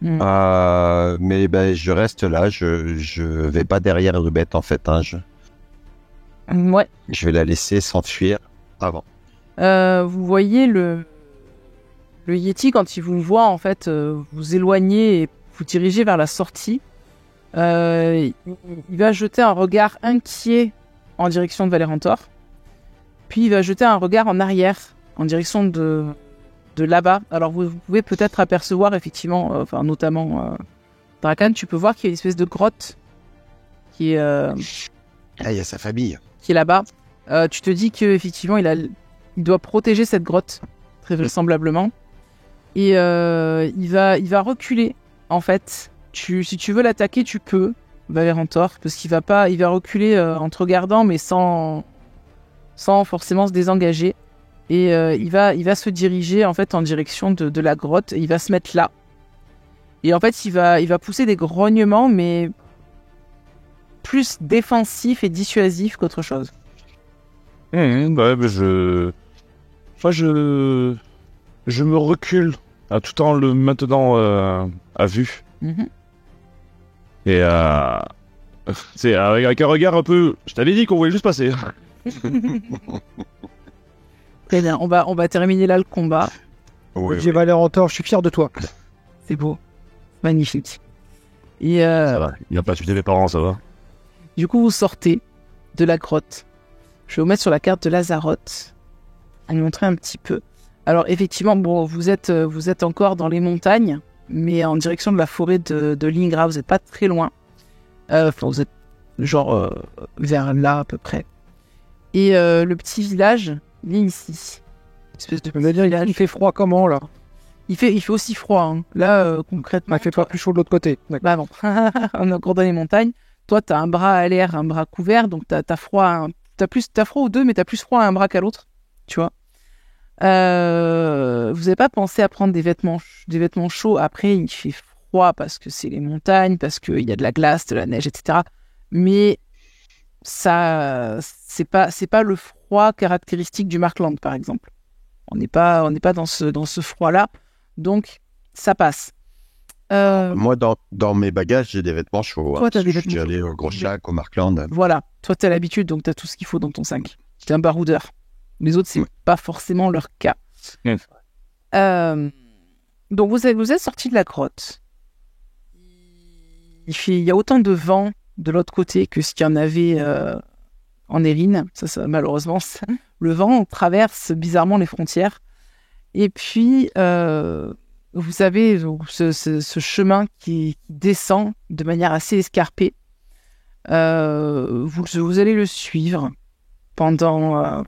Mais je reste là. Je vais pas derrière Rubet, en fait. Hein, Ouais. Je vais la laisser s'enfuir avant. Vous voyez le Yeti, quand il vous voit, en fait, vous éloigner et vous diriger vers la sortie. Il va jeter un regard inquiet en direction de Valérantor. Puis il va jeter un regard en arrière, en direction de là-bas. Alors vous pouvez peut-être apercevoir, effectivement, notamment Drakan, tu peux voir qu'il y a une espèce de grotte qui est... il y a sa famille. Qui est là-bas. Tu te dis qu'effectivement, il doit protéger cette grotte, très vraisemblablement. Et il va reculer, en fait. Si tu veux l'attaquer, tu peux, Valérantor, parce qu'il va reculer en te regardant, mais sans forcément se désengager. Et il va se diriger, en fait, en direction de la grotte. Et il va se mettre là. Et en fait, il va pousser des grognements, mais plus défensifs et dissuasifs qu'autre chose. Je me recule, tout en le maintenant à vue. Mm-hmm. Et c'est avec un regard un peu... Je t'avais dit qu'on voulait juste passer. Très bien, on va terminer là le combat. J'ai Valérantor, je suis fier de toi. C'est beau. Magnifique. Et Ça va, il n'a pas tué mes parents, ça va. du coup, vous sortez de la grotte. Je vais vous mettre sur la carte de Lazaroth. À vous montrer un petit peu. Alors, effectivement, bon, vous êtes encore dans les montagnes, mais en direction de la forêt de Lingra. Vous n'êtes pas très loin. Vous êtes genre vers là, à peu près. Et le petit village, il est ici. Espèce de petit village. Il fait froid comment, là? Il fait aussi froid. Hein. Là, concrètement... Il fait pas plus chaud de l'autre côté. Bah non, on est encore dans les montagnes. Toi, t'as un bras à l'air, un bras couvert, donc t'as froid. T'as froid aux deux, mais t'as plus froid à un bras qu'à l'autre. Tu vois. Vous n'avez pas pensé à prendre des vêtements chauds. Après, il fait froid parce que c'est les montagnes, parce qu'il y a de la glace, de la neige, etc. Mais ça, c'est pas le froid caractéristique du Markland, par exemple. On n'est pas dans ce froid-là, donc ça passe. Moi, dans mes bagages, j'ai des vêtements chauds. Toi, t'as des vêtements chauds. Je suis allé au Gros Chac, au Markland. Voilà, toi, t'as l'habitude, donc t'as tout ce qu'il faut dans ton sac. T'es un baroudeur. Les autres, c'est pas forcément leur cas. Donc, vous êtes sortis de la grotte. Il y a autant de vent de l'autre côté que ce qu'il y en avait en Erin. Ça, malheureusement, le vent traverse bizarrement les frontières. Et puis, vous avez ce chemin qui descend de manière assez escarpée. Vous allez le suivre pendant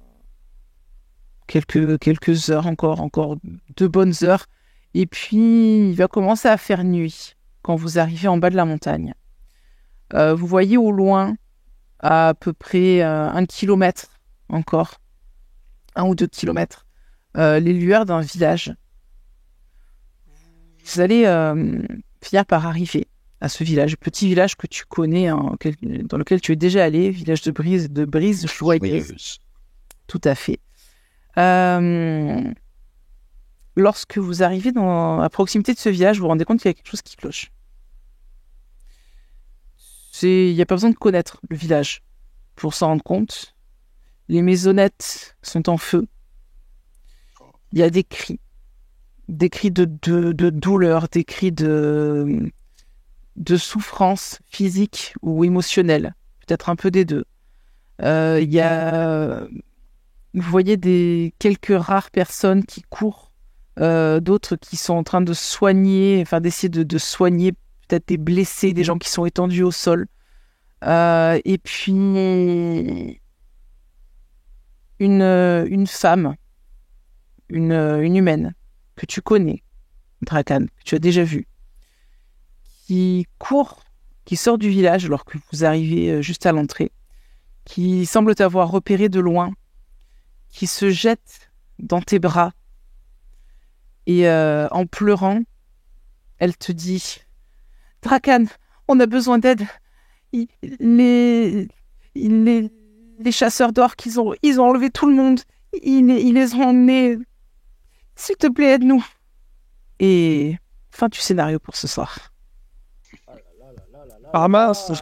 quelques heures, encore 2 bonnes heures. Et puis, il va commencer à faire nuit quand vous arrivez en bas de la montagne. Vous voyez au loin, à peu près 1 kilomètre encore, 1 ou 2 kilomètres, les lueurs d'un village. Vous allez finir par arriver à ce village, petit village que tu connais, dans lequel tu es déjà allé, village de Brise joyeuse. Tout à fait. Lorsque vous arrivez à proximité de ce village, vous vous rendez compte qu'il y a quelque chose qui cloche. Il n'y a pas besoin de connaître le village pour s'en rendre compte. Les maisonnettes sont en feu. Il y a des cris de douleur, des cris de souffrance physique ou émotionnelle, peut-être un peu des deux. Il y a, vous voyez quelques rares personnes qui courent, d'autres qui sont en train de soigner, enfin d'essayer de soigner peut-être des blessés, des gens qui sont étendus au sol. Et puis une femme, une humaine que tu connais, Drakan, que tu as déjà vue, qui court, qui sort du village alors que vous arrivez juste à l'entrée, qui semble t'avoir repéré de loin, qui se jette dans tes bras et en pleurant, elle te dit « Drakan, on a besoin d'aide. Les chasseurs d'orques, ils ont enlevé tout le monde. Ils les ont emmenés. S'il te plaît, aide-nous. » Et fin du scénario pour ce soir. Ah mince,